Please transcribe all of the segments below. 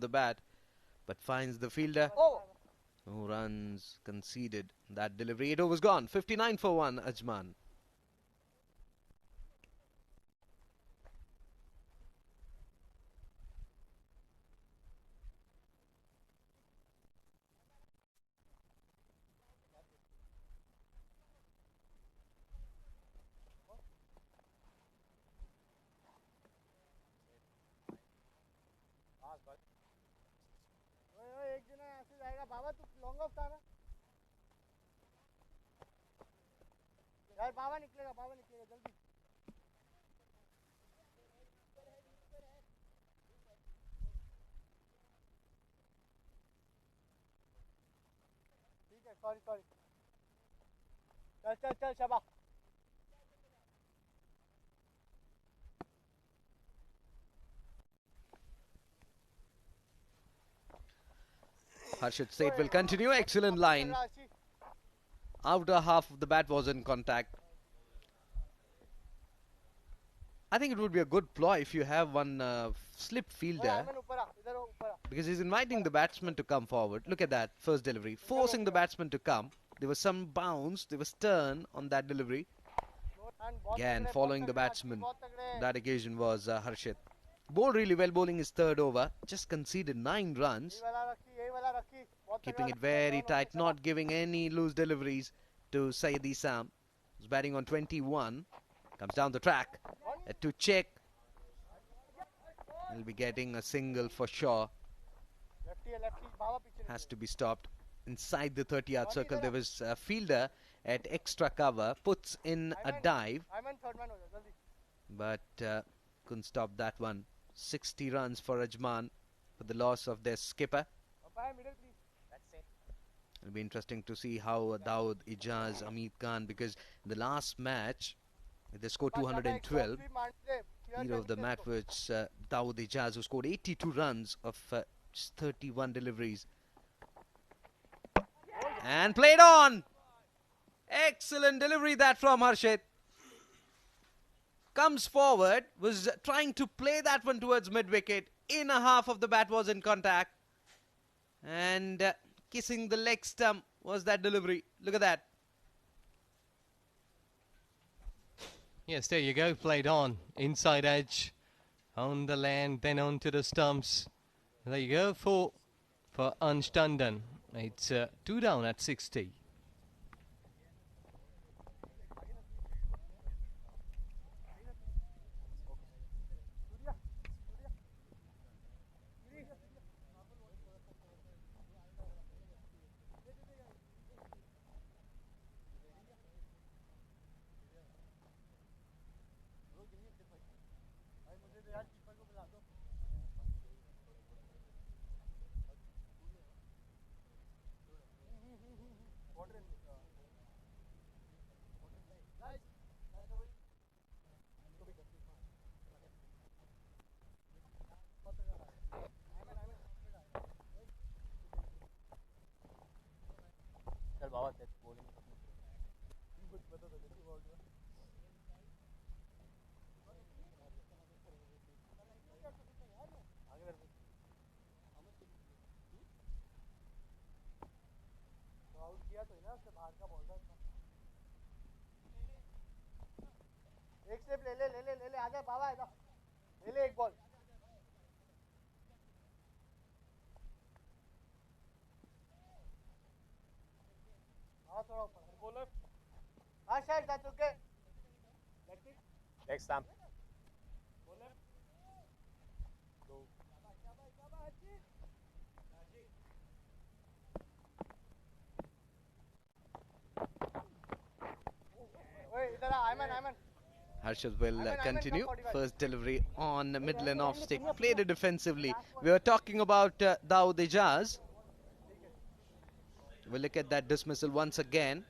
the bat, but finds the fielder. No runs conceded. That delivery, 8 overs gone. 59 for 1, Ajman. एक जना ऐसे जाएगा बाबा तू लॉन्ग ऑफ था ना यार बाबा निकलेगा जल्दी ठीक है सॉरी चल Shaba Harshit Seth will continue. Excellent line. Outer half of the bat was in contact. I think it would be a good ploy if you have one slip fielder, because he's inviting the batsman to come forward. Look at that first delivery, forcing the batsman to come. There was some bounce, there was turn on that delivery. Again, following the batsman. That occasion was Harshit. Bowled really well, bowling his third over. Just conceded 9 runs. Keeping it very tight, not giving any loose deliveries to Saeed Isam. He's batting on 21. Comes down the track to check. He'll be getting a single for sure. Has to be stopped. Inside the 30-yard circle, there was a fielder at extra cover. Puts in a dive. But couldn't stop that one. 60 runs for Ajman for the loss of their skipper. It'll be interesting to see how Dawood, Ijaz, Amit Khan, because in the last match they scored 212. Hero of the match was Dawood Ijaz, who scored 82 runs of just 31 deliveries. And played on! Excellent delivery that from Harshit. Comes forward, was trying to play that one towards mid-wicket. Inner half of the bat was in contact. And kissing the leg stump was that delivery. Look at that. Yes, there you go. Played on. Inside edge. On the land, then onto the stumps. There you go. 4 for Ansh. It's 2 down at 60. एक step ले आजा बाबा ले एक ball थोड़ा ऊपर bowler शायद that's okay next time bowler इधर Aiman Harshit will continue. First delivery on middle and off stick. Played it defensively. We were talking about Dawood Ijaz. We'll look at that dismissal once again.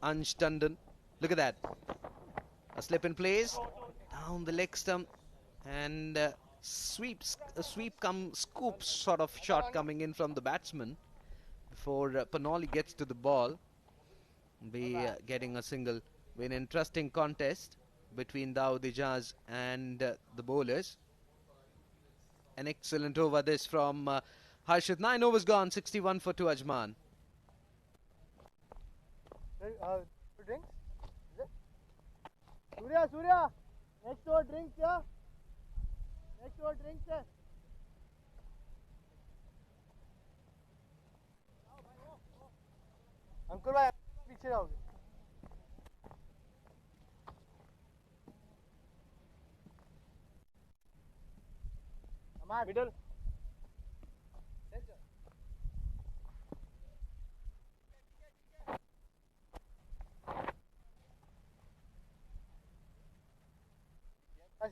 Ansh Tandon. Look at that. A slip in place. Down the leg stump. And a sweep come scoop sort of shot coming in from the batsman. Before Panoli gets to the ball. Be getting a single. Be an interesting contest between Dawood Ijaz and the bowlers. An excellent over this from Harshit. 9 overs gone, 61 for 2 Ajman. Drinks? Surya, next over drinks, yeah? Next over drinks, yeah? अंकुर भाई पीछे जाओगे middle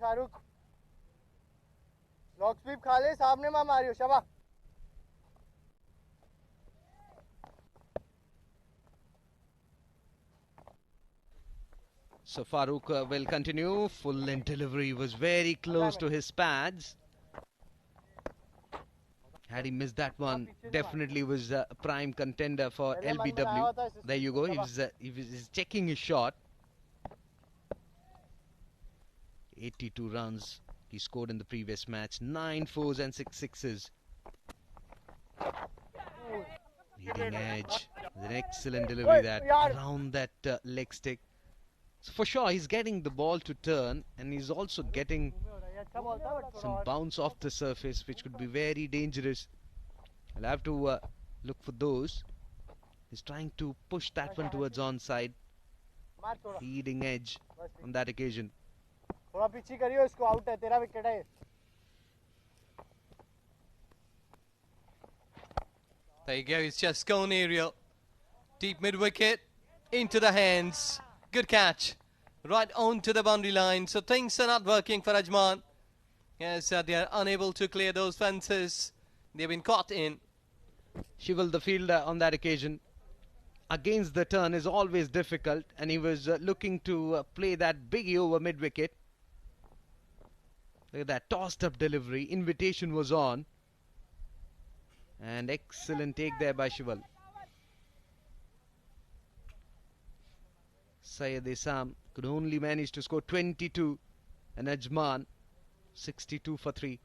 Shahrukh lock SVEEP खा ले सामने मां Mario Shaba So Farooq will continue. Full length delivery was very close to his pads. Had he missed that one, definitely was a prime contender for LBW. There you go. He was checking his shot. 82 runs he scored in the previous match. 9 fours and 6 sixes. Leading edge. An excellent delivery that around that leg stick. So for sure, he's getting the ball to turn, and he's also getting some bounce off the surface, which could be very dangerous. I'll have to look for those. He's trying to push that one towards onside. Leading edge on that occasion. There you go, he's just gone aerial. Deep mid-wicket, into the hands. Good catch. Right on to the boundary line. So things are not working for Ajman. Yes, they are unable to clear those fences. They've been caught in. Shival, the fielder on that occasion, against the turn is always difficult, and he was looking to play that biggie over mid-wicket. Look at that tossed up delivery. Invitation was on. And excellent take there by Shival. Syed Isam could only manage to score 22, and Ajman 62 for 3.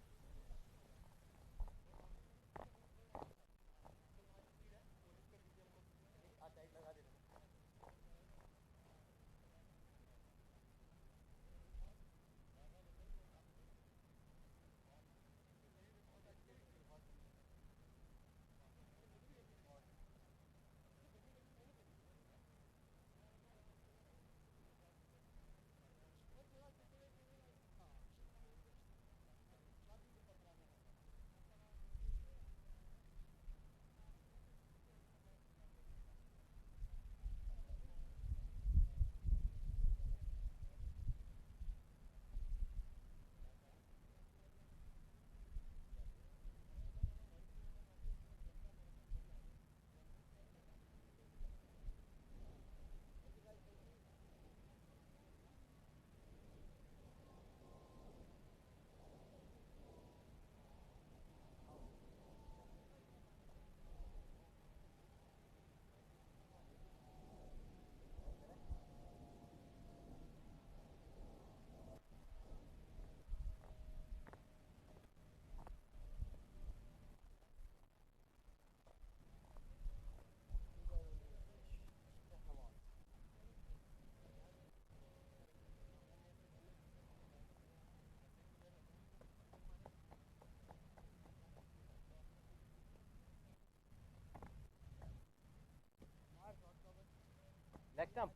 Next time.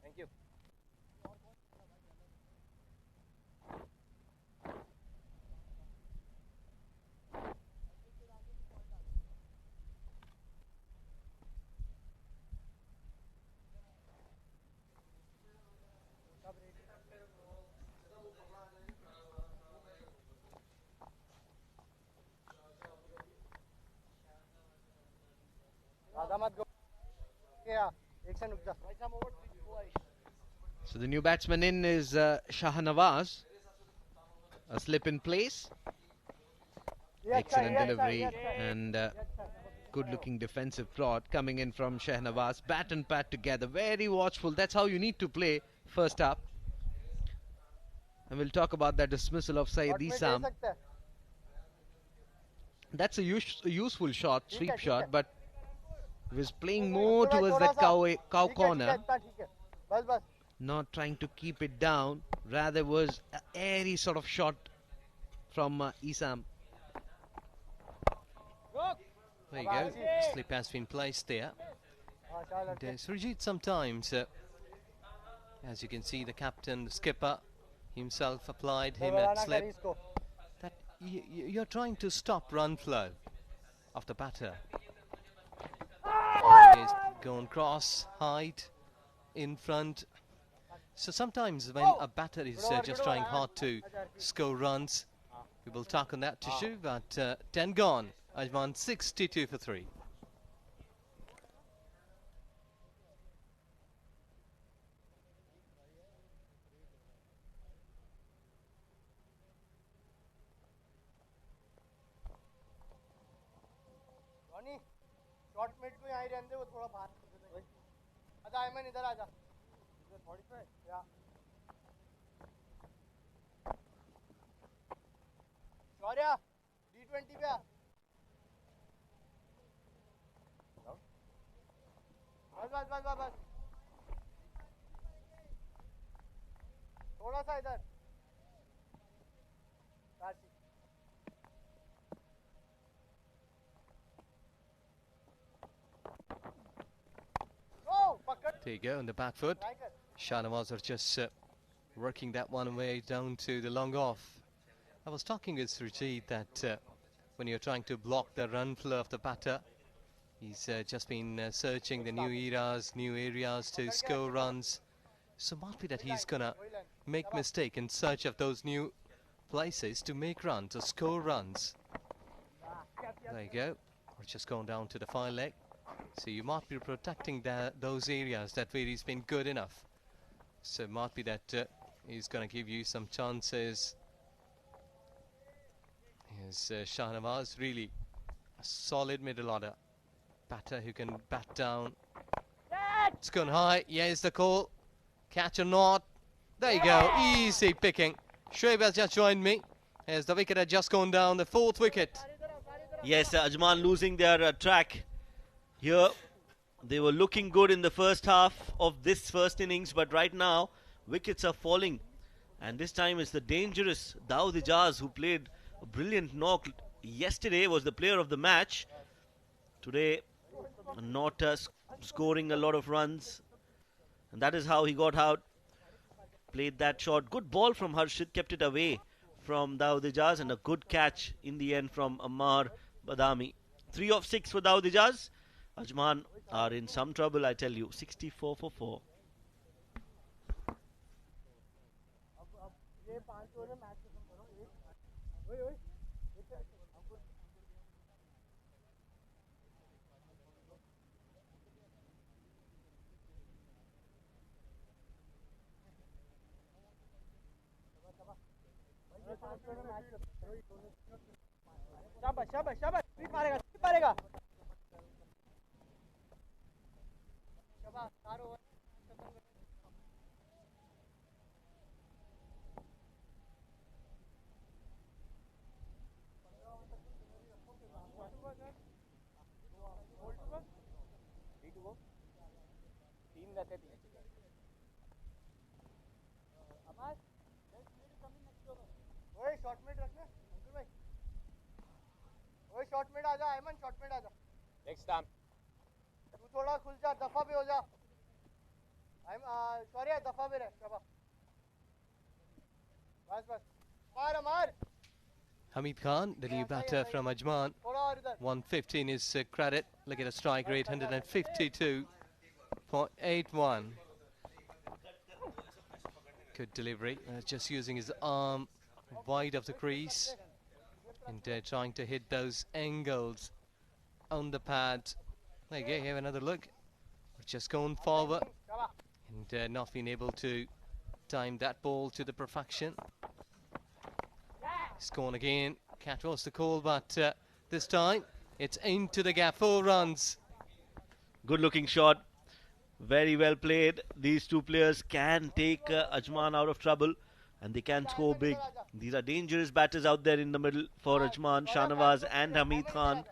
Thank you. So the new batsman in is Shahnawaz. A slip in place. Excellent delivery and good looking defensive plot coming in from Shahnawaz. Bat and pad together. Very watchful. That's how you need to play first up. And we'll talk about that dismissal of Syed Isam. That's a useful shot, sweep shot, but he was playing ठीक more है भाई, towards थोड़ा that सा cow ठीक है corner, इतना ठीक है बस बस not trying to keep it down. Rather was a airy sort of shot from Isam. There you go. Slip has been placed there. हाँ चार And, लड़के Surjit sometimes, as you can see, the captain, the skipper himself applied him at बढ़ाना slip. करी इसको That you're trying to stop run flow of the batter. He's gone cross, height, in front. So sometimes when a batter is just trying hard to score runs, we will talk on that tissue, but 10 gone. Ajman 62 for 3. Ronnie short mid को यहाँ ही रहने दे वो थोड़ा बाहर आजा आयमन इधर आजा थोड़ी पे या शौर्या D20 पे आ बस बस बस बस बस थोड़ा सा इधर काशी ओ पकड़ There you go, on the back foot. Try कर Shahnawaz are just working that one way down to the long off. I was talking with Srijit that when you're trying to block the run flow of the batter, he's just been searching the new eras, new areas to score runs. So might be that he's gonna make mistake in search of those new places to make runs or score runs. There you go. We're just going down to the fine leg. So you might be protecting those areas that where he's been good enough. So it might be that he's going to give you some chances. Here's Shahnawaz, really a solid middle order batter who can bat down. It's gone high. Here's the call. Catch or not. There you go. Easy picking. Shoaib has just joined me. As the wicket had just gone down, the 4th wicket. Yes, Ajman losing their track here. They were looking good in the first half of this first innings, but right now wickets are falling, and this time it's the dangerous Dawood Ijaz who played a brilliant knock yesterday, was the player of the match. Today not scoring a lot of runs, and that is how he got out. Played that shot, good ball from Harshit, kept it away from Dawood Ijaz, and a good catch in the end from Ammar Badami. 3 of 6 for Dawood Ijaz. Ajman are in some trouble, I tell you. 64 for 4. ये 5 over में match खत्म करो एक ओए ओए शाबाश शाबाश शाबाश स्पीड मारेगा शाबाश 4 ओवर ओए शॉट मिड रखना अंकुर भाई ओए शॉट मिड आजा आयमन शॉट मिड आजा नेक्स्ट टाइम तू थोड़ा खुल जा दफा पे हो जा सॉरी दफा पे रह शाबाश बस बस मार Hamid Khan, the new batter from Ajman. 115 is credit. Look at the strike rate, 152.81. Good delivery. Just using his arm wide of the crease and trying to hit those angles on the pad. There you go. Have another look. Just going forward and not being able to time that ball to the perfection. Scorn again. Catch was the call, but this time it's into the gap. 4 runs. Good looking shot. Very well played. These two players can take Ajman out of trouble. and they can score big. These are dangerous batters out there in the middle for Ajman, Shahnawaz and Hamid Khan.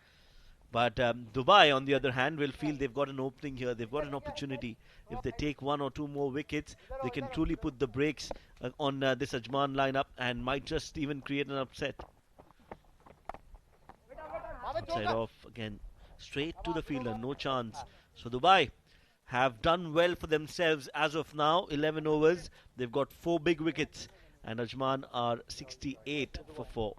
But Dubai, on the other hand, will feel they've got an opening here. They've got an opportunity. If they take 1 or 2 more wickets, they can truly put the brakes on this Ajman lineup and might just even create an upset. Side off again, straight to the fielder, no chance. So Dubai have done well for themselves as of now. 11 overs, they've got 4 big wickets, and Ajman are 68 for 4.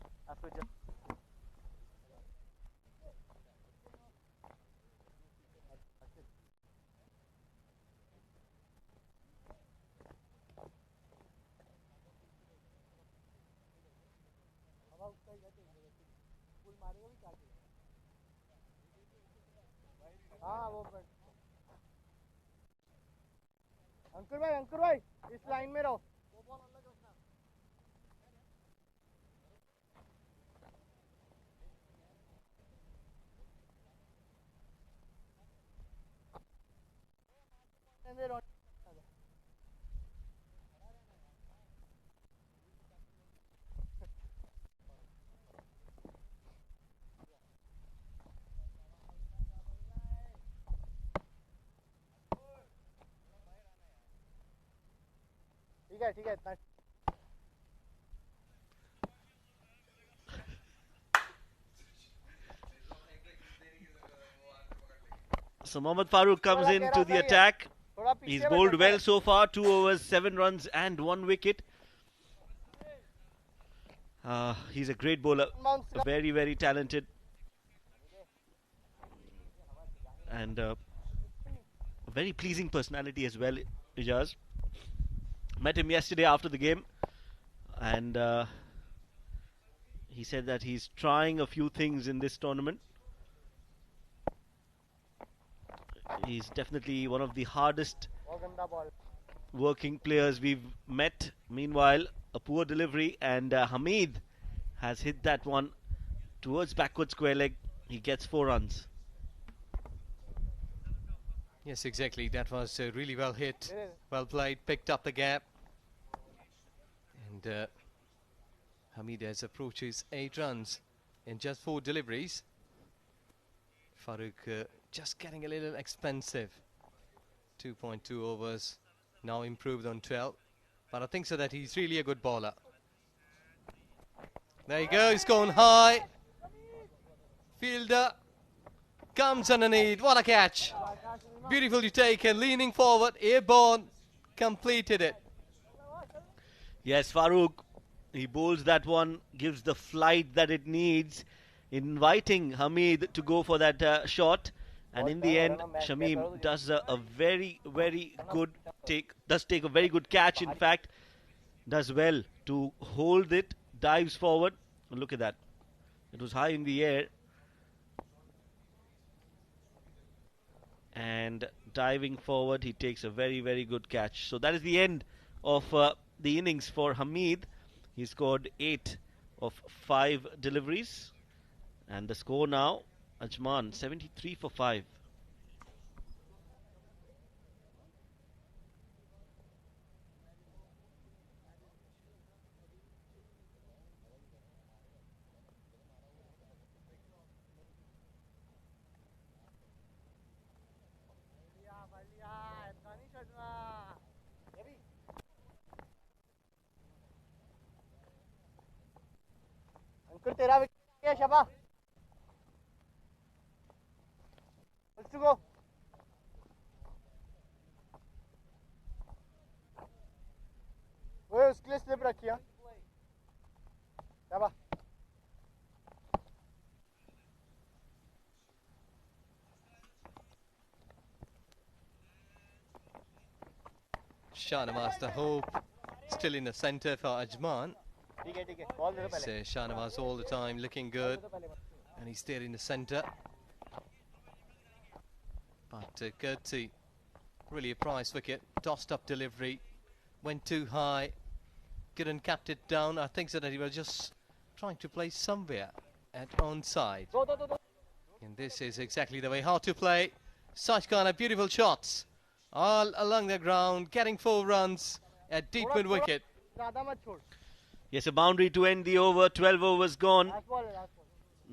अंकुर भाई इस line में रहो ठीक है इतना So Mohammad Farooq comes into the attack. He's bowled well so far. 2 overs, 7 runs and 1 wicket. He's a great bowler. Very, very talented. And a very pleasing personality as well, Ijaz. Met him yesterday after the game. And he said that he's trying a few things in this tournament. He's definitely one of the hardest working players we've met. Meanwhile, a poor delivery, and Hamid has hit that one towards backward square leg. He gets 4 runs. Yes, exactly. That was really well hit, well played, picked up the gap. And Hamid has approaches 8 runs in just 4 deliveries. Farooq just getting a little expensive. 2.2 overs, now improved on 12. But I think so that he's really a good bowler. There you go, he's going high. Fielder comes underneath, what a catch. Beautifully taken, leaning forward, airborne, completed it. Yes, Farooq, he bowls that one, gives the flight that it needs, inviting Hamid to go for that shot. And in the end, Shamim does a very, very good take a very good catch, in fact. Does well to hold it, dives forward. Look at that. It was high in the air. And diving forward, he takes a very, very good catch. So that is the end of the innings for Hamid. He scored 8 of 5 deliveries. And the score now, Ajman 73 for 5. अंकुर तेरा wicket गया Shaba Let's go. वो उसके लिए slip रखी है शाबाश Shahnawaz the hope, still in the centre for Ajman. So Shahnawaz all the time looking good, and he's there in the centre. But Gertie, really a prize wicket, tossed up delivery, went too high, couldn't cap it down. I think so that he was just trying to play somewhere at onside. And this is exactly the way how to play. Such kind of beautiful shots all along the ground, getting 4 runs at deep mid wicket. ज़्यादा मत छोड़. Yes, a boundary to end the over. 12 overs gone. Last ball है, last ball.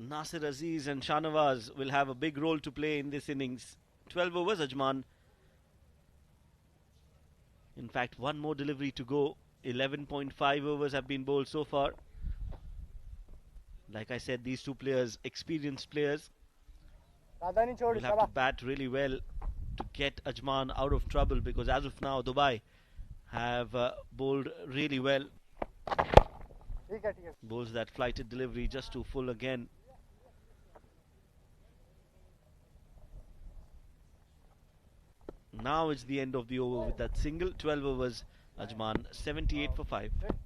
Nasir Aziz and Shanawaz will have a big role to play in this innings. 12 overs, Ajman. In fact, one more delivery to go. 11.5 overs have been bowled so far. Like I said, these two players, experienced players, ज़्यादा नहीं छोड़. will have to bat really well to get Ajman out of trouble, because as of now, Dubai have bowled really well. ठीक है. Bowls that flighted delivery just too full again. Now it's the end of the over with that single. 12 overs, Ajman 78 for 5. Can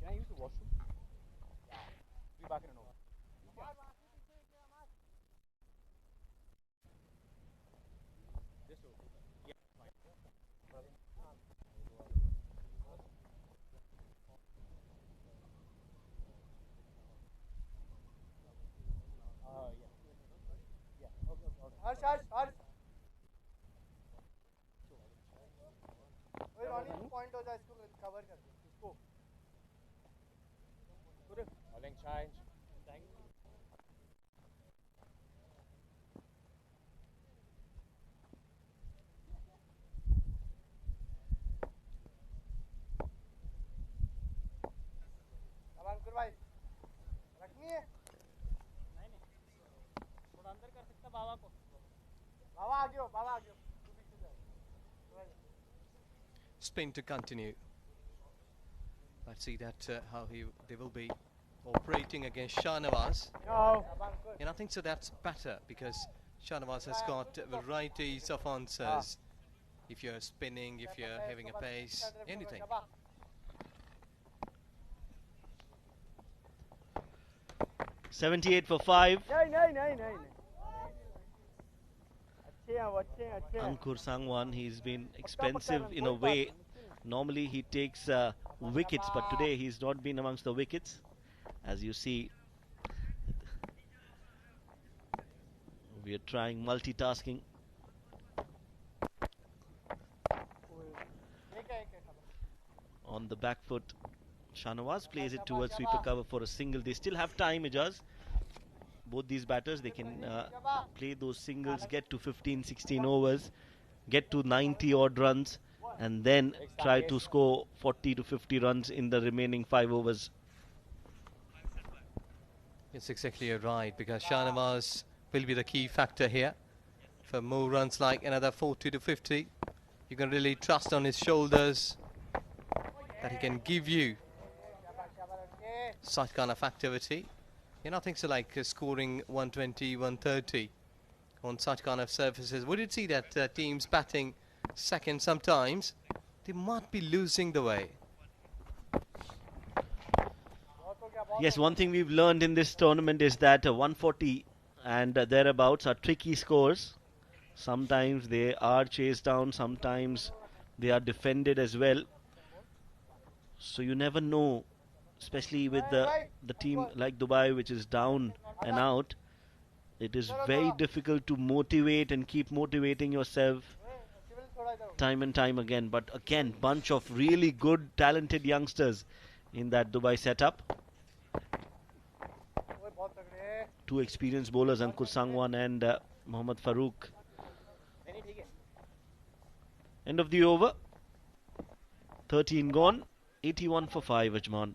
I use the washroom? Be back in an over. हर्ष ओए Ronnie point हो जाए, इसको cover कर दे इसको. Bowling change. Thank you. अब अंकुर भाई रखनी है. नहीं थोड़ा अंदर कर सकता बाबा को. बाबा आ गयो, बाबा आ गयो. Spin to continue. Let's see that how they will be operating against Shanawaz. No. And I think so that's better, because Shanawaz has got varieties of answers. If you're spinning, if you're having a pace, anything. $78 for 5. नहीं. Ankur Sangwan, he's been expensive in a way. Normally he takes wickets, but today he's not been amongst the wickets. As you see, we are trying multitasking. On the back foot, Shanawaz plays it towards sweeper cover for a single. They still have time, Ijaz. Both these batters, they can play those singles, get to 15-16 overs, get to 90 odd runs, and then try to score 40 to 50 runs in the remaining 5 overs. It's exactly right, because Shanawaz will be the key factor here. For more runs, like another 40 to 50, you can really trust on his shoulders that he can give you such kind of activity. You know, things like scoring 120, 130 on such kind of surfaces. We did see that teams batting second sometimes, they might be losing the way. Yes, one thing we've learned in this tournament is that 140 and thereabouts are tricky scores. Sometimes they are chased down, sometimes they are defended as well. So you never know, especially with the team like Dubai, which is down and out. It is very difficult to motivate and keep motivating yourself time and time again. But again, bunch of really good, talented youngsters in that Dubai setup. Two experienced bowlers, Ankur Sangwan and Mohammad Farooq. End of the over. 13 gone. 81 for 5, Ajman.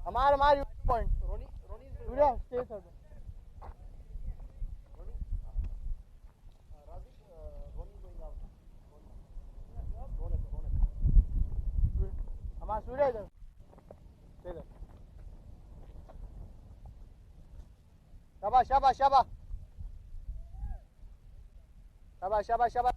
हमारे point रोनी Surya stay sir हमारा सूर्या इधर stay इधर शाबाश शाबाश शाबाश शाबाश शाबाश शाबाश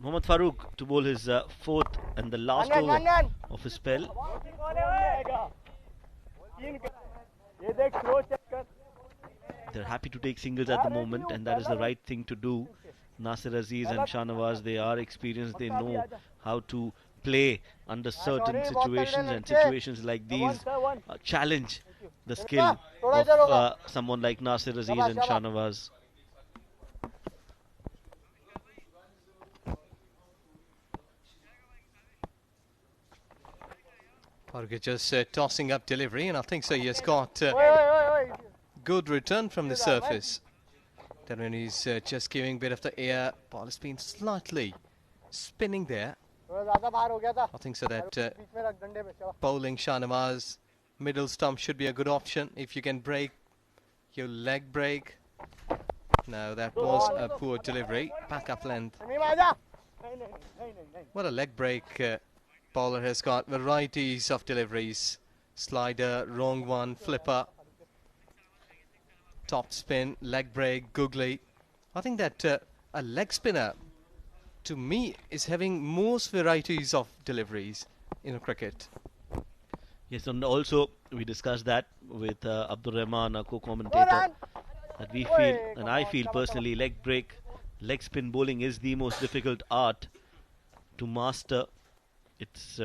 Mohammad Farooq to bowl his fourth and the last over of his spell. They're happy to take singles at the moment, and that is the right thing to do. Nasir Aziz and Shahnawaz, they are experienced, they know how to play under certain situations, and situations like these challenge the skill of someone like Nasir Aziz and Shahnawaz. Parker just tossing up delivery, and I think so he has got good return from the surface. Then when he's just giving a bit of the air, ball has been slightly spinning there. I think so that bowling Shahnawaz middle stump should be a good option if you can break your leg break. No, that was a poor delivery. Back up length. What a leg break bowler has got. Varieties of deliveries. Slider, wrong one, flipper, top spin, leg break, googly. I think that a leg spinner, to me, is having most varieties of deliveries in cricket. Yes, and also we discussed that with Abdul Rahman, our co-commentator, that we feel, and I feel personally, leg break, leg spin bowling is the most difficult art to master. It's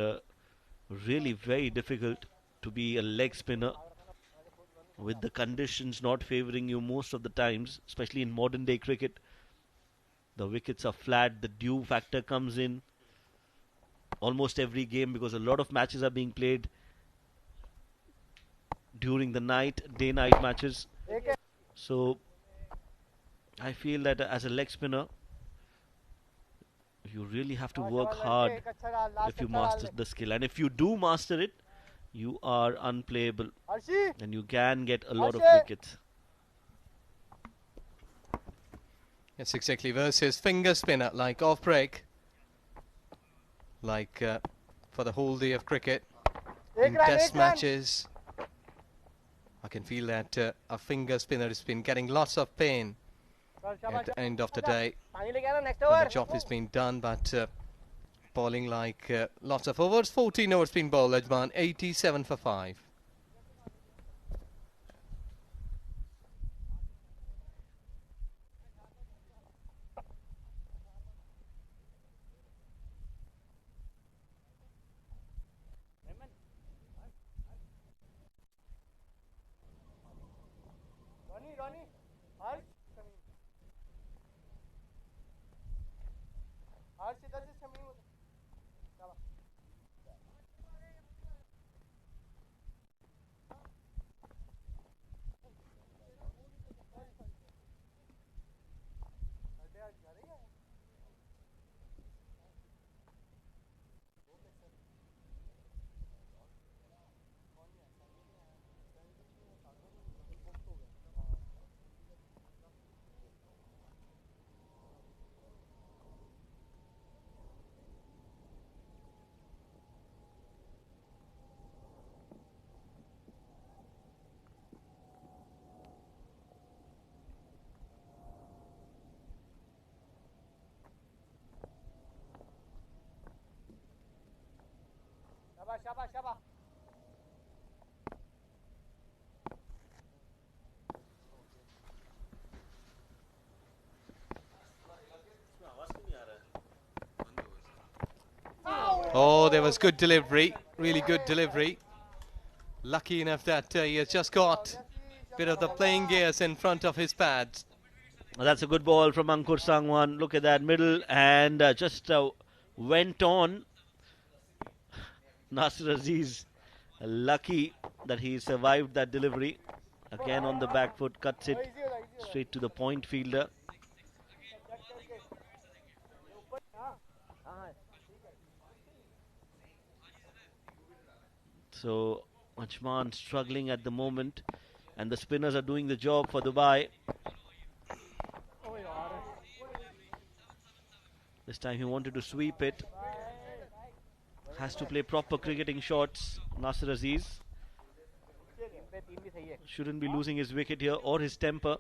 really very difficult to be a leg spinner with the conditions not favouring you most of the times, especially in modern day cricket. The wickets are flat, the dew factor comes in almost every game because a lot of matches are being played during the night, day-night matches. So I feel that as a leg spinner, you really have to work hard if you master the skill. And if you do master it, you are unplayable and you can get a lot of wickets. Yes, exactly. Versus finger spinner, like off break, like for the whole day of cricket, in test matches. I can feel that a finger spinner has been getting lots of pain at the end of the day when the job has been done, but bowling like lots of overs. 14 overs been bowled, Ajman, 87 for 5. Oh, there was good delivery, really good delivery. Lucky enough that he has just got a bit of the playing gears in front of his pads. That's a good ball from Ankur Sangwan. Look at that middle, and just went on. Nasir Aziz, lucky that he survived that delivery. Again on the back foot, cuts it straight to the point fielder. So Ajman struggling at the moment, and the spinners are doing the job for Dubai. This time he wanted to sweep it. Has to play proper cricketing shots. Nasir Aziz shouldn't be losing his wicket here or his temper.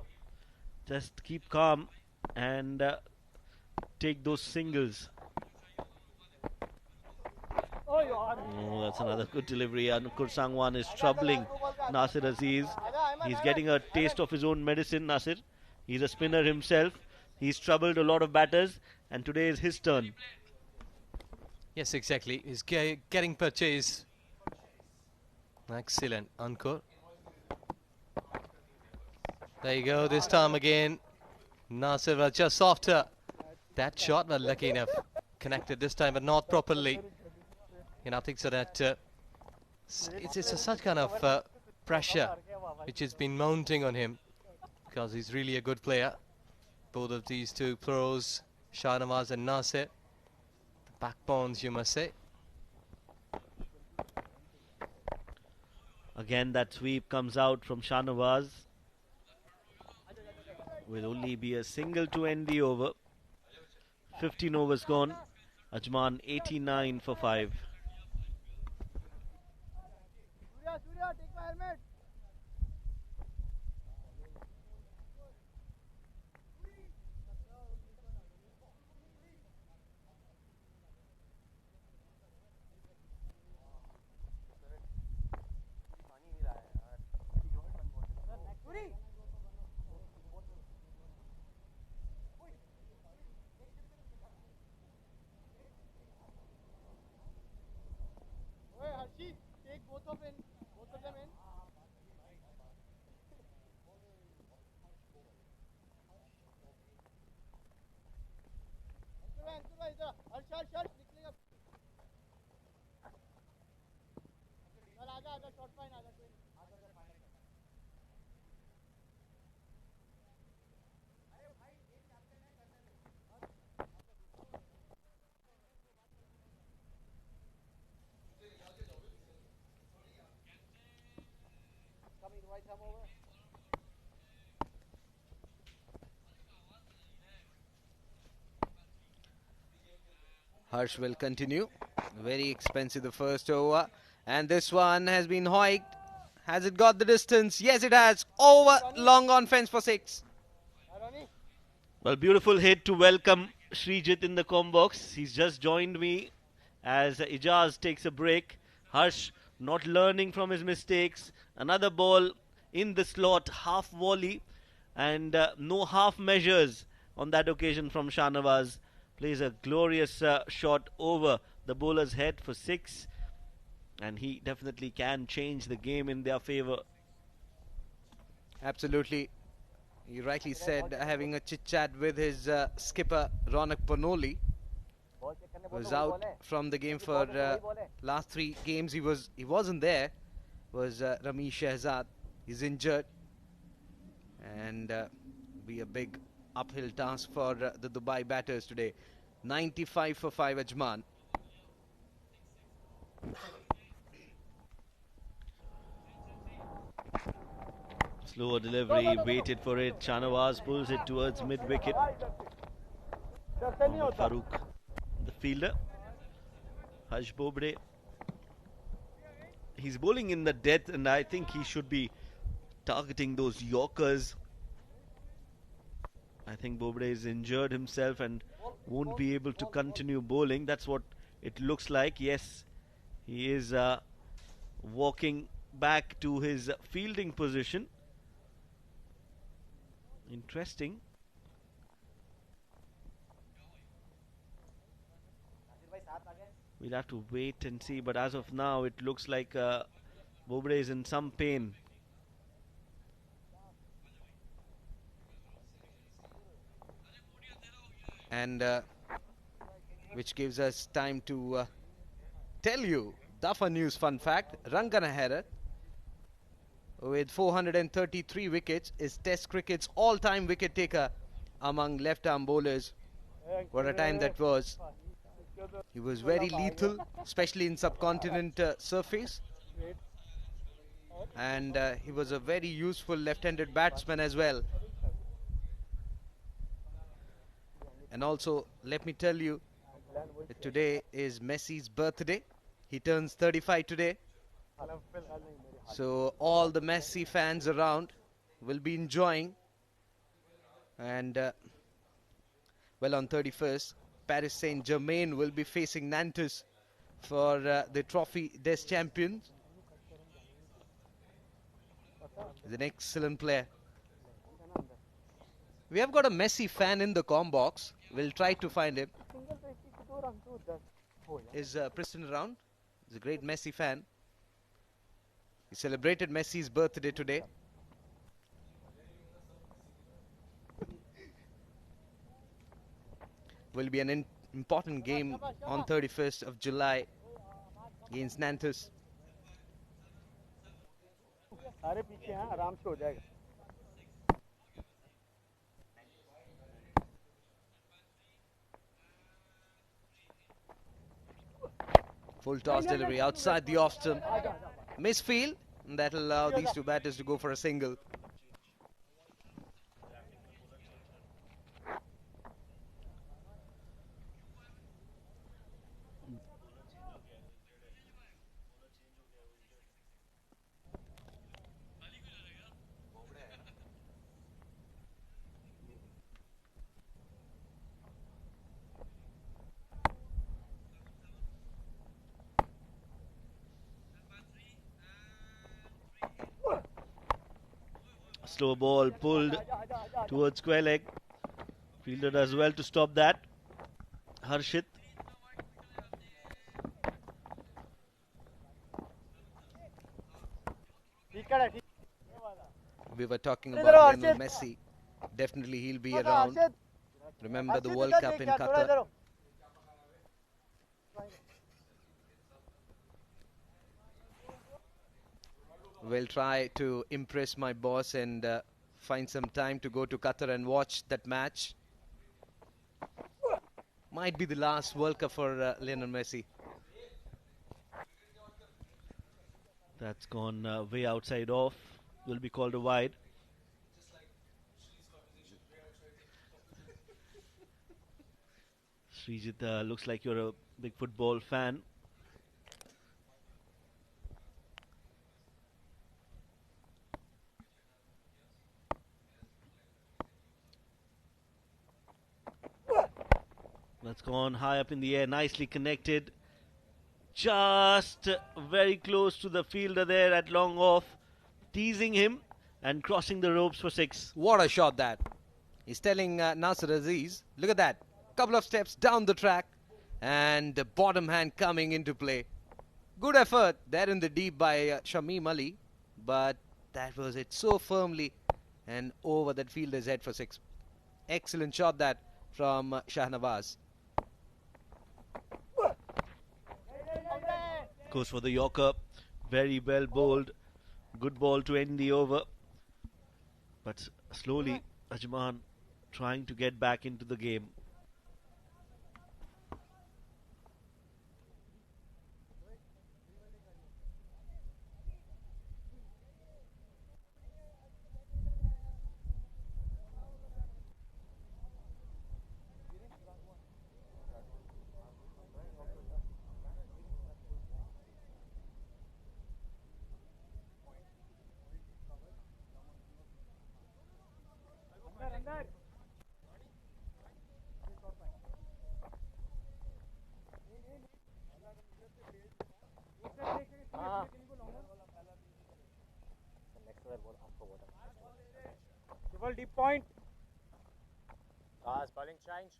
Just keep calm and take those singles. Oh, that's another good delivery. Ankur Sangwan is troubling Nasir Aziz. He's getting a taste of his own medicine, Nasir. He's a spinner himself. He's troubled a lot of batters, and today is his turn. Yes, exactly. He's getting purchase. Excellent, Ankur. There you go, this time again. Nasir was just after that shot, but lucky enough. Connected this time, but not properly. And I think so that it's such kind of pressure which has been mounting on him, because he's really a good player. Both of these two pros, Shahnawaz and Nasir, the backbones, you must say. Again, that sweep comes out from Shahnawaz. Will only be a single to end the over. 15 overs gone. Ajman 89 for 5. Surya, take my helmet. Take both of them in. हर्ष निकलेगा. चल आजा shot pine आजा. Harsh will continue. Very expensive the first over. And this one has been hiked. Has it got the distance? Yes, it has. Over, long on fence for 6. Well, beautiful hit to welcome Srijit in the com box. He's just joined me as Ijaz takes a break. Harsh not learning from his mistakes. Another ball in the slot, half volley, and no half measures on that occasion from Shahnawaz. Plays a glorious shot over the bowler's head for 6, and he definitely can change the game in their favour. Absolutely. You rightly said, having a chit-chat with his skipper Ronak Panoli. Was out from the game for last 3 games. He wasn't there. Was Ramesh Shehzad. He's injured, and be a big uphill task for the Dubai batters today. 95 for 5, Ajman. Slower delivery, waited for it. Shahnawaz pulls it towards mid-wicket. Farooq, the fielder. Harsh Bobde. He's bowling in the death, and I think he should be targeting those Yorkers. I think Bobde is injured himself and won't be able to continue bowling. That's what it looks like. Yes, he is walking back to his fielding position. Interesting. We'll have to wait and see, but as of now it looks like Bobde is in some pain. And which gives us time to tell you Dafa News fun fact. Rangana Herath, with 433 wickets, is Test cricket's all-time wicket taker among left-arm bowlers. What a time that was. He was very lethal, especially in subcontinent surface. And he was a very useful left-handed batsman as well. And also, let me tell you, that today is Messi's birthday. He turns 35 today. So all the Messi fans around will be enjoying. And, well, on 31st, Paris Saint-Germain will be facing Nantes for the Trophy des Champions. He's an excellent player. We have got a Messi fan in the comm box. We'll try to find him. Is Preston around? He's a great Messi fan. He celebrated Messi's birthday today. Will be an important game on 31st of July against Nantes. सारे पीछे हैं, आराम से हो जाएगा. Full toss delivery outside the off stump. Misfield. And that'll allow these two batters to go for a single. Slow ball pulled towards square leg. Fielder does well to stop that. Harshit. We were talking about Lionel Messi. Definitely he'll be around. Remember the World Cup in Qatar. We'll try to impress my boss and find some time to go to Qatar and watch that match. Might be the last World Cup for Lionel Messi. That's gone way outside off. Will be called a wide. Srijit, looks like you're a big football fan. That's gone high up in the air, nicely connected. Just very close to the fielder there at long off, teasing him and crossing the ropes for 6. What a shot that. He's telling Nasser Aziz, look at that. Couple of steps down the track and the bottom hand coming into play. Good effort there in the deep by Shamim Ali, but that was it so firmly and over that fielder's head for 6. Excellent shot that from Shahnawaz. Goes for the Yorker. Very well bowled. Good ball to end the over. But slowly, Ajman trying to get back into the game. Deep point. Bowling change.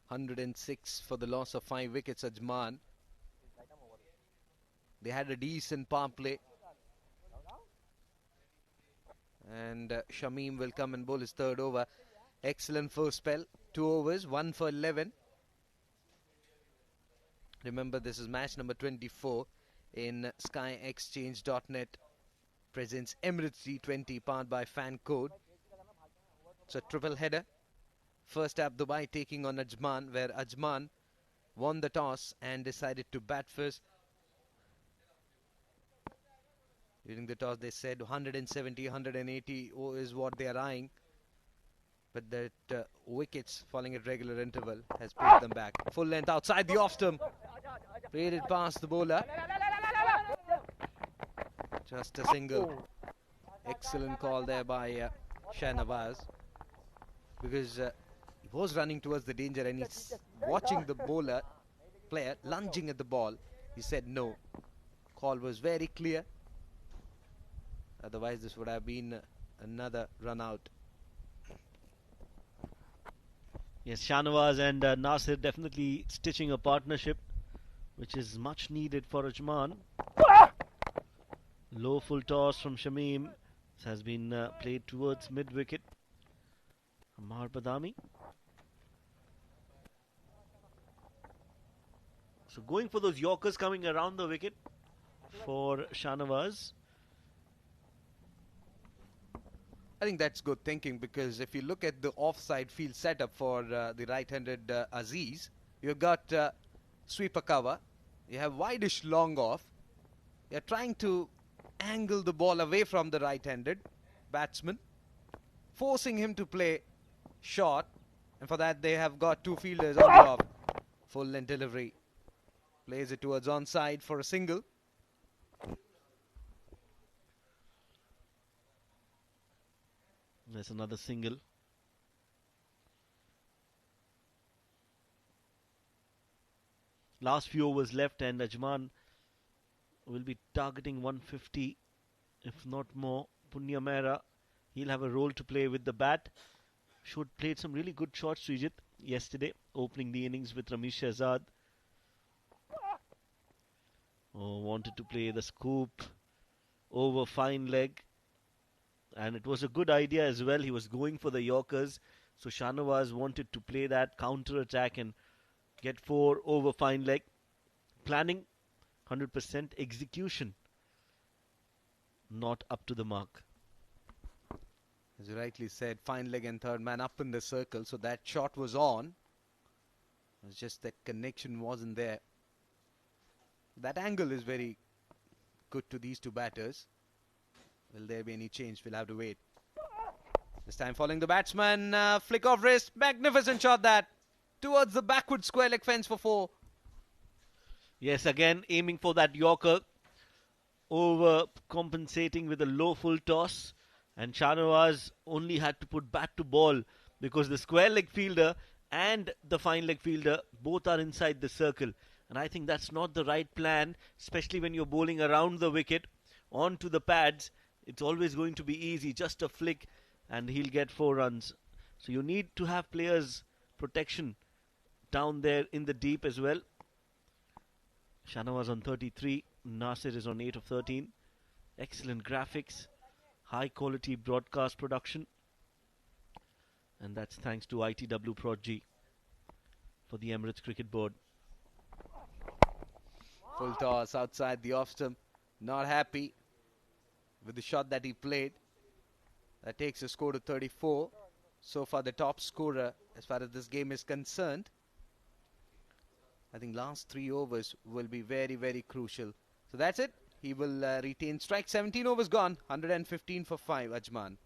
(106) for the loss of 5 wickets. Ajman. They had a decent power play. And Shamim will come and bowl his third over. Excellent first spell. 2 overs, 1 for 11. Remember, this is match number 24 in SkyExchange.net. Presents Emirates D20 powered by Fan Code. It's a triple header. First up, Dubai taking on Ajman, where Ajman won the toss and decided to bat first. During the toss, they said 170, 180 is what they are eyeing. But that wickets falling at regular interval has pulled them back. Full length outside the off stump. Played it past the bowler. Just a single. Excellent call there by Shahnawaz, because he was running towards the danger and he's watching the bowler player lunging at the ball. He said no. Call was very clear. Otherwise, this would have been another run out. Yes, Shahnawaz and Nasir definitely stitching a partnership, which is much needed for Ajman. Low full toss from Shamim. This has been played towards mid-wicket. Ammar Badami. So going for those Yorkers coming around the wicket for Shahnawaz. I think that's good thinking, because if you look at the offside field setup for the right-handed Aziz, you've got sweeper cover, you have wideish long off, you're trying to angle the ball away from the right-handed batsman, forcing him to play short, and for that they have got two fielders on the off. Full length delivery, plays it towards onside for a single. There's another single. Last few overs left and Ajman will be targeting 150, if not more. Punya Mehra, he'll have a role to play with the bat. Shod played some really good shots, Srijit, yesterday, opening the innings with Ramesh Shehzad. Wanted to play the scoop over fine leg. And it was a good idea as well. He was going for the Yorkers. So Shahnawaz wanted to play that counter-attack and get 4 over fine leg. Planning, 100%. Execution, not up to the mark. As you rightly said, fine leg and third man up in the circle. So that shot was on. It's just that connection wasn't there. That angle is very good to these two batters. Will there be any change? We'll have to wait. This time following the batsman, flick of wrist, magnificent shot that towards the backward square leg fence for 4. Yes, again aiming for that Yorker, over compensating with a low full toss, and Shahnawaz only had to put bat to ball because the square leg fielder and the fine leg fielder both are inside the circle, and I think that's not the right plan, especially when you're bowling around the wicket onto the pads. It's always going to be easy, just a flick and he'll get 4 runs. So you need to have players protection down there in the deep as well. Shahnawaz on 33, Nasir is on 8 of 13. Excellent graphics, high quality broadcast production, and that's thanks to ITW Prod-G for the Emirates Cricket Board. Full toss outside the off stump, not happy with the shot that he played. That takes the score to 34. So far the top scorer as far as this game is concerned. I think last 3 overs will be very, very crucial. So that's it. He will retain strike. 17 overs gone. 115 for 5, Ajman.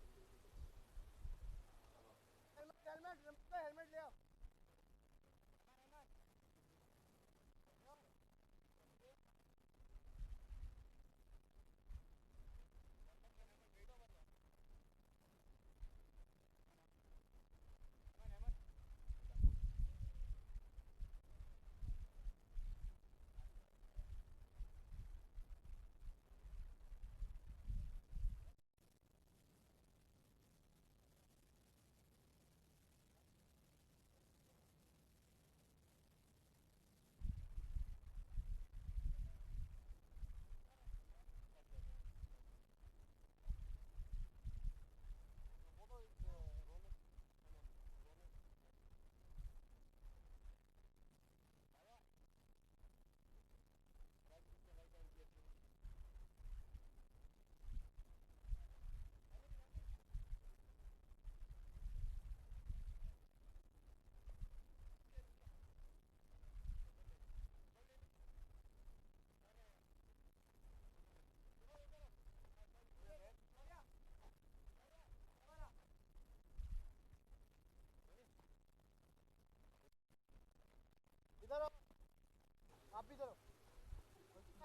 आप भी इधर हो।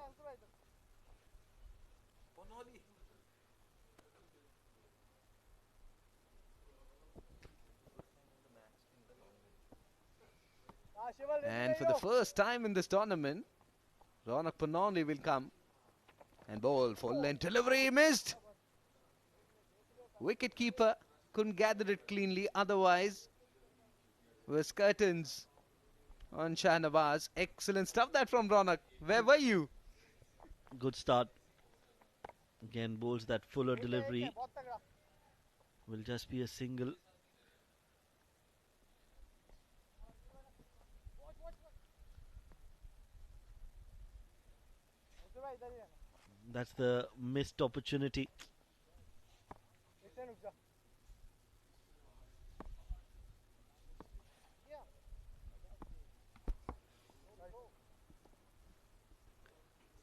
अंकुर भाई इधर। And for the first time in this tournament, Ronak Panoli will come and bowl. Full length delivery missed. Wicket keeper couldn't gather it cleanly. Otherwise, was curtains on Shahnawaz. Excellent stuff that from Ronak. Where were you? Good start. Again, bowls that fuller delivery. Will just be a single. That's the missed opportunity.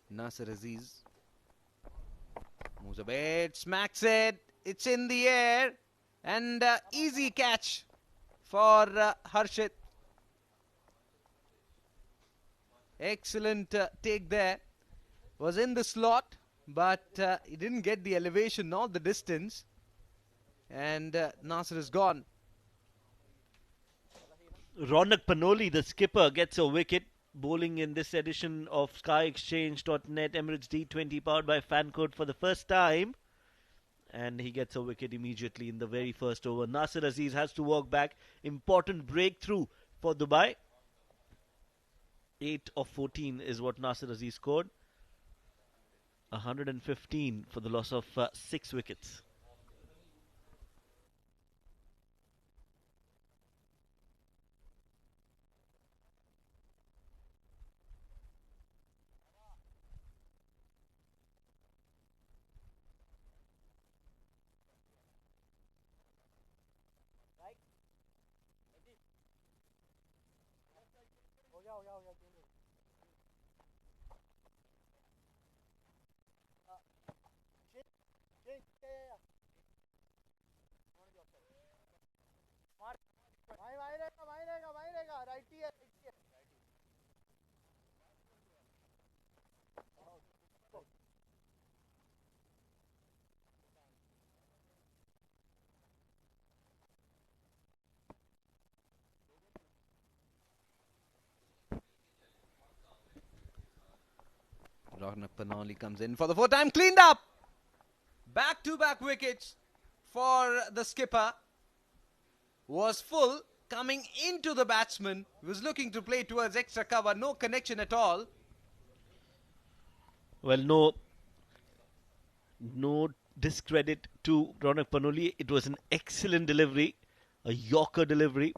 Nasir Aziz moves a bit, smacks it. It's in the air. And easy catch for Harshit. Excellent take there. Was in the slot, but he didn't get the elevation nor the distance. And Nasir is gone. Ronak Panoli, the skipper, gets a wicket. Bowling in this edition of SkyExchange.net Emirates D20 powered by Fancode for the first time. And he gets a wicket immediately in the very first over. Nasir Aziz has to walk back. Important breakthrough for Dubai. 8 of 14 is what Nasir Aziz scored. 115 for the loss of 6 wickets. Ronak Panoli comes in for the fourth time, cleaned up. Back-to-back wickets for the skipper. Was full, coming into the batsman. He was looking to play towards extra cover, no connection at all. Well, no discredit to Ronak Panoli. It was an excellent delivery, a Yorker delivery.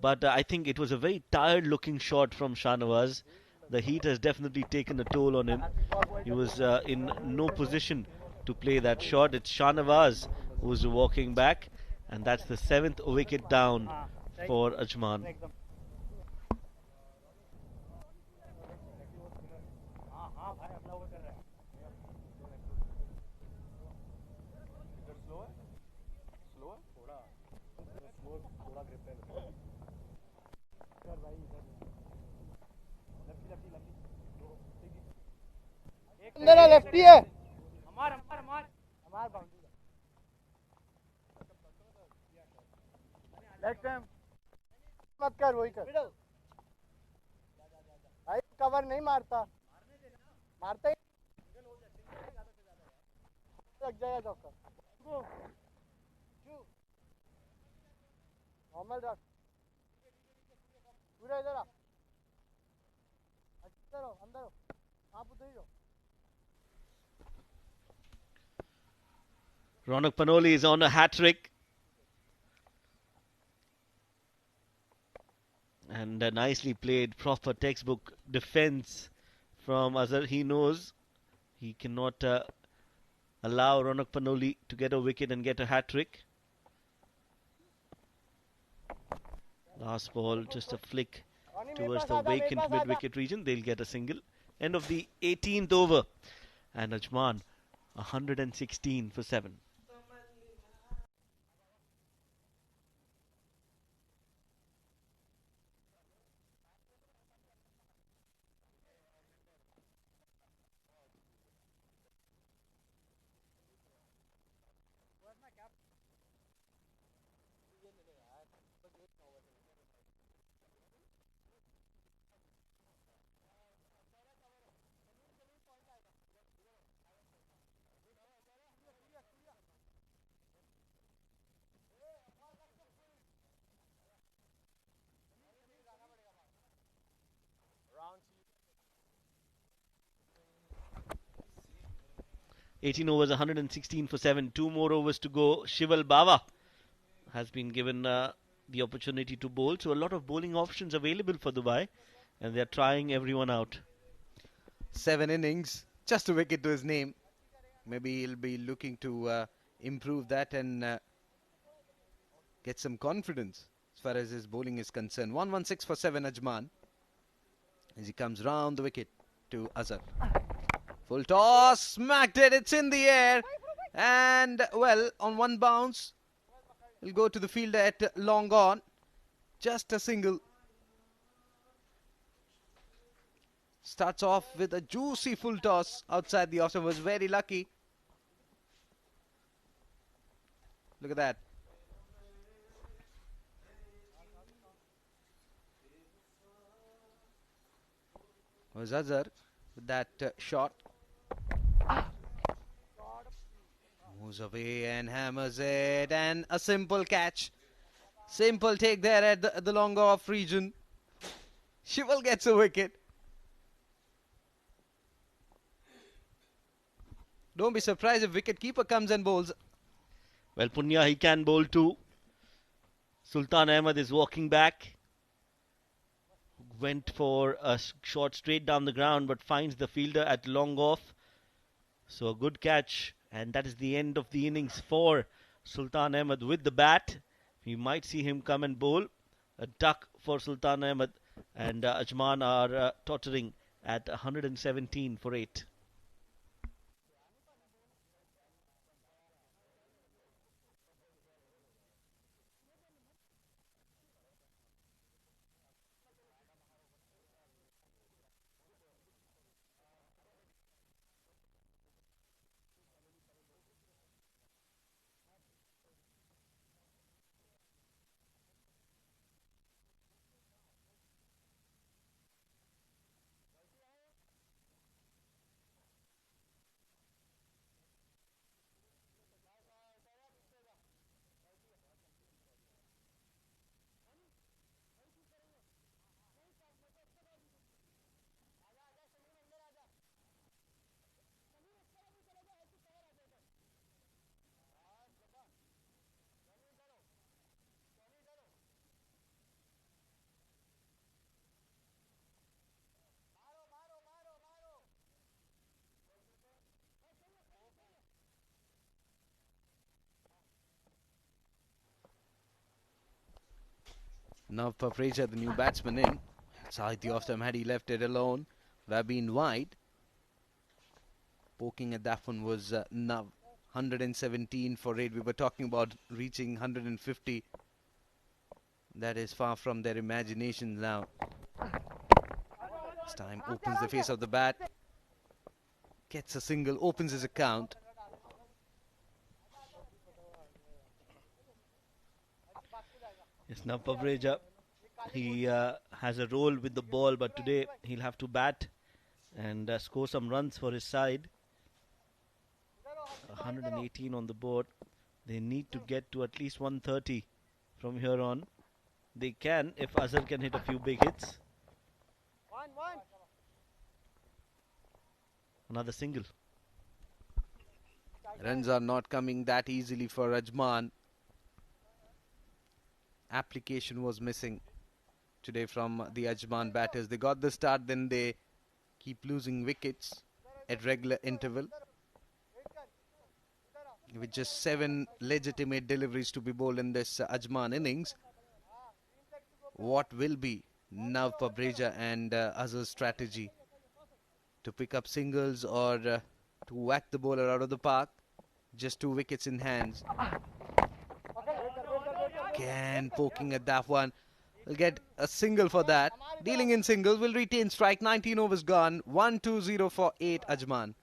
But I think it was a very tired-looking shot from Shahnawaz. The heat has definitely taken a toll on him. He was in no position to play that shot. It's Shahnawaz who's walking back, and that's the 7th wicket down for Ajman. अंदर lefty है हमार boundary left हैम मत कर वही कर भाई cover नहीं मारता मारता ही लग जाएगा चौका नॉर्मल रख पूरा इधर आ अंदर हो आप उधर ही रहो. Ronak Panoli is on a hat-trick. And nicely played, proper textbook defense from Azhar. He knows he cannot allow Ronak Panoli to get a wicket and get a hat-trick. Last ball, just a flick towards the vacant mid-wicket region. They'll get a single. End of the 18th over. And Ajman, 116 for 7. 18 overs, 116 for 7. 2 more overs to go. Shival Bava has been given the opportunity to bowl. So a lot of bowling options available for Dubai, and they're trying everyone out. 7 innings, just a wicket to his name. Maybe he'll be looking to improve that and get some confidence as far as his bowling is concerned. 116 for 7, Ajman, as he comes round the wicket to Azhar. Full toss, smacked it, it's in the air, and well, on one bounce, he'll go to the fielder at long on. Just a single. Starts off with a juicy full toss outside the off stump. Was very lucky. Look at that. Was Azhar with that shot. Moves away and hammers it, and a simple catch. Simple take there at the long off region. Shival gets a wicket. Don't be surprised if wicketkeeper comes and bowls. Well, Punya, he can bowl too. Sultan Ahmed is walking back. Went for a shot straight down the ground, but finds the fielder at long off. So a good catch, and that is the end of the innings for Sultan Ahmed with the bat. We might see him come and bowl. A duck for Sultan Ahmed, and Ajman are tottering at 117 for 8. Now Papreja, the new batsman, in. Inside the off stump, had he left it alone, would have been wide. Poking at that one was Nav. 117 for 8. We were talking about reaching 150. That is far from their imagination now. This time opens the face of the bat. Gets a single, opens his account. Yes, now Pavreja, he has a role with the ball, but today he'll have to bat and score some runs for his side. 118 on the board. They need to get to at least 130 from here on. They can if Azhar can hit a few big hits. Another single. Runs are not coming that easily for Ajman. Application was missing today from the Ajman batters. They got the start, then they keep losing wickets at regular interval. With just 7 legitimate deliveries to be bowled in this Ajman innings, what will be Nav Pabreja and Azhar's strategy to pick up singles or to whack the bowler out of the park? Just 2 wickets in hands. Again poking at that one. Will get a single for that. Dealing in singles, will retain strike. 19 overs gone. 1-2-0 for 8 Ajman.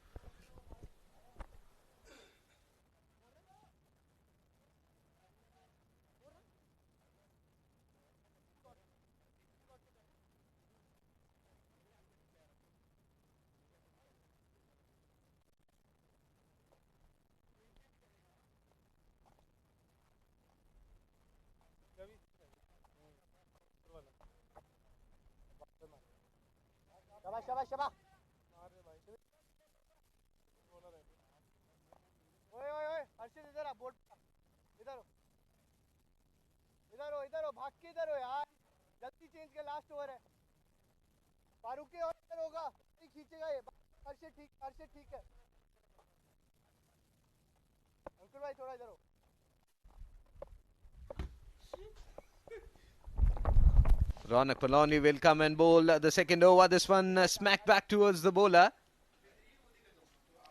शाबाश शाबाश शाबाश हर्षित इधर आ, board इधर हो, इधर हो, भाग के इधर हो यार, जल्दी चेंज के, लास्ट ओवर है। फारूकी और इधर होगा, खींचेगा ये। हर्षित ठीक है। अंकुर भाई थोड़ा इधर हो। Ronak Paloni will come and bowl the second over. This one smacked back towards the bowler.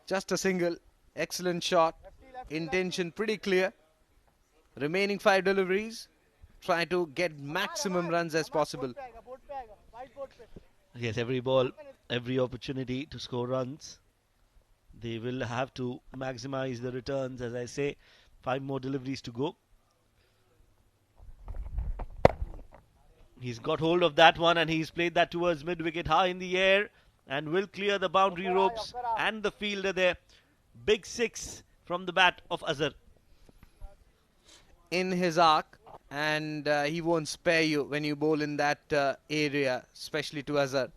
Just a single. Excellent shot. Intention pretty clear. Remaining 5 deliveries. Try to get maximum runs as possible. Yes, every ball, every opportunity to score runs. They will have to maximize the returns. As I say, 5 more deliveries to go. He's got hold of that one and he's played that towards mid-wicket, high in the air, and will clear the boundary ropes and the fielder there. Big 6 from the bat of Azhar. In his arc, and he won't spare you when you bowl in that area, especially to Azhar.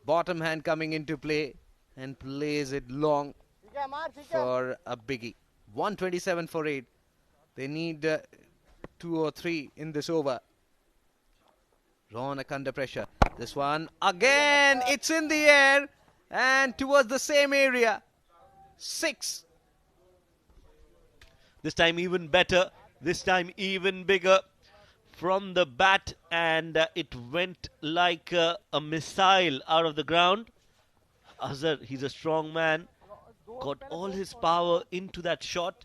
Bottom hand coming into play and plays it long for a biggie. 127 for 8. They need 2 or 3 in this over. Ronak under pressure. This one again, it's in the air and towards the same area. 6. This time even better. This time even bigger from the bat, and it went like a missile out of the ground. Azhar, he's a strong man, got all his power into that shot.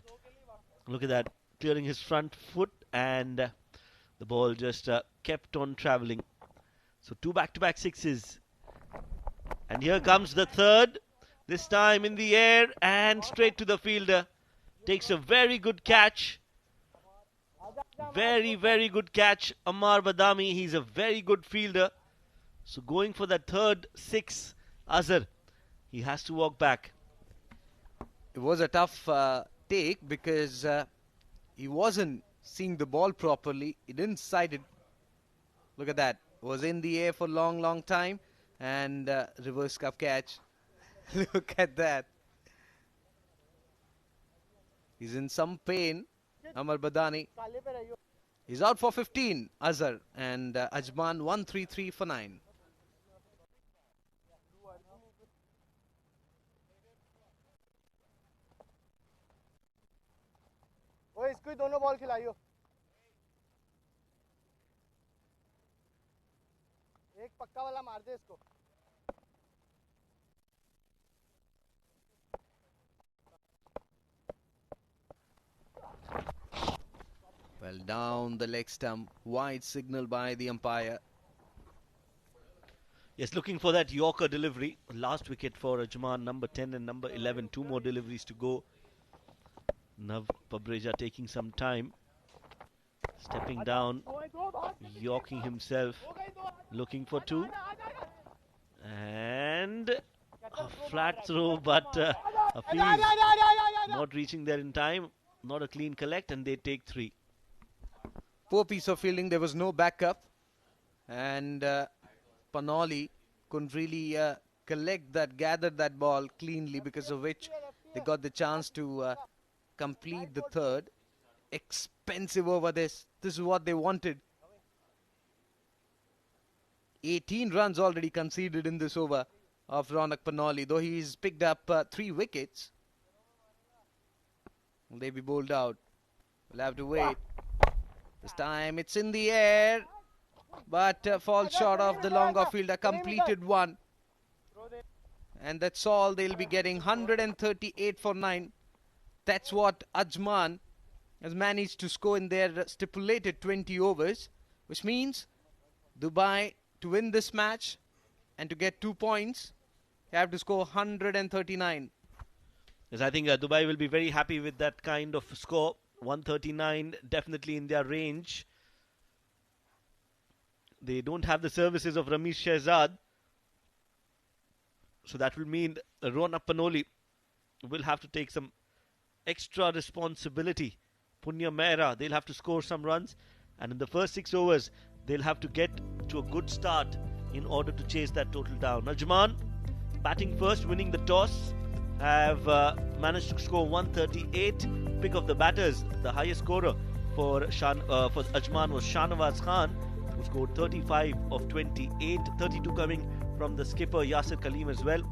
Look at that, clearing his front foot, and the ball just kept on travelling. So 2 back-to-back sixes. And here comes the third. This time in the air and straight to the fielder. Takes a very good catch. Very, very good catch. Ammar Badami, he's a very good fielder. So going for that third 6, Azhar, he has to walk back. It was a tough take because he wasn't seeing the ball properly. He didn't sight it. Look at that. Was in the air for a long, long time. And reverse cuff catch. Look at that. He's in some pain. Ammar Badani. He's out for 15. Azhar and Ajman 133 for 9. ओए इसको ही दोनों ball खिलाइयो। एक पक्का वाला मार दे इसको। Well, down the leg stump. Wide signal by the umpire. Yes, looking for that Yorker delivery. Last wicket for Ajman, number 10 and number 11. 2 more deliveries to go. Nav Pabreja taking some time. Stepping down. Yorking himself. Looking for 2. And a flat throw, but a field not reaching there in time. Not a clean collect, and they take 3. Poor piece of fielding. There was no backup. And Panoli couldn't really gather that ball cleanly, because of which they got the chance to complete the third. Expensive over this. This is what they wanted. 18 runs already conceded in this over of Ronak Panoli, though he's picked up 3 wickets. Will they be bowled out? We'll have to wait. This time it's in the air, but falls short of the longer fielder. Completed 1. And that's all. They'll be getting 138 for 9. That's what Ajman has managed to score in their stipulated 20 overs, which means Dubai, to win this match and to get 2 points, they have to score 139. Yes, I think Dubai will be very happy with that kind of score. 139, definitely in their range. They don't have the services of Ramesh Shehzad. So that will mean Ronak Panoli will have to take some extra responsibility. Punya Mehra, they'll have to score some runs. And in the first 6 overs, they'll have to get to a good start in order to chase that total down. Ajman, batting first, winning the toss, have managed to score 138. Pick of the batters, the highest scorer for Ajman was Shahnawaz Khan, who scored 35 of 28, 32 coming from the skipper Yasir Kaleem as well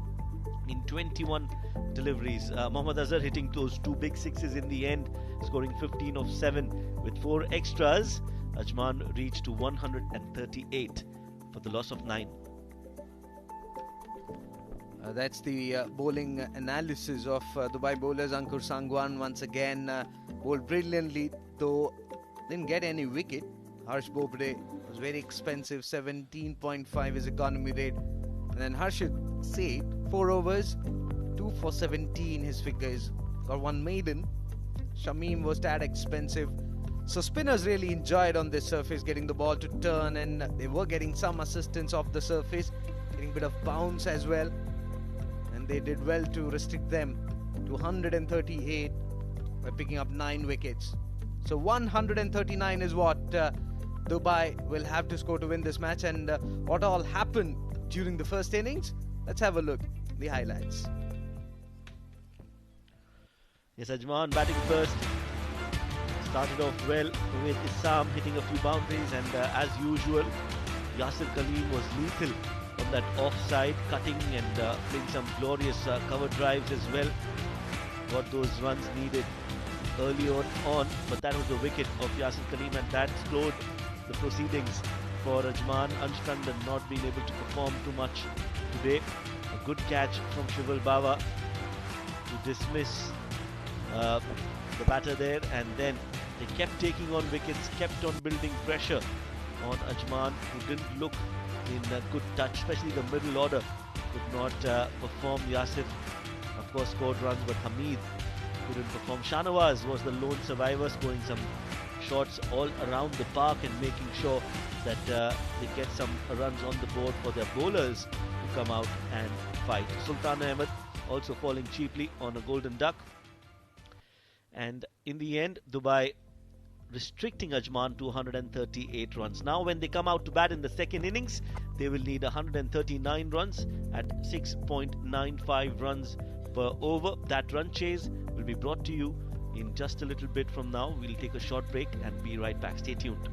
in 21 deliveries. Mohammad Azhar hitting those two big sixes in the end, scoring 15 of 7 with 4 extras. Ajman reached to 138 for the loss of 9. That's the bowling analysis of Dubai bowlers. Ankur Sangwan once again bowled brilliantly, though didn't get any wicket. Harsh Bopre was very expensive, 17.5 his economy rate. And then Harshit Seth, 4 overs, 2 for 17 his figures. Got 1 maiden. Shamim was that expensive. So spinners really enjoyed on this surface getting the ball to turn, and they were getting some assistance off the surface, getting a bit of bounce as well. And they did well to restrict them to 138 by picking up 9 wickets. So 139 is what Dubai will have to score to win this match. And what all happened during the first innings? Let's have a look at the highlights. Yes, Ajman batting first. Started off well with Issam hitting a few boundaries, and as usual, Yasir Kaleem was lethal from that offside, cutting and playing some glorious cover drives as well. Got those runs needed early on, but that was the wicket of Yasir Kaleem, and that slowed the proceedings for Ajman. Anshkandan not being able to perform too much today. A good catch from Shival Bawa to dismiss the batter there, and then they kept taking on wickets, kept on building pressure on Ajman, who didn't look in a good touch, especially the middle order could not perform. Yasir, of course, scored runs, but Hamid couldn't perform. Shahnawaz was the lone survivor, scoring some shots all around the park and making sure that they get some runs on the board for their bowlers to come out and fight. Sultan Ahmed also falling cheaply on a golden duck. And in the end, Dubai restricting Ajman to 138 runs. Now when they come out to bat in the second innings, they will need 139 runs at 6.95 runs per over. That run chase will be brought to you in just a little bit from now. We'll take a short break and be right back. Stay tuned.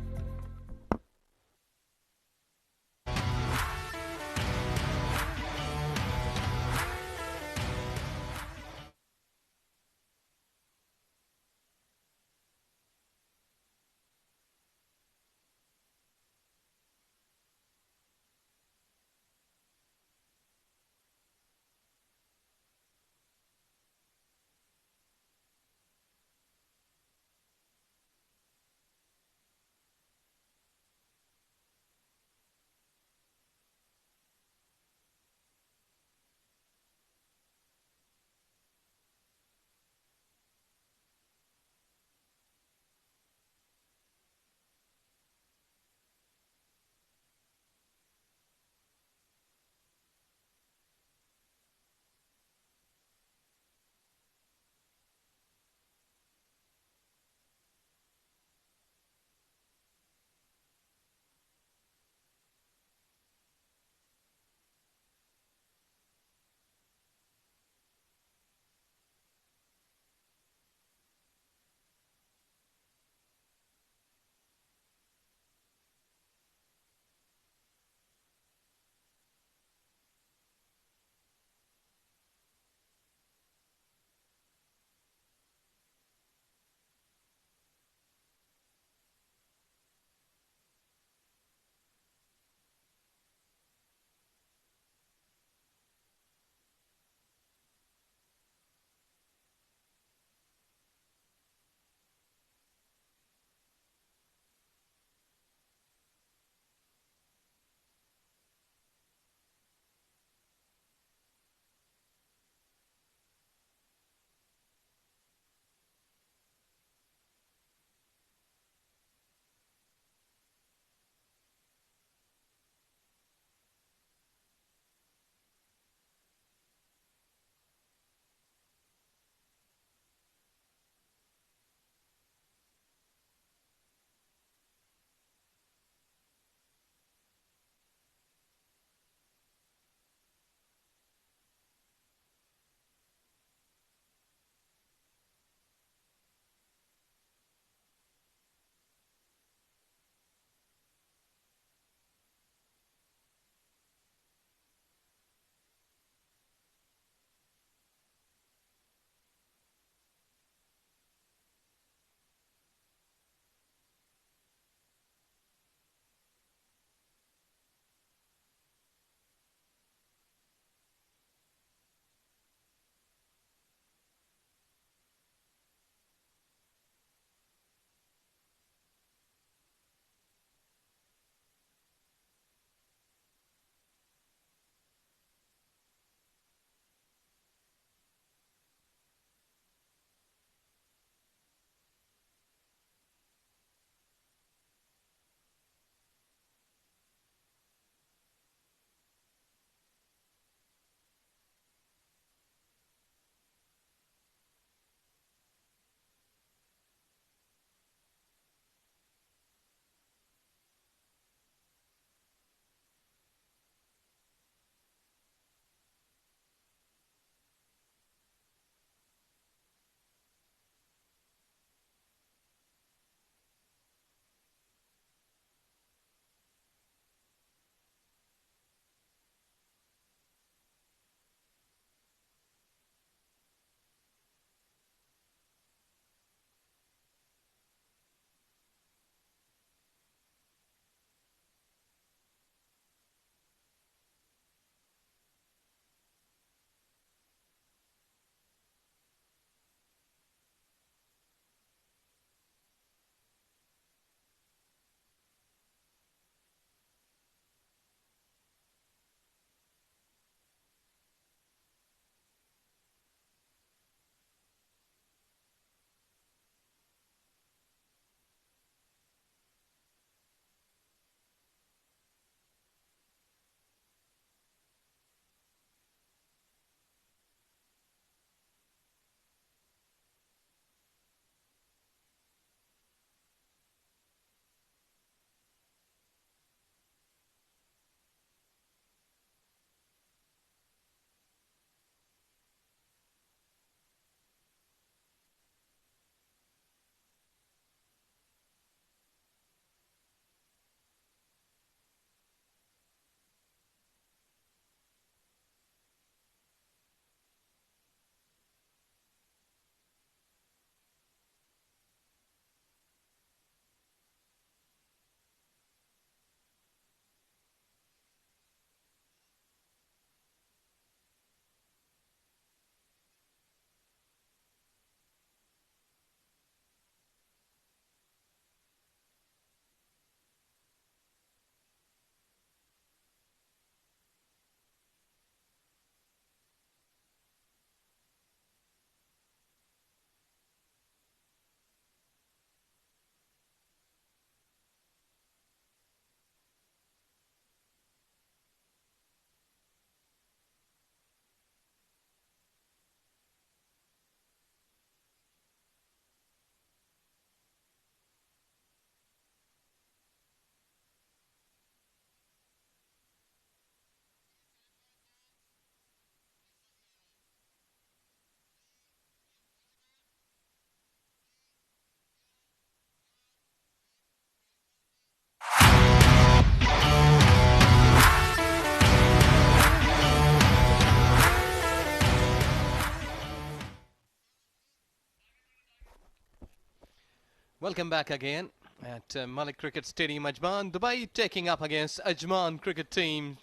Welcome back again at Malik Cricket Stadium, Ajman. Dubai taking up against Ajman cricket team.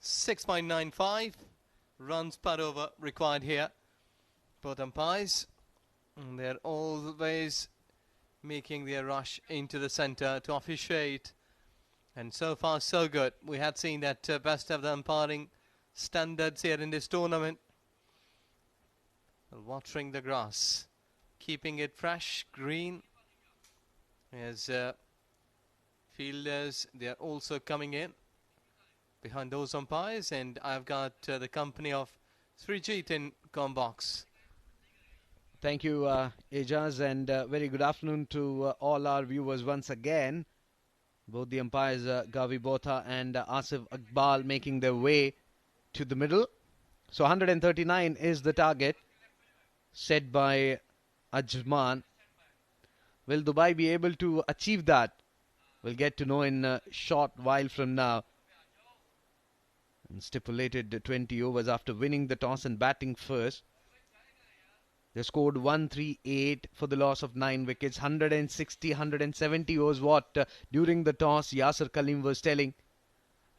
6.95 runs per over required here. Both umpires, and they're always making their rush into the centre to officiate. And so far so good. We had seen that best of the umpiring standards here in this tournament. Watering the grass, keeping it fresh, green. As fielders, they are also coming in behind those umpires, and I've got the company of Srijit in Combox. Thank you, Ejaz, and very good afternoon to all our viewers once again. Both the umpires, Gavi Botha and Asif Iqbal, making their way to the middle. So 139 is the target set by Ajman. Will Dubai be able to achieve that? We'll get to know in a short while from now. And stipulated 20 overs after winning the toss and batting first. They scored 138 for the loss of 9 wickets. 160, 170 was what during the toss Yasir Khalim was telling.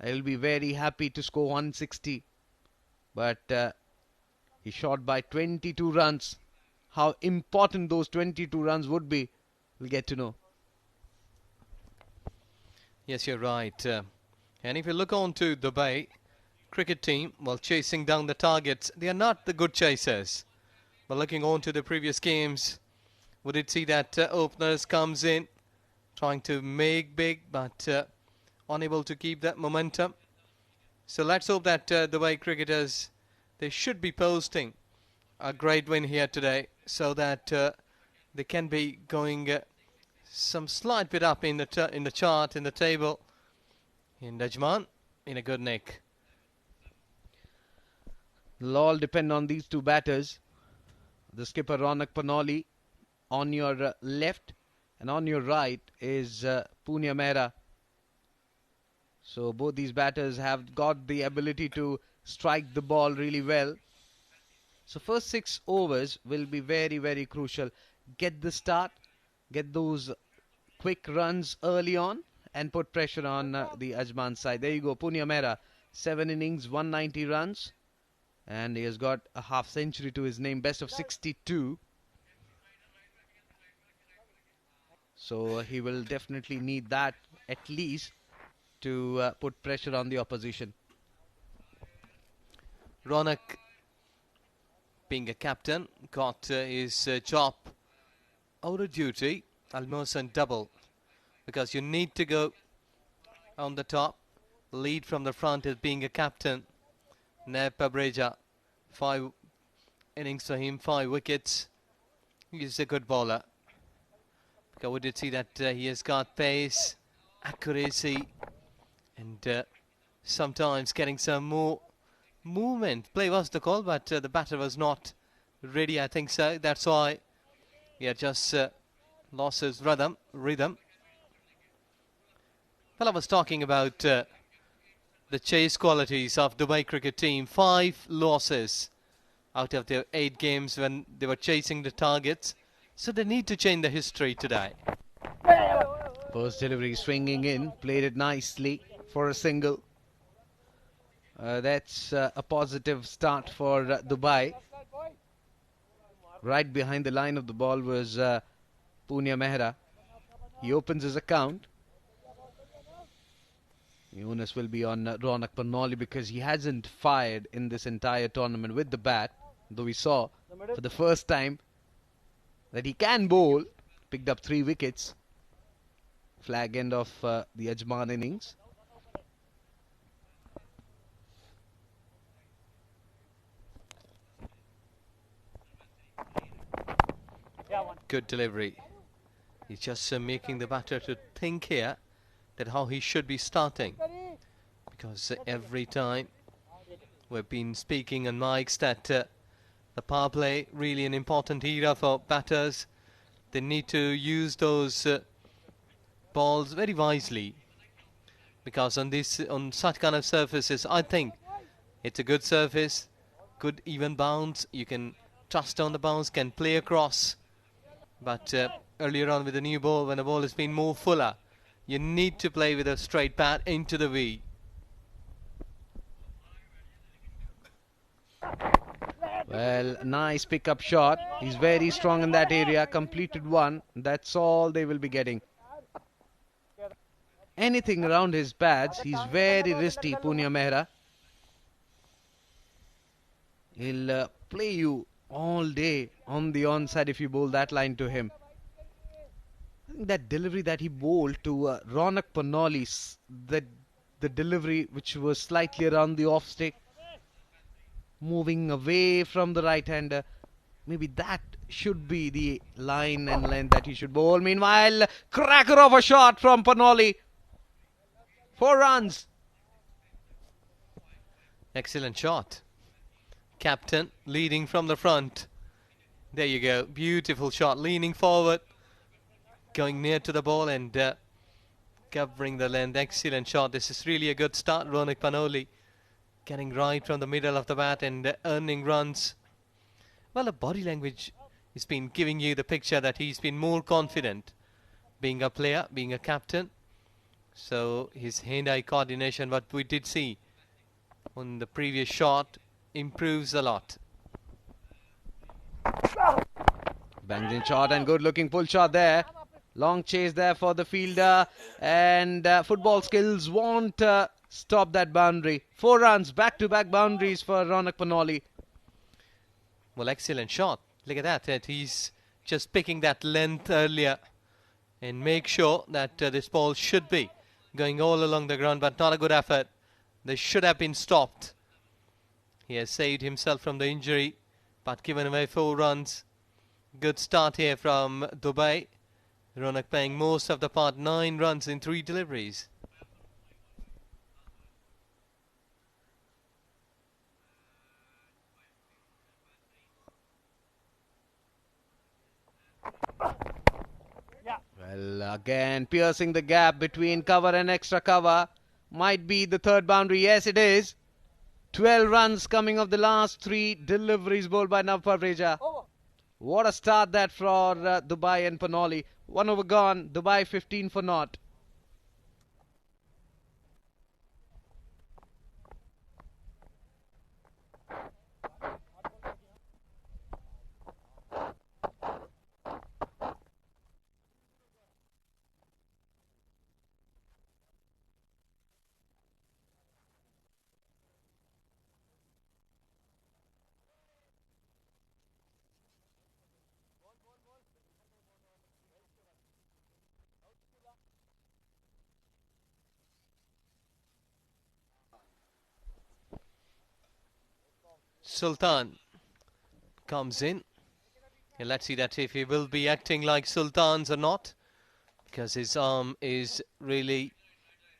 I'll be very happy to score 160. But he shot by 22 runs. How important those 22 runs would be, we'll get to know. Yes, you're right. And if you look on to Dubai cricket team, while chasing down the targets, they are not the good chasers. But looking on to the previous games, we did see that openers comes in, trying to make big, but unable to keep that momentum. So let's hope that Dubai cricketers, they should be posting a great win here today, so that they can be going some slight bit up in the chart, in the table. In Ajman, in a good nick. It'll all depend on these two batters. The skipper Ronak Panoli on your left, and on your right is Punya Mehra. So both these batters have got the ability to strike the ball really well. So first 6 overs will be very, very crucial. Get the start, get those quick runs early on, and put pressure on the Ajman side. There you go, Punya Mehra, 7 innings, 190 runs, and he has got a half century to his name, best of 62. So he will definitely need that at least to put pressure on the opposition. Ronak, being a captain, got his job out of duty, almost on double, because you need to go on the top, lead from the front as being a captain. Naib Pabreja, 5 innings for him, 5 wickets. He's a good bowler. Because we did see that he has got pace, accuracy, and sometimes getting some more movement. Play was the call, but the batter was not ready, I think so. That's why he had just lost his rhythm. Well, I was talking about the chase qualities of Dubai cricket team. 5 losses out of their 8 games when they were chasing the targets. So they need to change the history today. First delivery swinging in, played it nicely for a single. That's a positive start for Dubai. Right behind the line of the ball was Punya Mehra. He opens his account. The onus will be on Ronak Panoli because he hasn't fired in this entire tournament with the bat. Though we saw for the first time that he can bowl. Picked up 3 wickets. Flag end of the Ajman innings. Good delivery. He's just making the batter to think here that how he should be starting. Because every time we've been speaking on mics that the power play, really an important era for batters. They need to use those balls very wisely. Because on such kind of surfaces, I think it's a good surface, good even bounce. You can trust on the bounce, can play across. But earlier on with the new ball, when the ball has been more fuller, you need to play with a straight bat into the V. Well, nice pickup shot. He's very strong in that area. Completed one. That's all they will be getting. Anything around his pads, he's very risky, Punya Mehra. He'll play you all day on the onside if you bowl that line to him. I think that delivery that he bowled to Ronak Panoli, the delivery which was slightly around the off stick, moving away from the right-hander, maybe that should be the line and length that he should bowl. Meanwhile, cracker of a shot from Panoli. 4 runs. Excellent shot. Captain leading from the front. There you go. Beautiful shot. Leaning forward. Going near to the ball and covering the length. Excellent shot. This is really a good start. Ronak Panoli getting right from the middle of the bat and earning runs. Well, the body language has been giving you the picture that he's been more confident being a player, being a captain. So his hand-eye coordination, what we did see on the previous shot, improves a lot. Bangs in shot and good looking pull shot there. Long chase there for the fielder, and football skills won't stop that boundary. 4 runs, back-to-back boundaries for Ronak Panoli. Well, excellent shot. Look at that. He's just picking that length earlier and make sure that this ball should be going all along the ground, but not a good effort. They should have been stopped. He has saved himself from the injury, but given away 4 runs. Good start here from Dubai. Ronak playing most of the part, 9 runs in 3 deliveries. Well, again, piercing the gap between cover and extra cover. Might be the 3rd boundary. Yes, it is. 12 runs coming of the last 3 deliveries bowled by Nav Parveja. What a start that for Dubai and Panoli. 1 over gone. Dubai 15 for naught. Sultan comes in. And let's see that if he will be acting like Sultan's or not, because his arm is really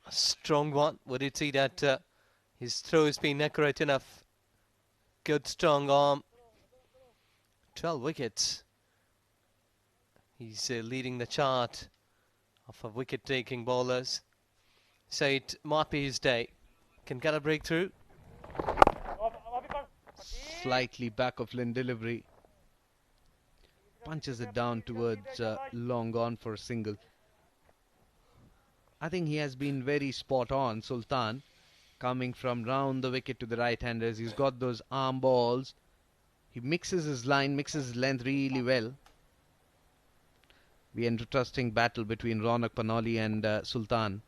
a strong one. Would it see that his throw has been accurate enough? Good strong arm. 12 wickets. He's leading the chart of wicket-taking bowlers. So it might be his day. Can get a breakthrough. Slightly back of limb delivery. Punches it down towards long on for a single. I think he has been very spot on, Sultan. Coming from round the wicket to the right-handers. He's got those arm balls. He mixes his line, mixes his length really well. The interesting battle between Ronak Panoli and Sultan.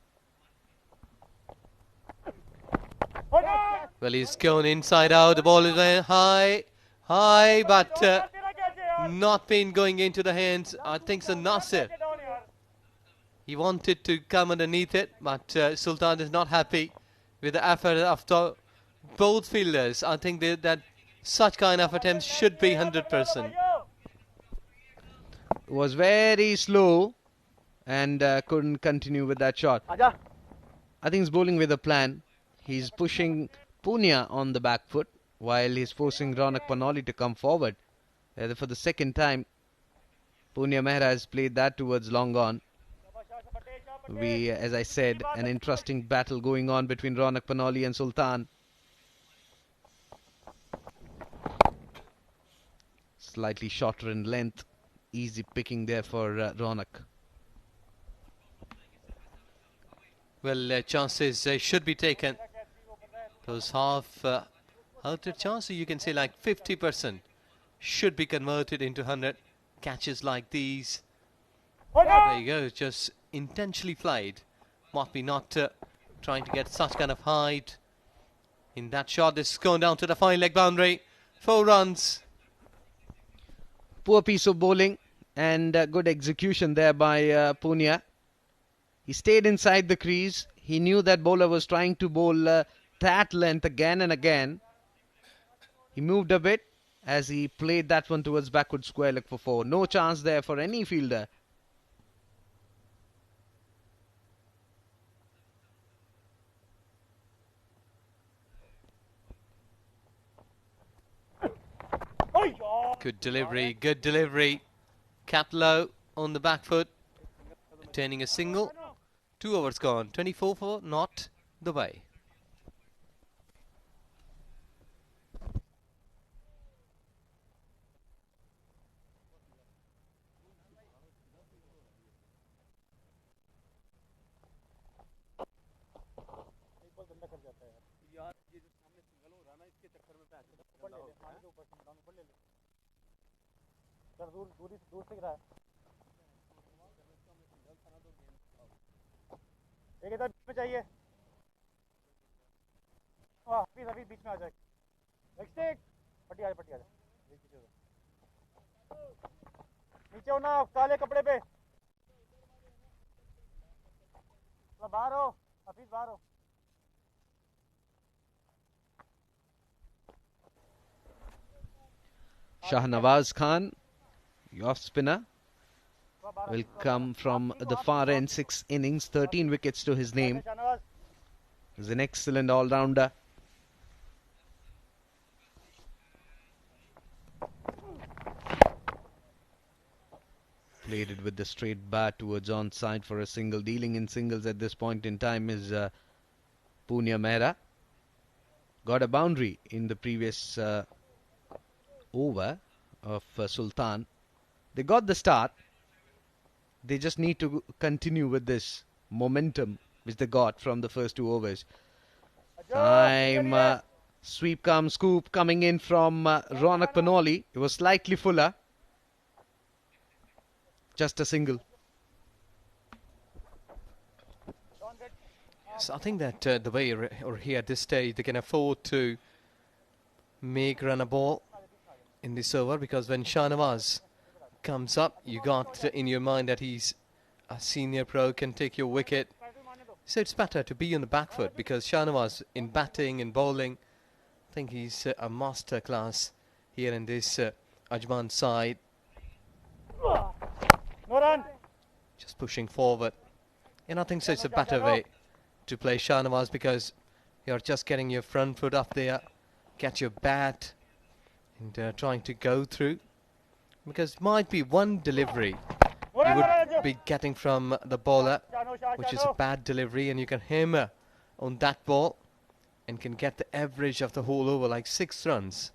Well, he's gone inside out. The ball is high, but not been going into the hands. I think so, Nasir. He wanted to come underneath it, but Sultan is not happy with the effort of both fielders. I think that such kind of attempts should be 100%. Was very slow and couldn't continue with that shot. I think he's bowling with a plan. He's pushing Punya on the back foot while he's forcing Ronak Panoli to come forward. For the 2nd time, Punya Mehra has played that towards long on. As I said, an interesting battle going on between Ronak Panoli and Sultan. Slightly shorter in length easy picking there for Ronak. Well, chances should be taken. Those half-hearted chances, you can say like 50%, should be converted into 100 catches like these. There you go, just intentionally played. Might be not trying to get such kind of height. In that shot, this is going down to the fine leg boundary. 4 runs. Poor piece of bowling and good execution there by Punia. He stayed inside the crease. He knew that bowler was trying to bowl that length again and again. He moved a bit as he played that one towards backward square leg for 4. No chance there for any fielder. Good delivery, good delivery. Cat low on the back foot. Turning a single. 2 overs gone. 24 for not the way. दूर से गिरा है एक इधर पे चाहिए हफीज हफीज बीच में आ जाए नेक्स्ट एक पट्टी आ जा नीचे हो ना काले कपड़े पे बाहर हो हफीज बाहर हो Shahnawaz Khan, the off spinner, will come from the far end. 6 innings, 13 wickets to his name. He's an excellent all-rounder. Played it with the straight bat towards onside for a single. Dealing in singles at this point in time is Punia Mehra. Got a boundary in the previous over of Sultan. They got the start. They just need to continue with this momentum which they got from the first 2 overs. Time sweep come scoop coming in from Ronak Panoli. It was slightly fuller. Just a single. So I think that the way or here at this stage they can afford to make run a ball in this over, because when Shahnawaz comes up, you got in your mind that he's a senior pro, can take your wicket. So it's better to be on the back foot, because Shahnawaz in batting and bowling, I think he's a master class here in this Ajman side. Just pushing forward. And I think so it's a better way to play Shahnawaz, because you're just getting your front foot up there, get your bat and trying to go through, because might be one delivery you would be getting from the bowler which is a bad delivery, and you can hammer on that ball and can get the average of the whole over like 6 runs.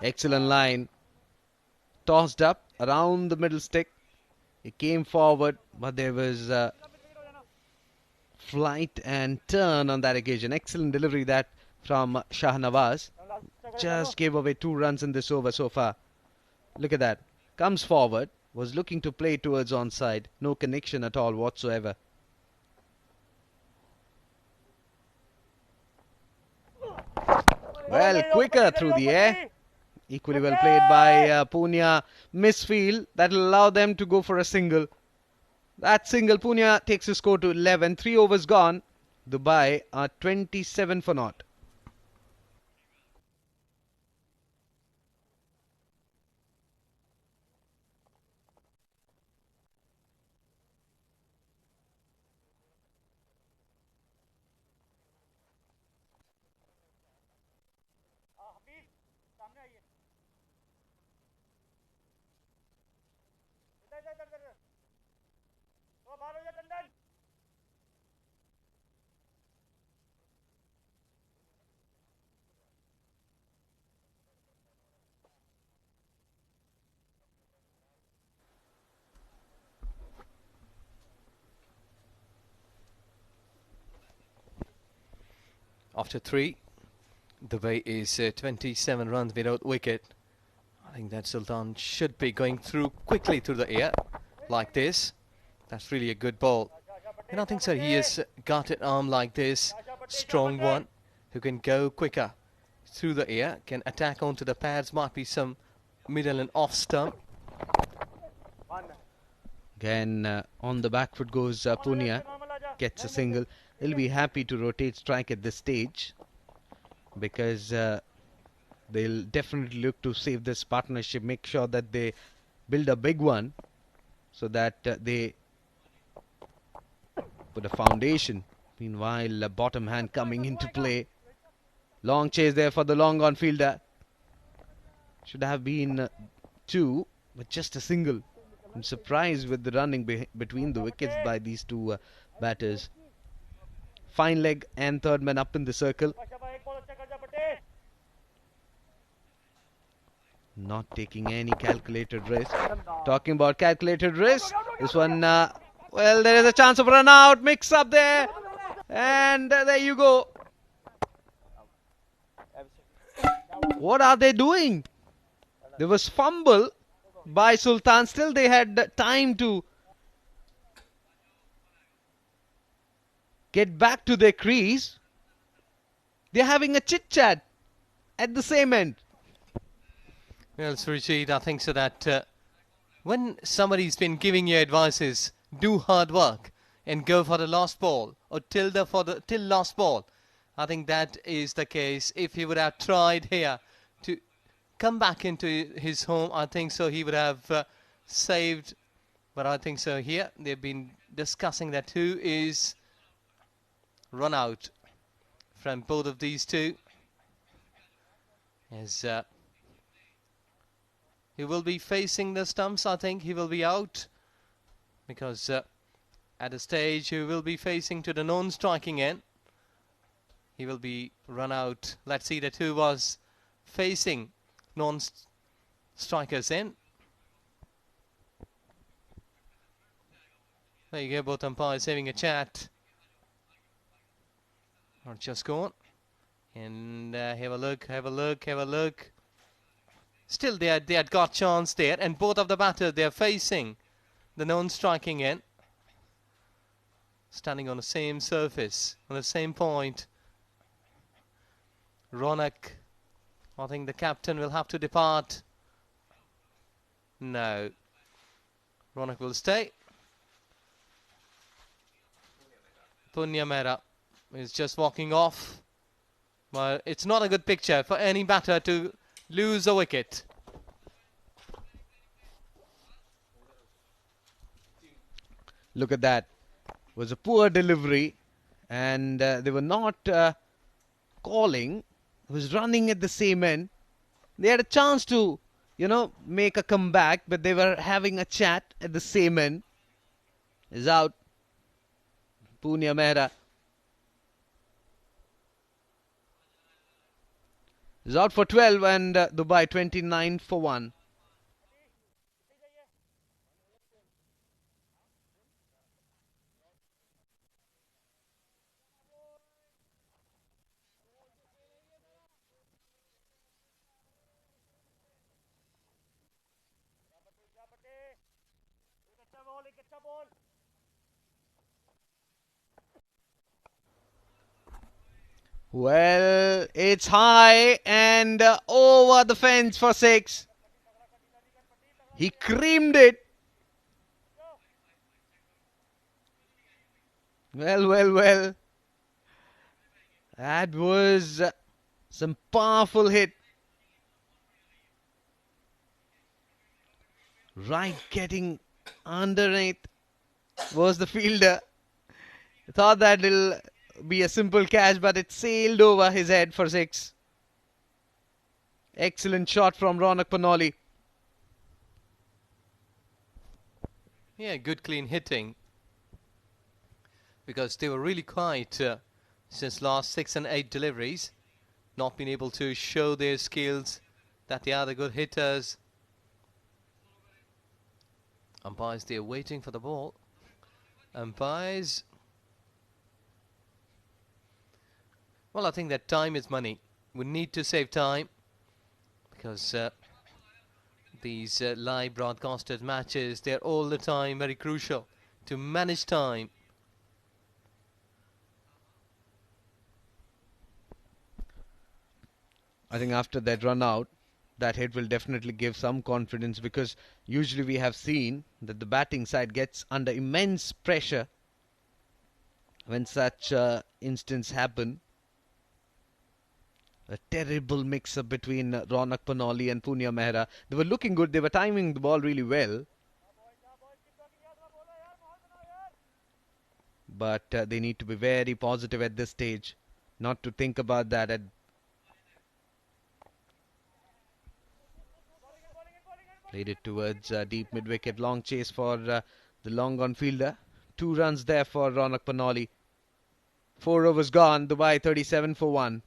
Excellent line. Tossed up around the middle stick. He came forward, but there was flight and turn on that occasion. Excellent delivery that from Shahnawaz. Just gave away 2 runs in this over so far. Look at that. Comes forward. Was looking to play towards onside. No connection at all whatsoever. Well, quicker through the air. Equally well played by Punia. Misfield. That will allow them to go for a single. That single, Punia takes his score to 11. 3 overs gone. Dubai are 27 for naught. after 3. Dubai is 27 runs without wicket. I think that Sultan should be going through quickly through the air like this. That's really a good ball. And I think so he has got an arm like this, strong one, who can go quicker through the air, can attack onto the pads, might be some middle and off stump. Again, on the back foot goes Punia, gets a single. He'll be happy to rotate strike at this stage because they'll definitely look to save this partnership, make sure that they build a big one so that they put a foundation. Meanwhile, bottom hand coming into play. Long chase there for the long on fielder. Should have been 2, but just a single. I'm surprised with the running between the wickets by these two batters. Fine leg and third man up in the circle. Not taking any calculated risk. Talking about calculated risk. This one, well, there is a chance of run out. Mix up there. And there you go. What are they doing? There was fumble by Sultan. Still they had time to get back to their crease. They're having a chit-chat at the same end. Well, Surijit, I think so that when somebody's been giving you advices, do hard work and go for the last ball or till last ball. I think that is the case. If he would have tried here to come back into his home, I think so he would have saved. But I think so here they've been discussing that who is run out from both of these two. As he will be facing the stumps, I think he will be out because at a stage he will be facing to the non-striking end. He will be run out. Let's see that who was facing non-strikers end. There you go, both umpires having a chat. Or just go on and have a look. Still they had got chance there, and both of the batters they are facing the non-striking end, standing on the same surface, on the same point. Ronak, I think the captain will have to depart. No, Ronak will stay. Punya Mehra is just walking off. Well, it's not a good picture for any batter to lose a wicket. Look at that. It was a poor delivery and they were not calling. It was running at the same end. They had a chance to, make a comeback, but they were having a chat at the same end. Is out. Punya Mehra is out for 12 and Dubai 29 for 1. Well, it's high and over the fence for 6. He creamed it. Well. That was some powerful hit. Right, getting underneath was the fielder. Thought that it'll be a simple catch, but it sailed over his head for 6. Excellent shot from Ronak Panoli. Yeah, good clean hitting. Because they were really quiet since last 6 and 8 deliveries. Not been able to show their skills that they are the good hitters. Umpires, they're waiting for the ball. Umpires. Well, I think that time is money. We need to save time because these live broadcasted matches, they're all the time very crucial to manage time. I think after that run out, that hit will definitely give some confidence, because usually we have seen that the batting side gets under immense pressure when such instances happen. A terrible mix-up between Ronak Panoli and Punya Mehra. They were looking good. They were timing the ball really well. But they need to be very positive at this stage, not to think about that. Played it towards deep mid-wicket. Long chase for the long on fielder. 2 runs there for Ronak Panoli. 4 overs gone. Dubai 37 for 1.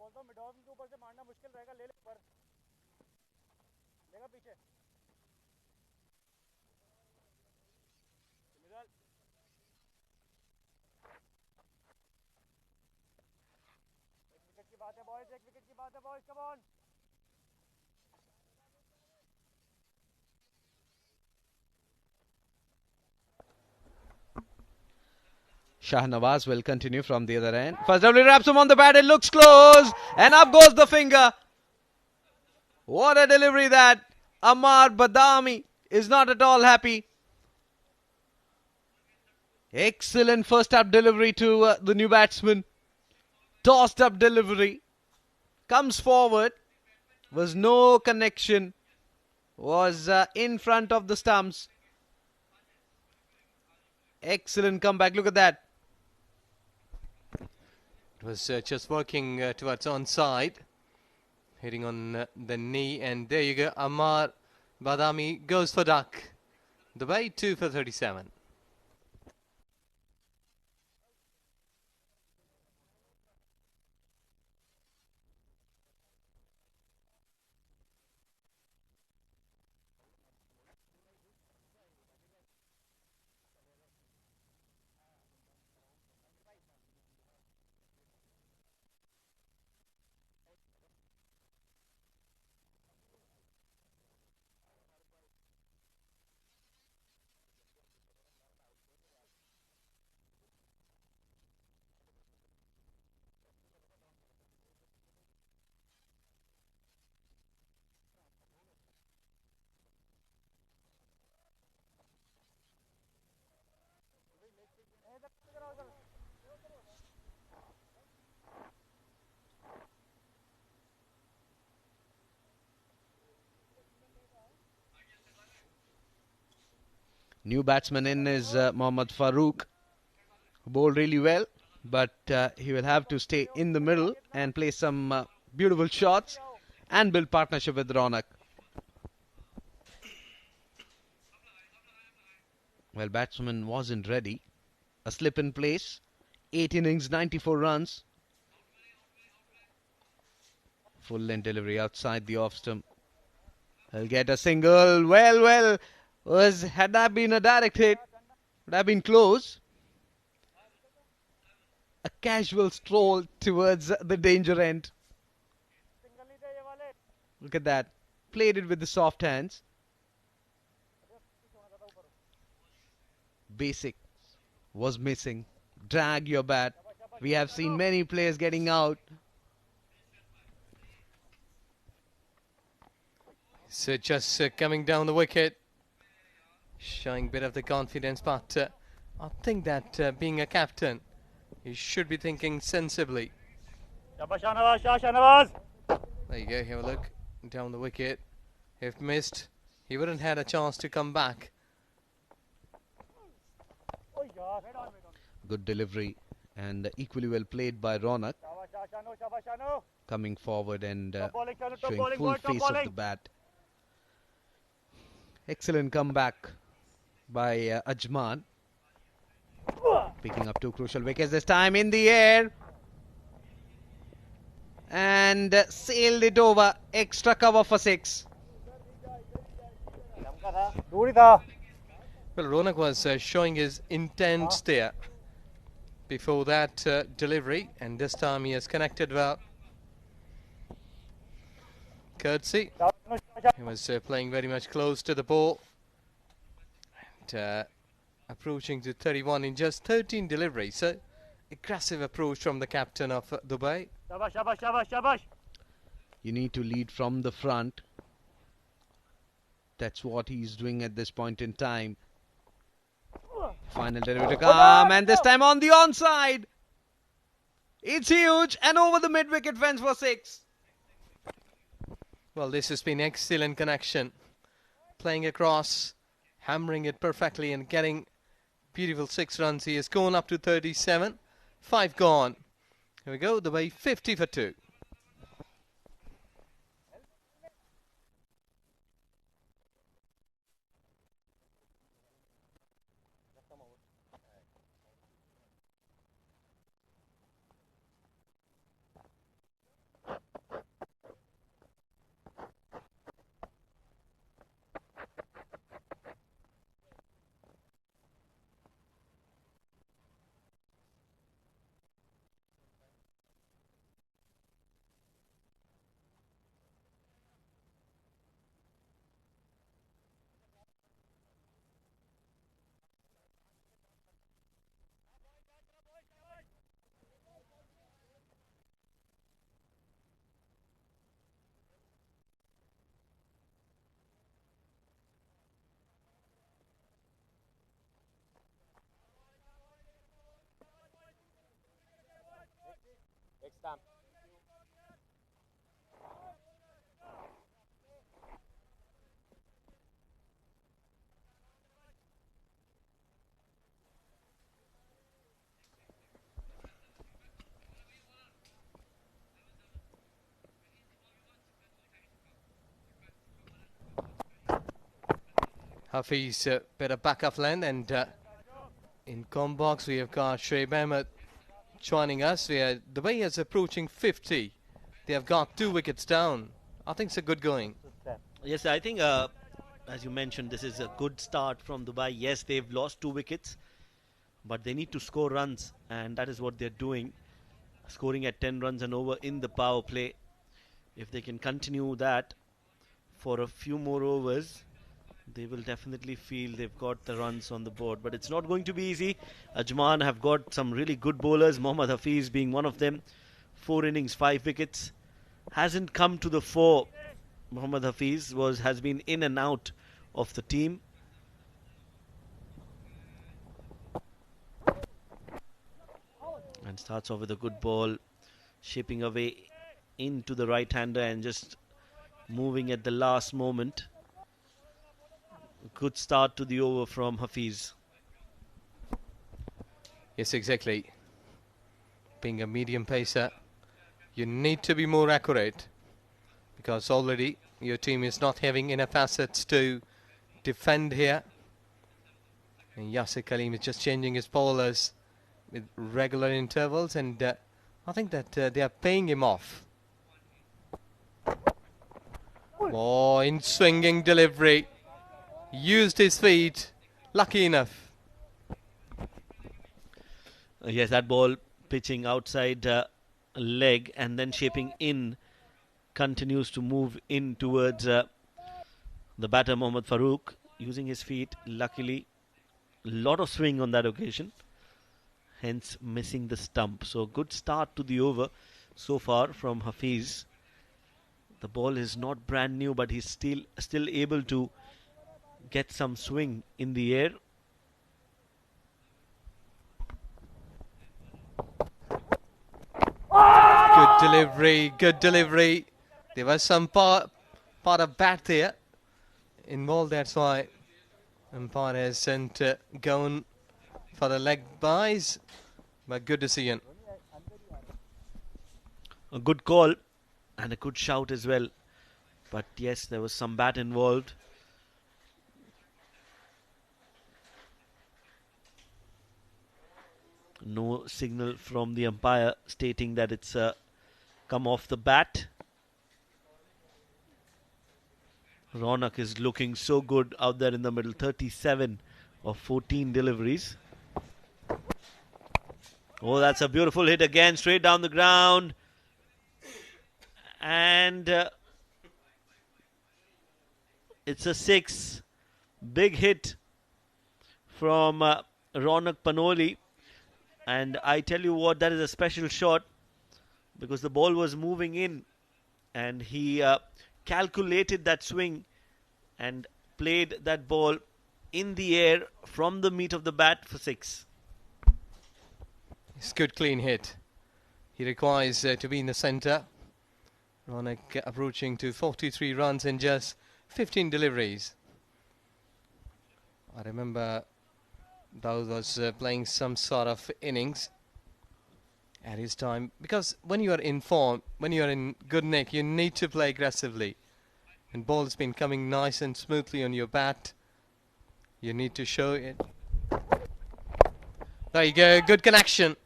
बोलता हूँ mid of के ऊपर से मारना मुश्किल रहेगा, ले ले ऊपर लेगा पीछे एक विकेट की बात है बॉयज, एक विकेट की बात है boys, come on. Shah Nawaz will continue from the other end. First W wraps him on the bat. It looks close. And up goes the finger. What a delivery that. Amar Badami is not at all happy. Excellent first up delivery to the new batsman. Tossed up delivery. Comes forward. Was no connection. Was in front of the stumps. Excellent comeback. Look at that. It was just working towards onside, hitting on the knee, and there you go. Amar Badami goes for duck. Dubai 2 for 37. New batsman in is Mohammad Farooq, who bowled really well, but he will have to stay in the middle and play some beautiful shots and build partnership with Ronak. Well, batsman wasn't ready. A slip in place. 8 innings, 94 runs. Full length delivery outside the off stump. He'll get a single. Well. Had that been a direct hit, would have been close. A casual stroll towards the danger end. Look at that. Played it with the soft hands. Basic was missing. Drag your bat. We have seen many players getting out. So just coming down the wicket, showing a bit of the confidence, but I think that being a captain, he should be thinking sensibly. There you go, have a look down the wicket. If missed, he wouldn't had a chance to come back. Good delivery. And equally well played by Ronak, coming forward and showing full face of the bat. Excellent comeback by Ajman, picking up 2 crucial wickets this time in the air, and sailed it over. Extra cover for 6. Well, Ronak was showing his intent there before that delivery, and this time he has connected well. Courtesy. He was playing very much close to the ball and approaching to 31 in just 13 deliveries. So aggressive approach from the captain of Dubai. You need to lead from the front. That's what he's doing at this point in time. Final delivery to come, and this time on the onside. It's huge, and over the mid-wicket fence for 6. Well, this has been excellent connection. Playing across, hammering it perfectly and getting beautiful 6 runs. He has gone up to 37. 5 gone. Here we go, Dubai 50 for 2. Hafiz better back off land, and in com box we have got Shoaib Ahmed joining us. Dubai is approaching 50. They have got 2 wickets down. I think it's a good going. Yes, I think as you mentioned, this is a good start from Dubai. Yes, they've lost 2 wickets, but they need to score runs, and that is what they're doing, scoring at 10 runs and over in the power play. If they can continue that for a few more overs, they will definitely feel they've got the runs on the board. But it's not going to be easy. Ajman have got some really good bowlers, Mohammad Hafiz being one of them. 4 innings, 5 wickets. Hasn't come to the fore. Mohammad Hafiz has been in and out of the team. And starts off with a good ball, shaping away into the right-hander and just moving at the last moment. Good start to the over from Hafiz. Yes, exactly. Being a medium pacer, you need to be more accurate, because already your team is not having enough assets to defend here. And Yasir Kaleem is just changing his bowlers with regular intervals, and I think that they are paying him off. Oh, in swinging delivery. Used his feet. Lucky enough. Yes, that ball pitching outside leg and then shaping in. Continues to move in towards the batter Mohammad Farooq, using his feet. Luckily, a lot of swing on that occasion, hence missing the stump. So good start to the over so far from Hafiz. The ball is not brand new, but he's still able to get some swing in the air. Good delivery, good delivery. There was some part of bat there involved. That's why umpire has sent gone for the leg buys. but good decision. A good call and a good shout as well. But yes, there was some bat involved. No signal from the umpire stating that it's come off the bat. Ronak is looking so good out there in the middle. 37 of 14 deliveries. Oh, that's a beautiful hit again, straight down the ground. And it's a 6. Big hit from Ronak Panoli. And I tell you what, that is a special shot because the ball was moving in and he calculated that swing and played that ball in the air from the meat of the bat for 6. It's a good clean hit. He requires to be in the centre. Ronak approaching to 43 runs in just 15 deliveries. I remember Daud was playing some sort of innings at his time, because when you are in form, when you are in good nick, you need to play aggressively. And ball's been coming nice and smoothly on your bat, you need to show it. There you go, good connection.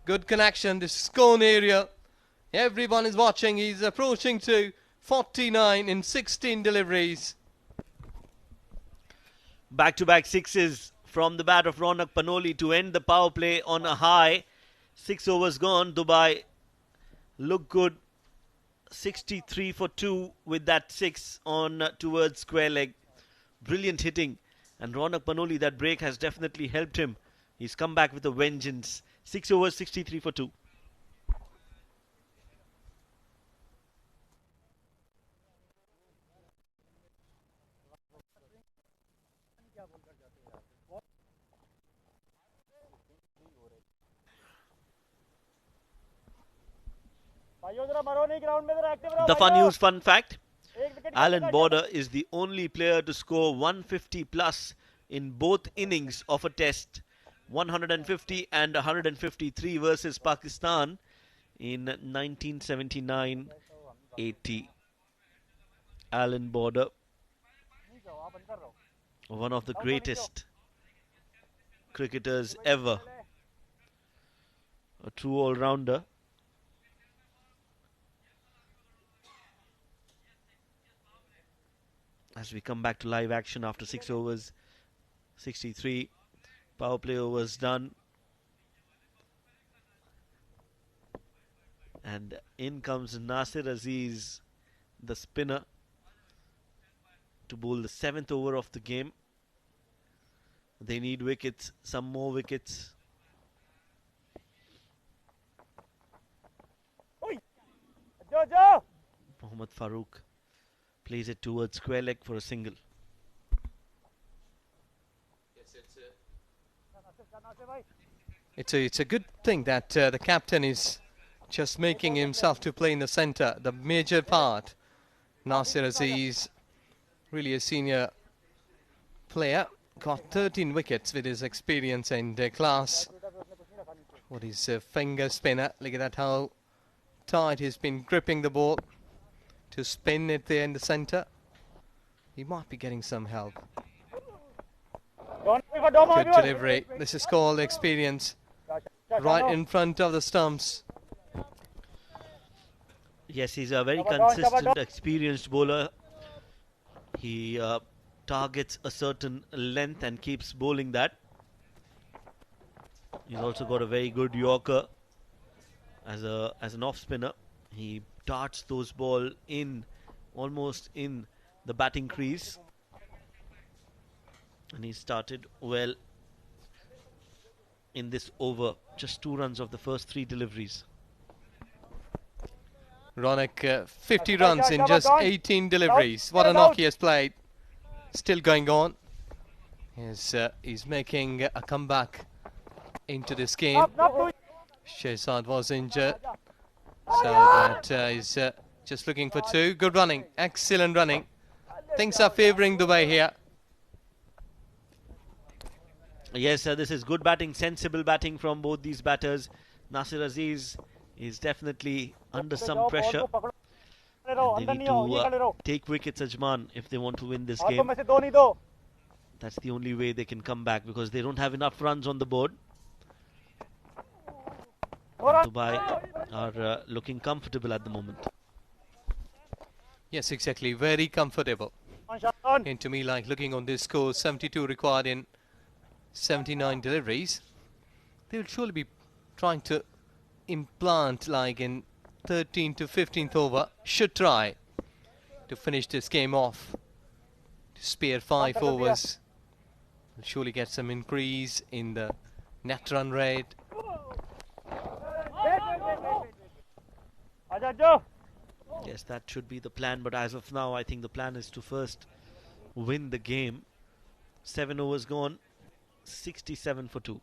Good connection, this is cone area. Everyone is watching, he's approaching to 49 in 16 deliveries. Back-to-back sixes from the bat of Ronak Panoli to end the power play on a high. 6 overs gone. Dubai look good. 63 for 2 with that 6 on towards square leg. Brilliant hitting. And Ronak Panoli, that break has definitely helped him. He's come back with a vengeance. 6 overs, 63 for 2. The fun news, fun fact, Alan Border is the only player to score 150 plus in both innings of a test. 150 and 153 versus Pakistan in 1979-80. Alan Border, one of the greatest cricketers ever. A true all-rounder. As we come back to live action after 6 overs, 63 power play overs done, and in comes Nasir Aziz, the spinner, to bowl the 7th over of the game. They need wickets, some more wickets. Mohammad Farooq plays it towards square leg for a single. It's a good thing that the captain is just making himself to play in the centre, the major part. Nasir Aziz, really a senior player, got 13 wickets with his experience and class. What is a finger spinner? Look at that, how tight he's been gripping the ball to spin it there in the centre. He might be getting some help. Good delivery. This is called experience. Right in front of the stumps. Yes, he's a very consistent, experienced bowler. He targets a certain length and keeps bowling that. He's also got a very good Yorker as an off spinner. He darts those ball in, almost in the batting crease. And he started well in this over. Just 2 runs of the first 3 deliveries. Ronak, 50 runs in just 18 deliveries. What a knock he has played. Still going on. He's making a comeback into this game. Shehzad was injured, so that is just looking for 2. Good running, excellent running. Things are favouring Dubai here. Yes, this is good batting, sensible batting from both these batters. Nasir Aziz is definitely under some pressure. And they need to take wickets, Ajman, if they want to win this game. That's the only way they can come back because they don't have enough runs on the board. And Dubai are looking comfortable at the moment. Yes, exactly. Very comfortable. And to me, like looking on this score, 72 required in 79 deliveries. They will surely be trying to implant like in 13th to 15th over. Should try to finish this game off. To spare 5 overs. Will surely get some increase in the net run rate. Yes, that should be the plan, but as of now, I think the plan is to first win the game. 7 overs gone, 67 for 2.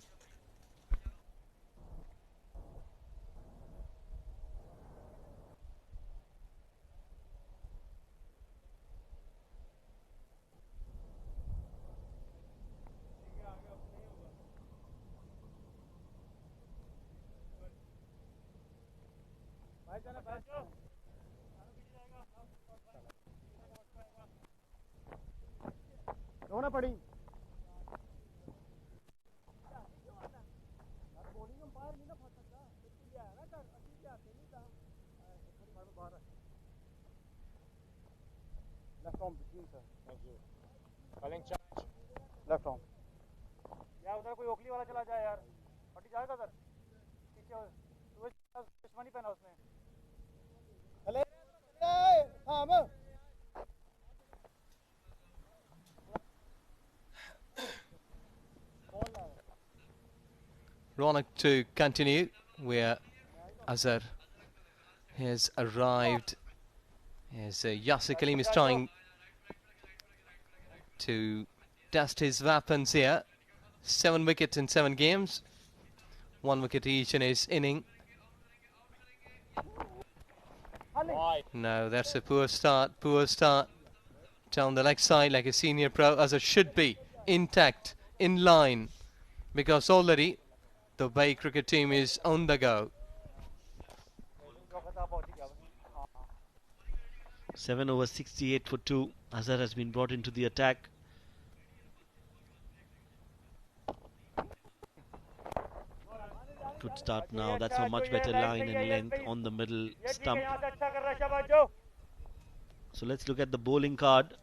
रोना पड़ी left arm between sir thank you calling charge left arm यार उधर कोई ओखली वाला चला जाए यार हटी जाएगा सर पीछे चश्मा नहीं पहना उसने चले थाम Ronak to continue where Azhar has arrived as Yasir Kaleem is trying to test his weapons here. 7 wickets in 7 games, 1 wicket each in his inning. No, that's a poor start down the leg side like a senior pro. Azhar should be intact, in line, because already the Dubai cricket team is on the go. 7 overs, 68 for 2. Azhar has been brought into the attack. Good start now. That's a much better line and length on the middle stump. So let's look at the bowling card.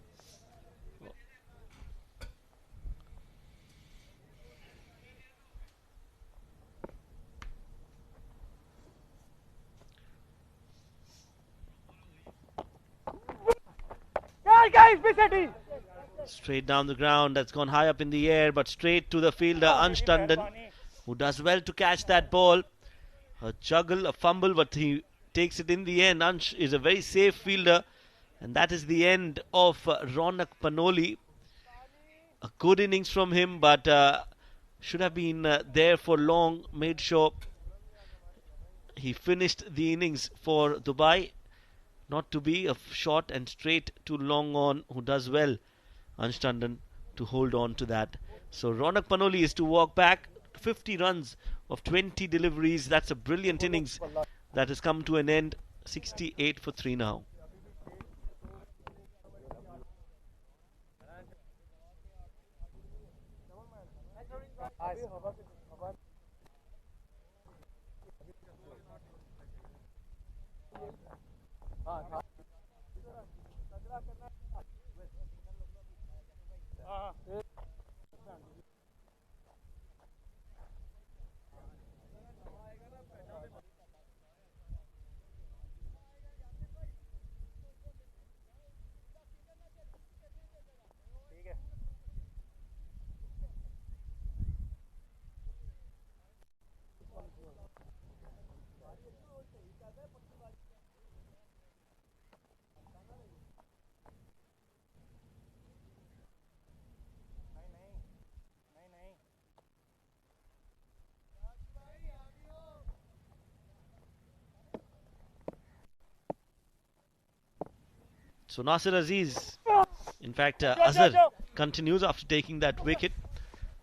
Straight down the ground, that's gone high up in the air, but straight to the fielder, Ansh Tandon, who does well to catch that ball. A juggle, a fumble, but he takes it in the end. Ansh is a very safe fielder, and that is the end of Ronak Panoli. A good innings from him, but should have been there for long. Made sure he finished the innings for Dubai. Not to be a short and straight to long on, who does well, Ansh Tandon, to hold on to that. So Ronak Panoli is to walk back. 50 runs of 20 deliveries. That's a brilliant innings that has come to an end. 68 for 3 now. So Nasir Aziz, in fact, Azhar continues after taking that wicket.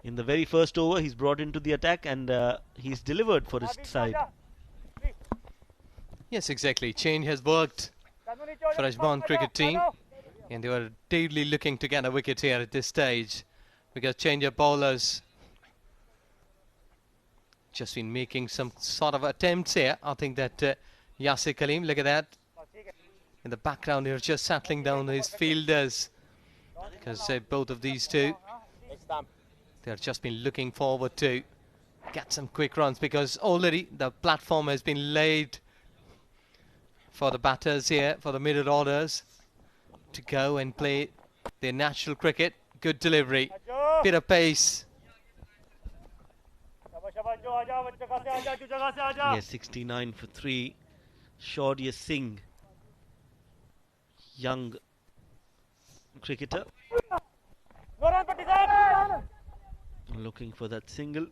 In the very first over, he's brought into the attack and he's delivered for his side. Yes, exactly. Change has worked for Ajman cricket team, and they were daily looking to get a wicket here at this stage, because change of bowlers just been making some sort of attempts here. I think that Yasir Kaleem, look at that. In the background, they're just settling down his fielders, because both of these two, they've just been looking forward to get some quick runs, because already the platform has been laid for the batters here, for the middle orders, to go and play their natural cricket. Good delivery, bit of pace. Yes, 69 for 3. Shaurya Singh, young cricketer, looking for that single,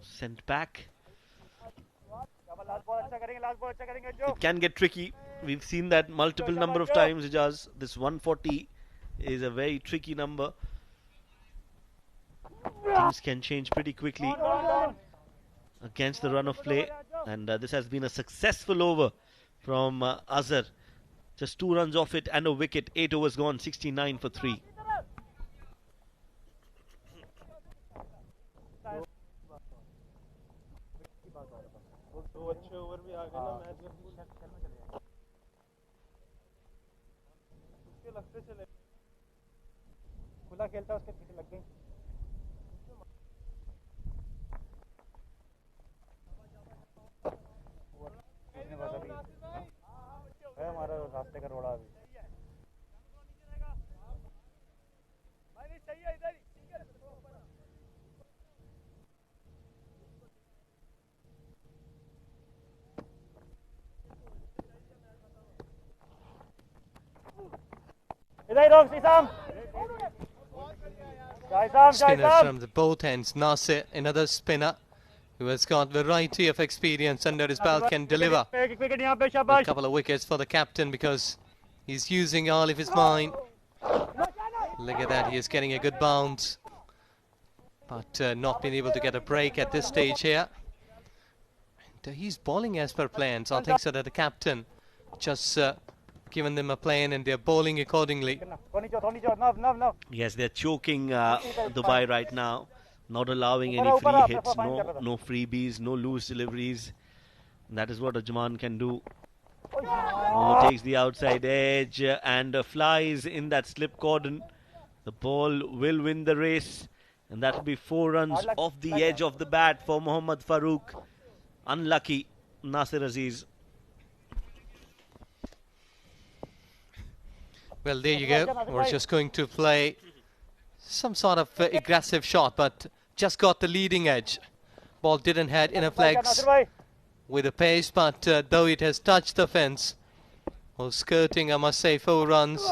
sent back. It can get tricky. We've seen that multiple number of times, Ijaz. This 140 is a very tricky number. Things can change pretty quickly against the run of play, and this has been a successful over from Azhar. Just 2 runs off it and a wicket. 8 overs gone, 69 for 3. खुला खेलता उसके पीछे लग गई बस अभी है हमारा रास्ते का रोड़ा अभी इधर ही रोक सीसाम Spinners from the both ends. Nasir, another spinner who has got variety of experience under his belt, can deliver a couple of wickets for the captain, because he's using all of his mind. Look at that, he is getting a good bounce, but not being able to get a break at this stage here. And he's bowling as per plans. I think so that the captain just given them a plan and they're bowling accordingly. Yes, they're choking Dubai right now, not allowing any free hits, no freebies, no loose deliveries. That is what Ajman can do. Oh, takes the outside edge and flies in that slip cordon. The ball will win the race, and that will be 4 runs off the edge of the bat for Mohammad Farooq. Unlucky Nasir Aziz. Well, there you go. We're just going to play some sort of aggressive shot, but just got the leading edge. Ball didn't have enough legs with the pace, but though it has touched the fence, was skirting, I must say, 4 runs.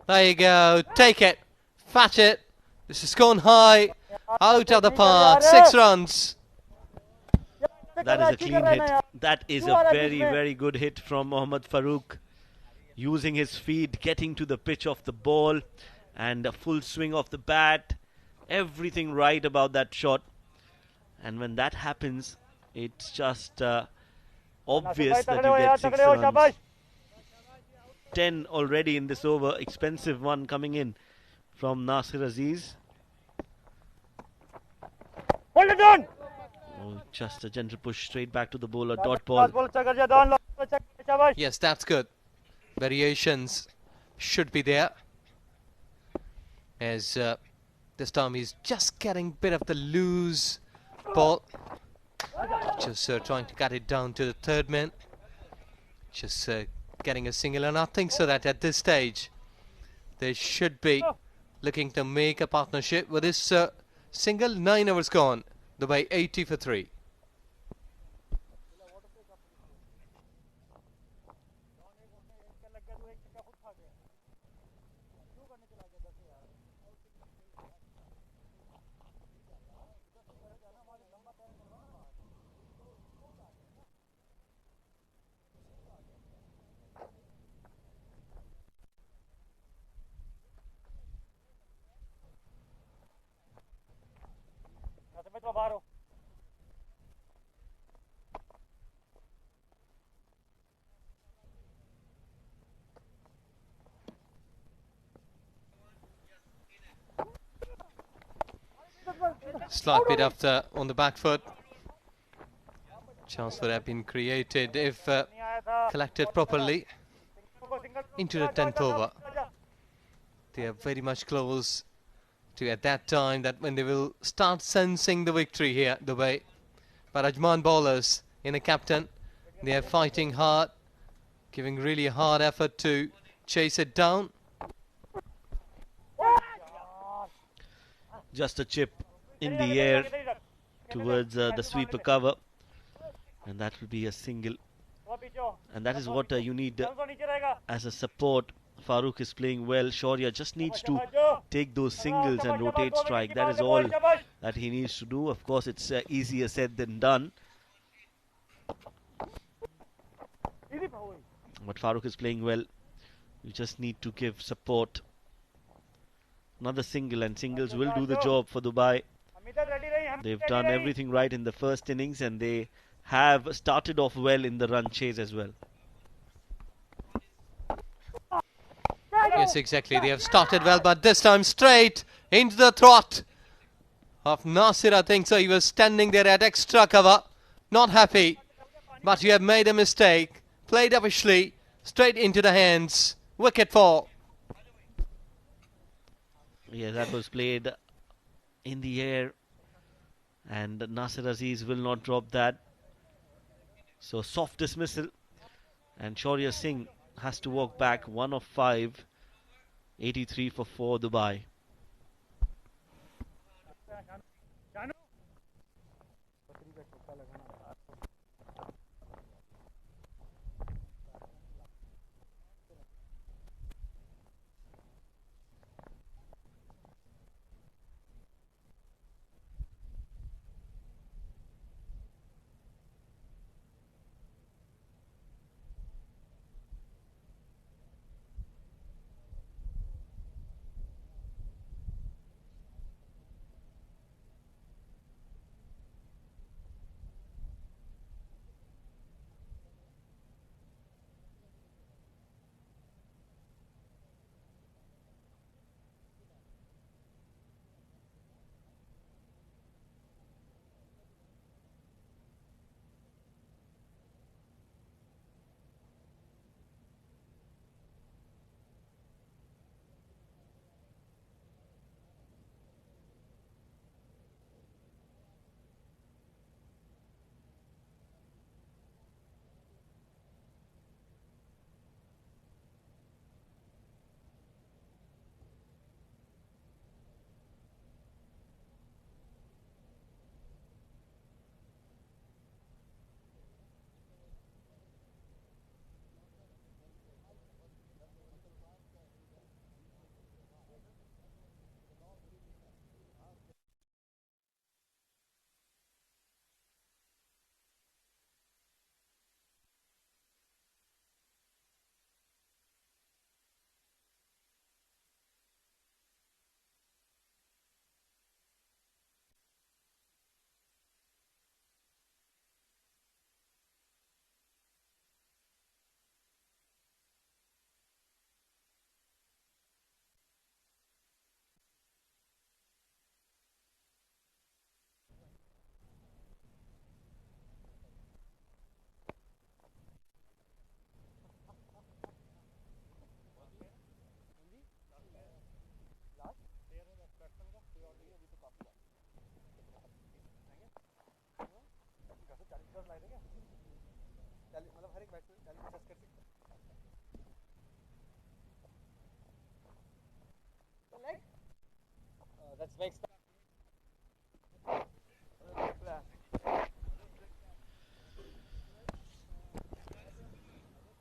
There you go. Take it. Fetch it. This has gone high. Out of the park. 6 runs. That is a clean hit. That is a very, very good hit from Mohammad Farooq. Using his feet, getting to the pitch of the ball, and a full swing of the bat. Everything right about that shot. And when that happens, it's just obvious that you get 6 runs. 10 already in this over. Expensive one coming in from Nasir Aziz. Hold it on. Oh, just a gentle push straight back to the bowler. Dot ball. Yes, that's good. Variations should be there, as this time he's just getting a bit of the loose ball, just trying to cut it down to the third man, just getting a single. And I think so that at this stage they should be looking to make a partnership with this single. 9 overs gone, Dubai 80 for 3. Slight bit after on the back foot. Chance would have been created if collected properly into the 10th over. They are very much close to at that time that when they will start sensing the victory here, Dubai. But Ajman bowlers in the captain, they are fighting hard, giving really hard effort to chase it down. Just a chip in the air towards the sweeper cover, and that will be a single, and that is what you need as a support. Farooq is playing well. Shaurya just needs to take those singles and rotate strike. That is all that he needs to do. Of course, it's easier said than done, but Farooq is playing well. You just need to give support. Another single, and singles will do the job for Dubai. They've done everything right in the first innings, and they have started off well in the run chase as well. Yes, exactly. They have started well, but this time straight into the throat of Nasir. I think so. He was standing there at extra cover, not happy. But you have made a mistake. Played officially, straight into the hands. Wicket fall. Yeah, that was played in the air, and Nasir Aziz will not drop that. So soft dismissal, and Shaurya Singh has to walk back. 1 of 5, 83 for 4 Dubai.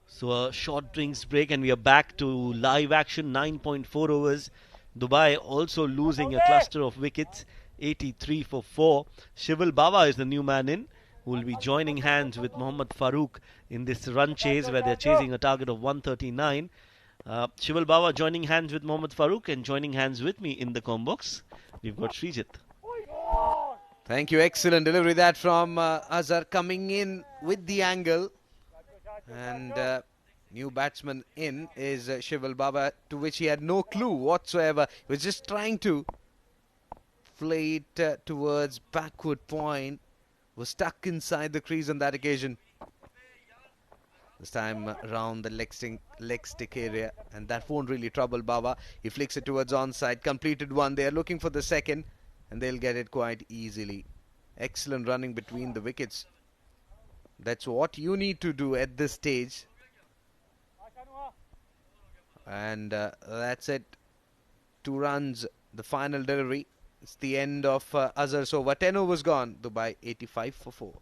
So a short drinks break, and we are back to live action. 9.4 overs. Dubai also losing a cluster of wickets. 83 for 4. Shival Baba is the new man in, who will be joining hands with Mohammad Farooq in this run chase where they're chasing a target of 139. Shival Baba joining hands with Mohammad Farooq, and joining hands with me in the com box, we've got Srijit. Thank you. Excellent delivery that from Azhar, coming in with the angle. And new batsman in is Shival Baba, to which he had no clue whatsoever. He was just trying to play it towards backward point. Was stuck inside the crease on that occasion. This time around the leg stick area, and that won't really trouble Baba. He flicks it towards onside. Completed one. They are looking for the second, and they'll get it quite easily. Excellent running between the wickets. That's what you need to do at this stage. And that's it. 2 runs, the final delivery. It's the end of Azhar's over. 10 overs gone. Dubai 85 for 4.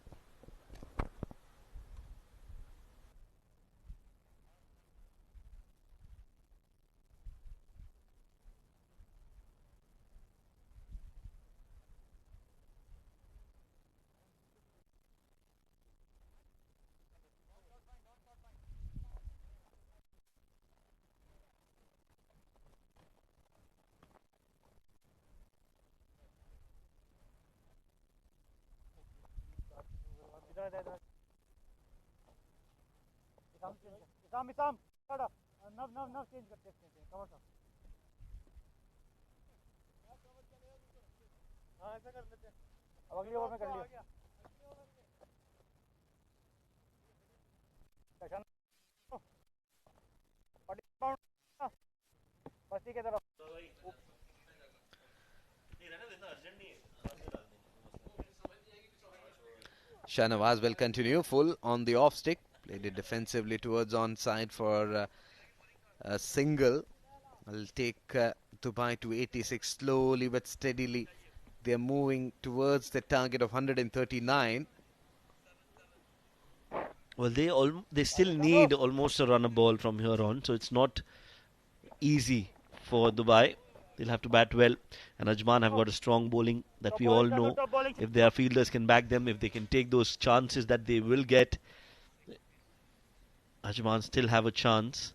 इसाम नव change करते हैं cover साहब हाँ ऐसा कर लेते हैं अब अगली ओवर में कर लिया बस ठीक है तरफ Shahnawaz will continue full on the off stick. Played it defensively towards onside for a single. Will take Dubai to 86 slowly but steadily. They're moving towards the target of 139. Well, they still need almost a runner ball from here on, so it's not easy for Dubai. They'll have to bat well, and Ajman have got a strong bowling that we all know. If their fielders can back them, if they can take those chances that they will get, Ajman still have a chance.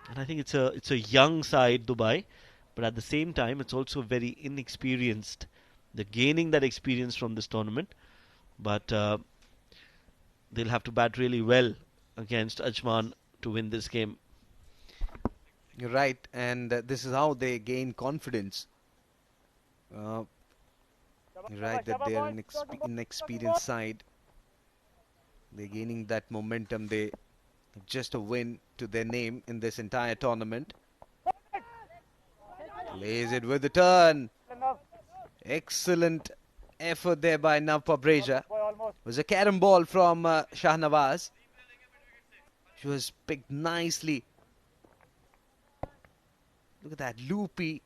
And I think it's a young side, Dubai, but at the same time it's also very inexperienced. They're gaining that experience from this tournament, but they'll have to bat really well against Ajman to win this game. You're right, and this is how they gain confidence. You're right that they're an inexperienced side. They're gaining that momentum. They have just a win to their name in this entire tournament. Plays it with the turn. Excellent effort there by Nav Pabreja. It was a carom ball from Shahnawaz. She was picked nicely. Look at that, loopy,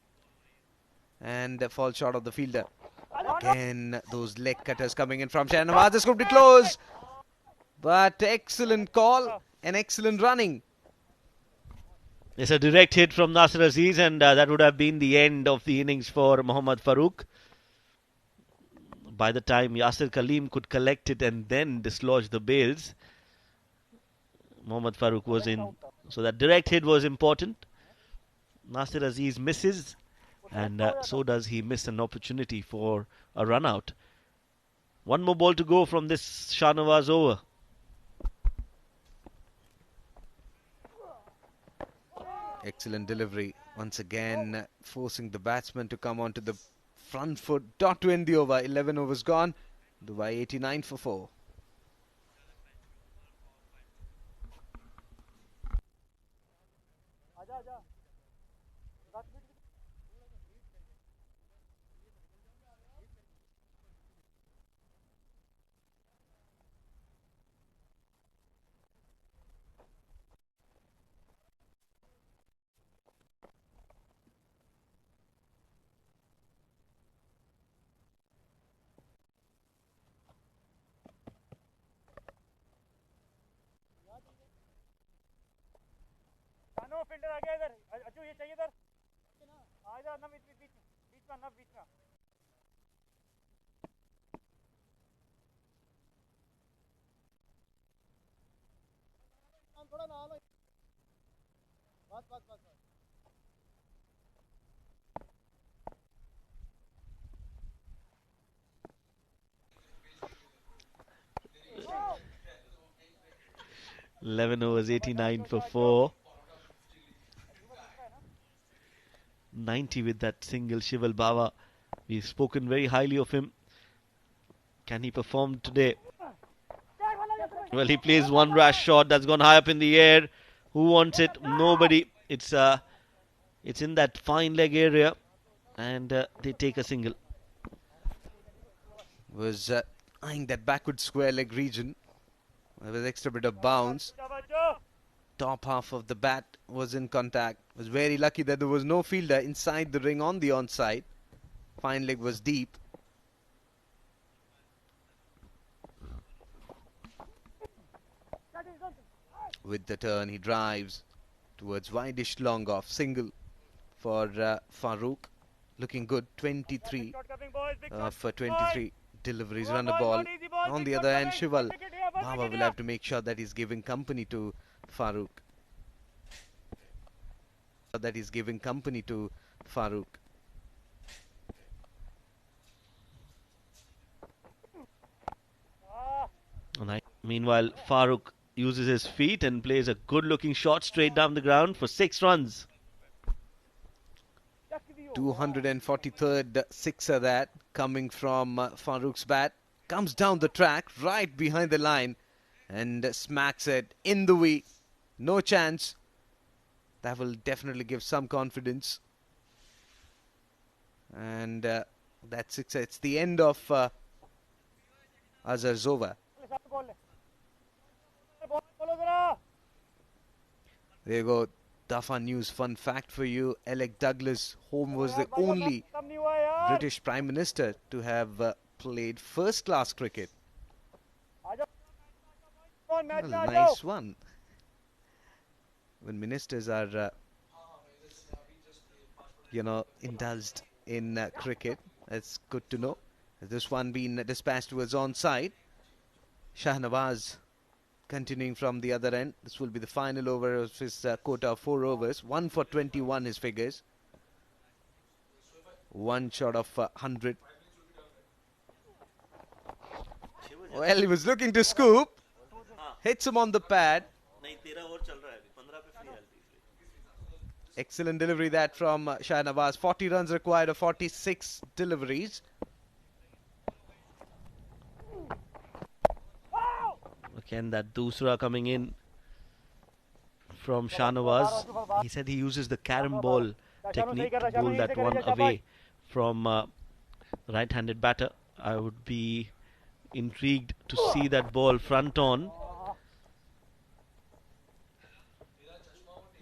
and fall short of the fielder. Again, those leg cutters coming in from Shahnawaz. This could be close, but excellent call and excellent running. It's a direct hit from Nasir Aziz, and that would have been the end of the innings for Mohammad Farooq. By the time Yasir Kaleem could collect it and then dislodge the bails, Mohammad Farooq was in. So that direct hit was important. Nasir Aziz misses, and so does he miss an opportunity for a run out. One more ball to go from this Shahnawaz over. Excellent delivery. Once again, forcing the batsman to come onto the front foot. Dot to end the over. 11 overs gone. Dubai 89 for 4. Fielder आ गया इधर अचू ये चाहिए इधर आ जा ना बीच में ना बीच में थोड़ा ना लो बस 11 overs, 89 for 4. 90 with that single. Shival Bava, we've spoken very highly of him. Can he perform today? Well, he plays one rash shot that's gone high up in the air. Who wants it? Nobody. It's in that fine leg area, and they take a single. Was eyeing that backward square leg region. There was extra bit of bounce. Top half of the bat was in contact. Was very lucky that there was no fielder inside the ring on the onside. Fine leg was deep. With the turn, he drives towards wideish long off. Single for Farooq. Looking good. 23 for 23 deliveries. Run a ball. On the other hand, Shival Baba will have to make sure that he's giving company to Farooq. Meanwhile, Farooq uses his feet and plays a good looking shot straight down the ground for 6 runs. 243rd sixer that coming from Farooq's bat. Comes down the track right behind the line and smacks it in the way. No chance. That will definitely give some confidence. And that's sixer. It's the end of Azhar's over. There you go. Dafa News fun fact for you. Alec Douglas home was the only British Prime Minister to have played first class cricket. Well, nice one. When ministers are indulged in cricket, that's good to know. This one being dispatched towards onside. Shahnawaz continuing from the other end. This will be the final over of his quota of 4 overs. 1 for 21 his figures. One shot of 100. Well, he was looking to scoop. Hits him on the pad. Excellent delivery that from Shahnawaz. 40 runs required of 46 deliveries. Again, that Dusra coming in from Shahnawaz. He said he uses the carom ball technique to bowl that one away from right-handed batter. I would be intrigued to see that ball front on.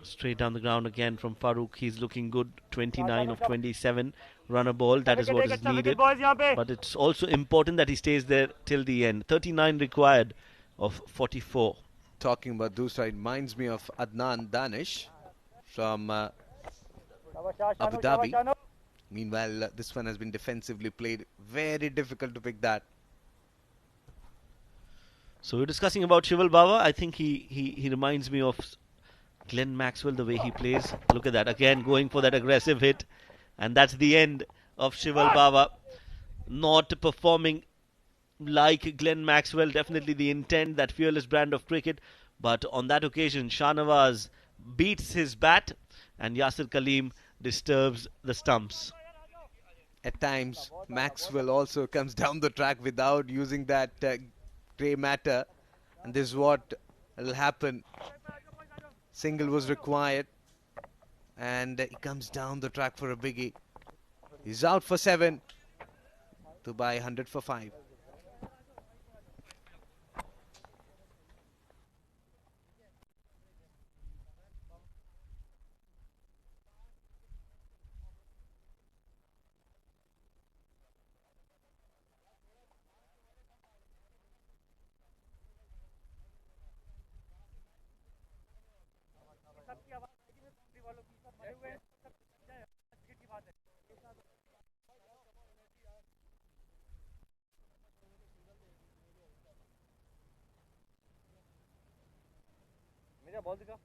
Straight down the ground again from Farooq. He's looking good. 29 of 27. Run a ball. That is what is needed. But it's also important that he stays there till the end. 39 required of 44. Talking about Dusra, it reminds me of Adnan Danish from Abu Dhabi. Meanwhile, this one has been defensively played. Very difficult to pick that. So we're discussing about Shival Bava. I think he reminds me of Glenn Maxwell, the way he plays. Look at that. Again, going for that aggressive hit. And that's the end of Shival Bava. Not performing like Glenn Maxwell. Definitely the intent, that fearless brand of cricket. But on that occasion, Shahnawaz beats his bat and Yasir Kaleem disturbs the stumps. At times, Maxwell also comes down the track without using that grey matter. And this is what will happen. Single was required. And he comes down the track for a biggie. He's out for 7. Dubai 100 for 5. मेरा ball दिखा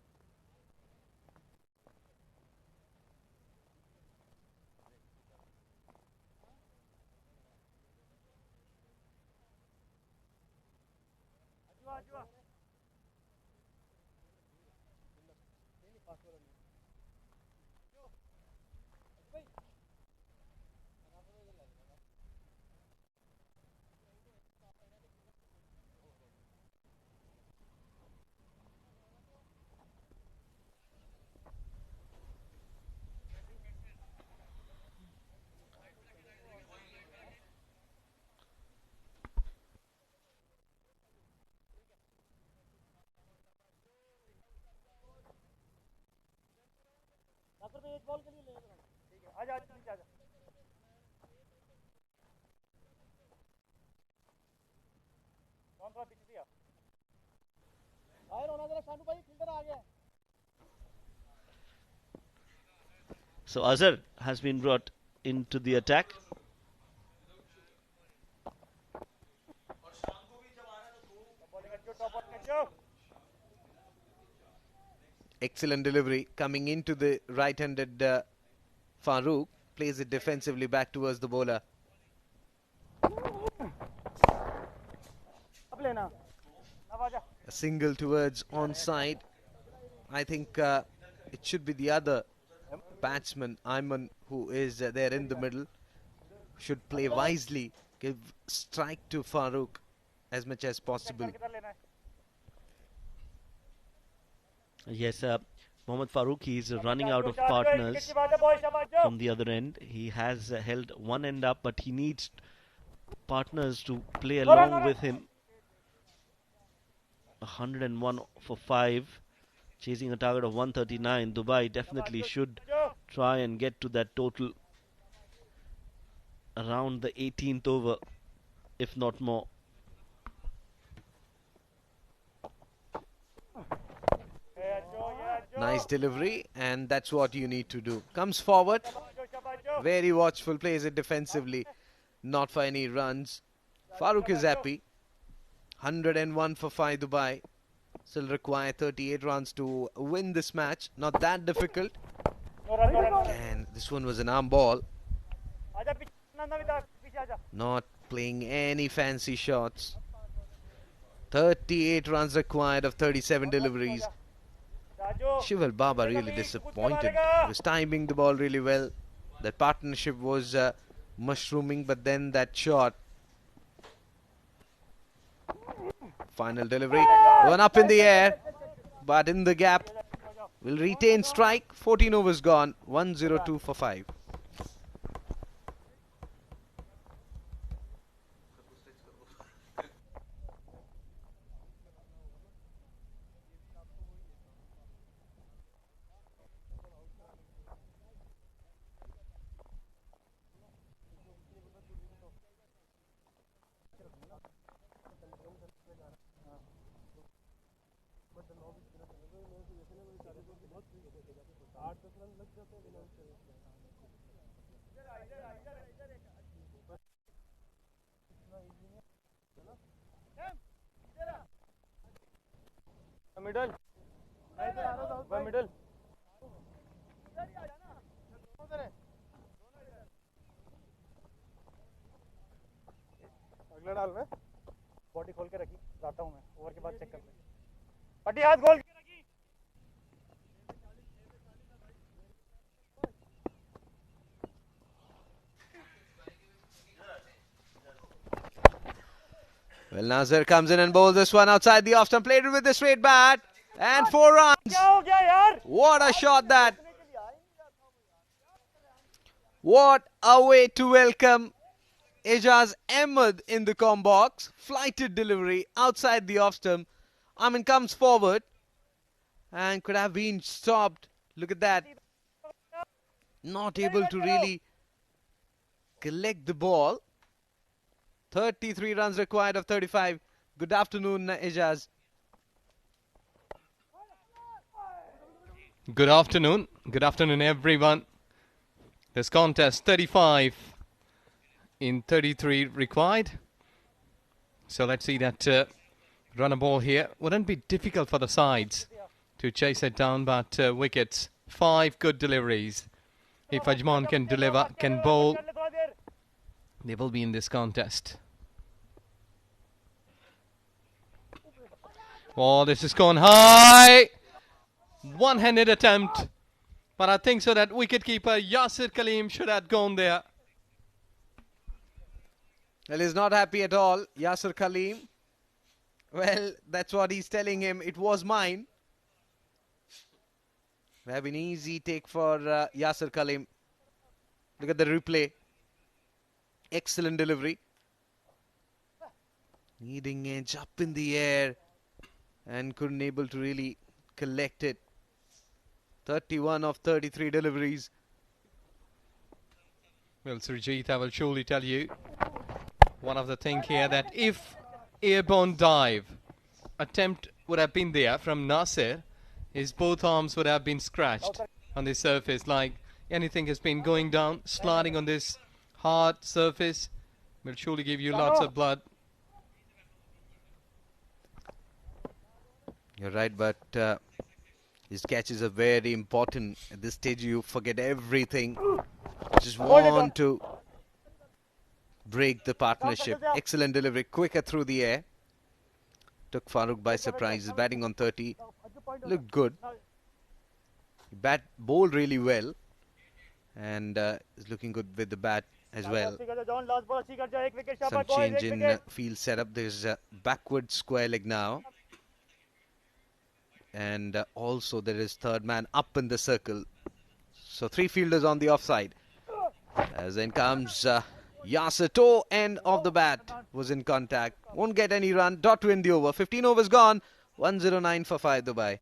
So Azhar has been brought into the attack. Excellent delivery coming into the right-handed Farouk. Plays it defensively back towards the bowler. A single towards onside. I think it should be the other batsman, Ajman, who is there in the middle. Should play wisely, give strike to Farouk as much as possible. Yes, Mohammad Farooq is running out of partners from the other end. He has held one end up, but he needs partners to play along with him. 101 for 5, chasing a target of 139. Dubai definitely should try and get to that total around the 18th over, if not more. Nice delivery, and that's what you need to do. Comes forward, very watchful, plays it defensively, not for any runs. Farouk is happy. 101 for 5 Dubai. Still require 38 runs to win this match. Not that difficult. And this one was an arm ball. Not playing any fancy shots. 38 runs required of 37 deliveries. Shival Baba really disappointed. He was timing the ball really well. That partnership was mushrooming, but then that shot. Final delivery. One up in the air, but in the gap. Will retain strike. 14 overs gone. 102 for 5. Middle middle अगला डाल में body खोल के रखी जाता हूँ मैं over के बाद चेक कर ले पट्टी हाथ खोल के रखी Well, Nazar comes in and bowls this one outside the off stump, played it with the straight bat, and 4 runs. What a shot that! What a way to welcome Ejaz Ahmed in the com box. Flighted delivery outside the off stump. Amin comes forward and could have been stopped. Look at that. Not able to really collect the ball. 33 runs required of 35. Good afternoon, Ejaz. Good afternoon. Good afternoon, everyone. This contest, 35 in 33 required. So let's see that run a ball here. Wouldn't be difficult for the sides to chase it down, but wickets. 5 good deliveries. If Ajman can deliver, can bowl, they will be in this contest. Oh, this has gone high. one-handed attempt. But I think so that wicketkeeper Yasir Kaleem should have gone there. Well, he's not happy at all, Yasir Kaleem. Well, that's what he's telling him. It was mine. We have an easy take for Yasir Kaleem. Look at the replay. Excellent delivery. Leading edge up in the air and couldn't able to really collect it. 31 of 33 deliveries. Well, Surjit, I will surely tell you one of the things here that if airborne dive attempt would have been there from Nasir, his both arms would have been scratched on the surface, like anything has been going down, sliding on this hard surface, will surely give you lots of blood. You're right, but his catches are very important. At this stage, you forget everything. Just want to break the partnership. Excellent delivery, quicker through the air. Took Farooq by surprise. He's batting on 30. Looked good. He bowled really well. And is looking good with the bat as well. Some change in field setup. There's a backward square leg now. And also there is third man up in the circle. So 3 fielders on the offside. As in comes Yasir. Toe end of the bat was in contact. Won't get any run. Dot to end the over. 15 overs gone. 109 for 5 Dubai.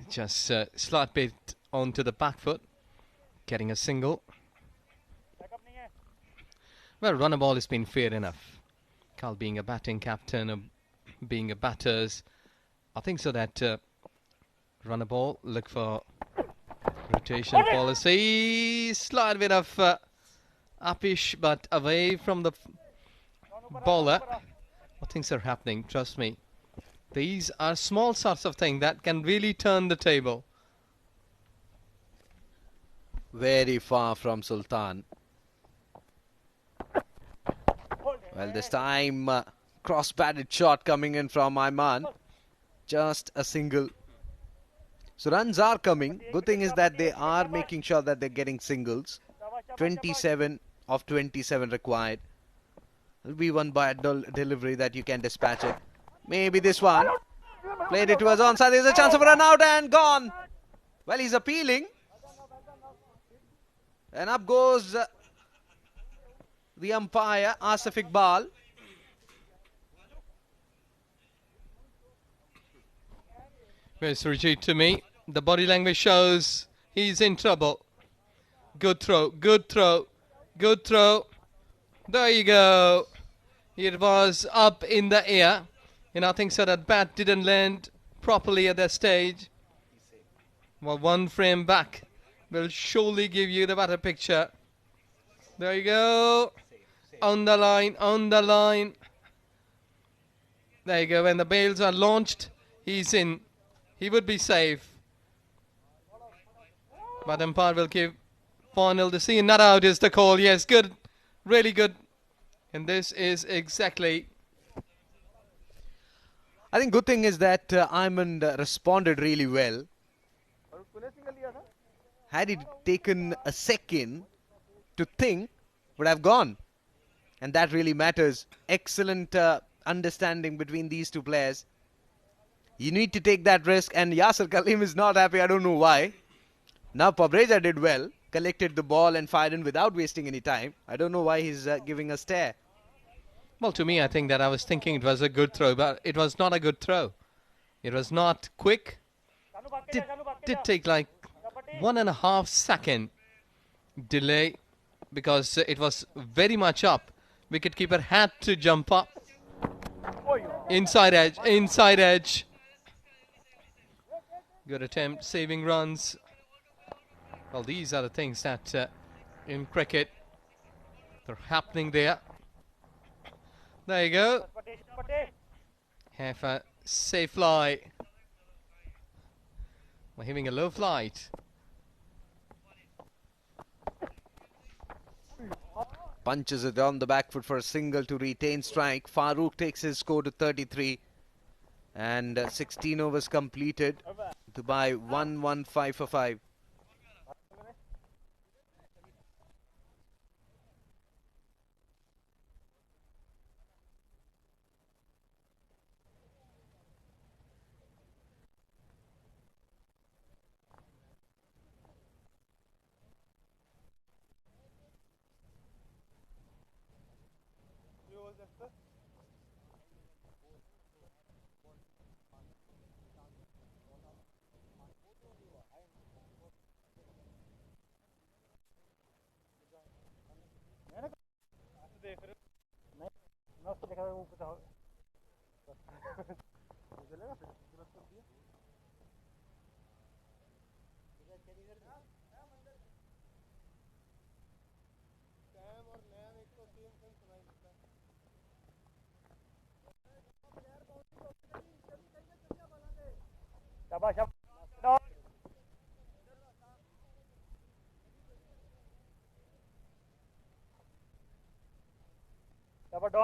Just slight bit onto the back foot, getting a single. Well, run a ball has been fair enough. Carl being a batting captain, or being a batters, I think so that run a ball, look for rotation policy, slight bit of uppish but away from the bowler. What things are happening, trust me. These are small sorts of things that can really turn the table. Very far from Sultan. Well, this time cross-batted shot coming in from Ajman. Just a single. So runs are coming. Good thing is that they are making sure that they're getting singles. 27 of 27 required. It'll be one by delivery that you can dispatch it. Maybe this one. Played it towards onside. There's a chance of a run out and gone. Well, he's appealing. And up goes the umpire, Asif Iqbal. Well, Surjit, to me, the body language shows he's in trouble. Good throw, good throw, good throw. There you go. It was up in the air. And I think so that bat didn't land properly at that stage. Well, one frame back will surely give you the better picture. There you go. On the line, on the line. There you go. When the bails are launched, he's in. He would be safe. But umpire will give final decision. Not out is the call. Yes, good. Really good. And this is exactly... I think good thing is that Ajman responded really well. Had he taken a second to think, would have gone. And that really matters. Excellent understanding between these two players. You need to take that risk, and Yasir Kaleem is not happy. I don't know why. Now Pobreja did well, collected the ball and fired in without wasting any time. I don't know why he's giving a stare. Well, to me, I think that I was thinking it was a good throw, but it was not a good throw. It was not quick. Did take like 1.5 second delay because it was very much up. Wicketkeeper had to jump up. Inside edge, inside edge. Good attempt, saving runs. Well, these are the things that in cricket are happening there. There you go. Have a safe fly. We're having a low flight. Punches it on the back foot for a single to retain strike. Farooq takes his score to 33. And 16 overs completed. Dubai 115 for 5.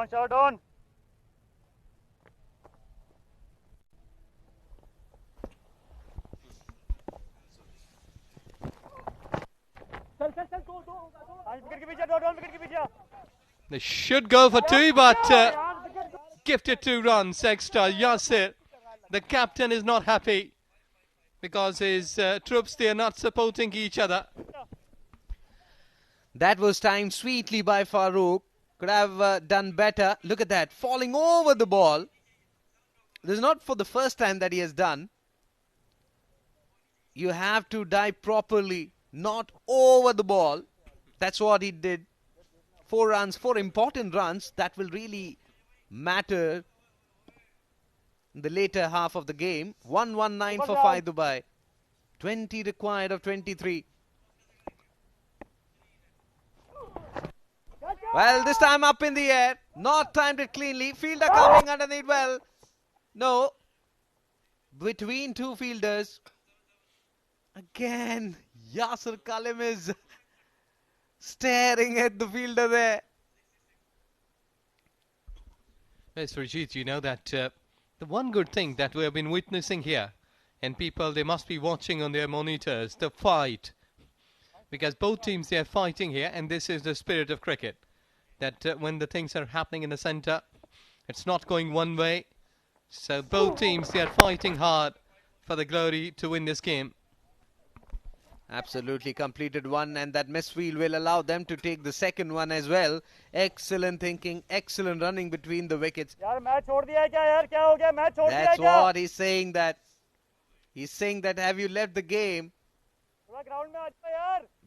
Shut down. They should go for 2, but gifted 2 runs extra. Yasir, the captain, is not happy because his troops, they are not supporting each other. That was timed sweetly by Farooq. Could have done better. Look at that, falling over the ball. This is not for the first time that he has done. You have to dive properly, not over the ball. That's what he did. 4 runs, 4 important runs that will really matter in the later half of the game. 119 for 5 Dubai. 20 required of 23. Well, this time up in the air. Not timed it cleanly. Fielder coming underneath well. No. Between 2 fielders. Again, Yasir Kalim is staring at the fielder there. Yes, Rajit, you know that the one good thing that we have been witnessing here, and people, they must be watching on their monitors, the fight. Because both teams, they are fighting here, and this is the spirit of cricket. That when the things are happening in the centre, it's not going one way. So both teams, they are fighting hard for the glory to win this game. Absolutely completed one, and that misfield will allow them to take the second one as well. Excellent thinking, excellent running between the wickets. That's what he's saying, that he's saying that have you left the game?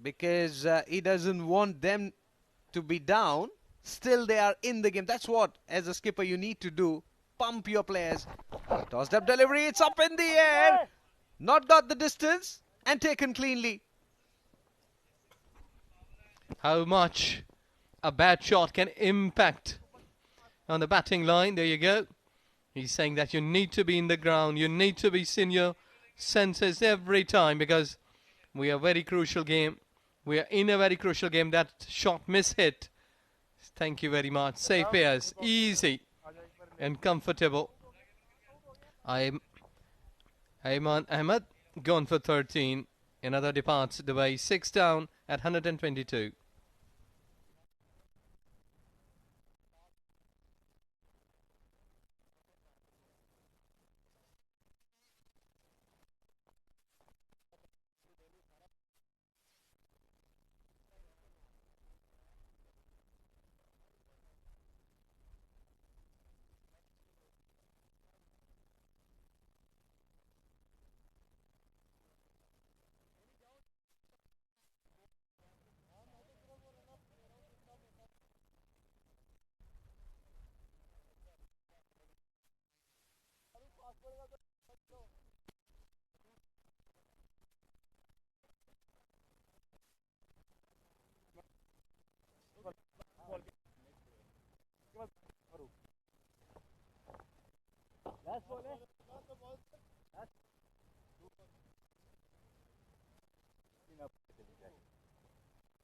Because he doesn't want them to be down. Still they are in the game. That's what, as a skipper, you need to do. Pump your players. Tossed up delivery, it's up in the air. Not got the distance and taken cleanly. How much a bad shot can impact on the batting line. There you go. He's saying that you need to be in the ground. You need to be in your senses every time, because we are a very crucial game. We are in a very crucial game. That shot miss-hit. Thank you very much. Safe pairs. Easy and comfortable. Ajman Ahmed gone for 13. Another departs Dubai. 6 down at 122.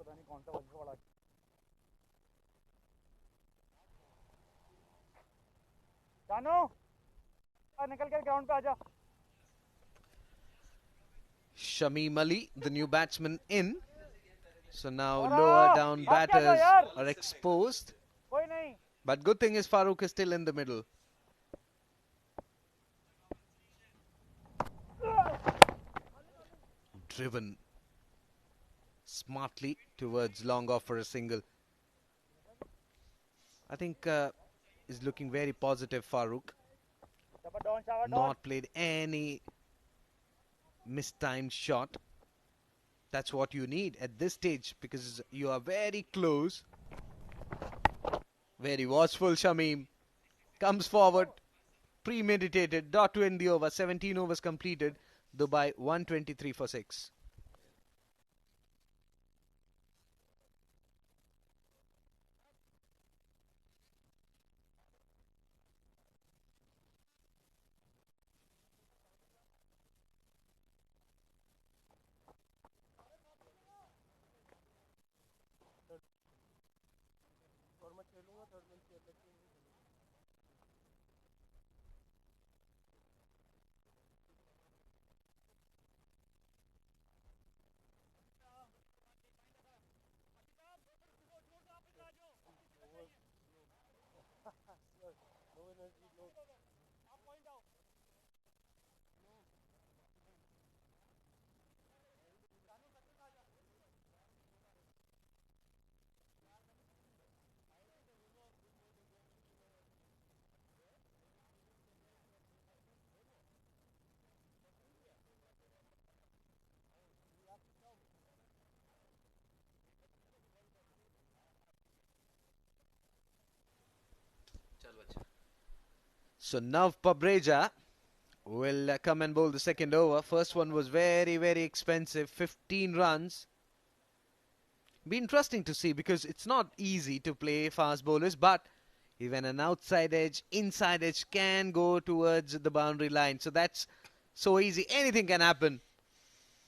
पता नहीं कौन सा वजह वाला जानो निकल के ground पे आजा Shamim Ali, the new batsman, in. So now lower down batters are exposed. कोई नहीं But good thing is Farooq is still in the middle. Driven smartly towards long off for a single. I think is looking very positive, Farooq. Not played any mistimed shot. That's what you need at this stage because you are very close. Very watchful, Shamim. Comes forward. Premeditated. Dot to end the over. 17 overs completed. Dubai 123 for 6. So Nav Pabreja will come and bowl the second over. First one was very, very expensive. 15 runs. Be interesting to see because it's not easy to play fast bowlers, but even an outside edge, inside edge can go towards the boundary line. So that's so easy. Anything can happen.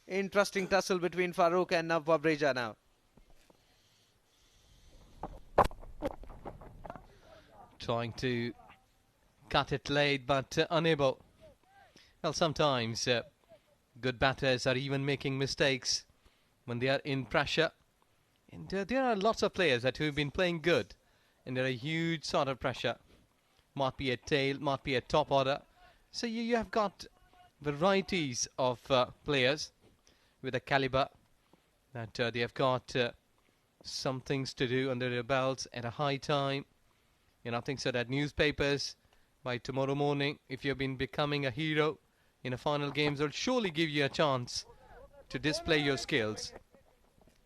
Interesting tussle between Farooq and Nav Pabreja now. Trying to cut it late, but unable. Well, sometimes good batters are even making mistakes when they are in pressure. And there are lots of players that who have been playing good, and there are huge sort of pressure. Might be a tail, might be a top order. So you have got varieties of players with a caliber that they have got some things to do under their belts at a high time. I think so that newspapers by tomorrow morning, if you've been becoming a hero in a final games, will surely give you a chance to display your skills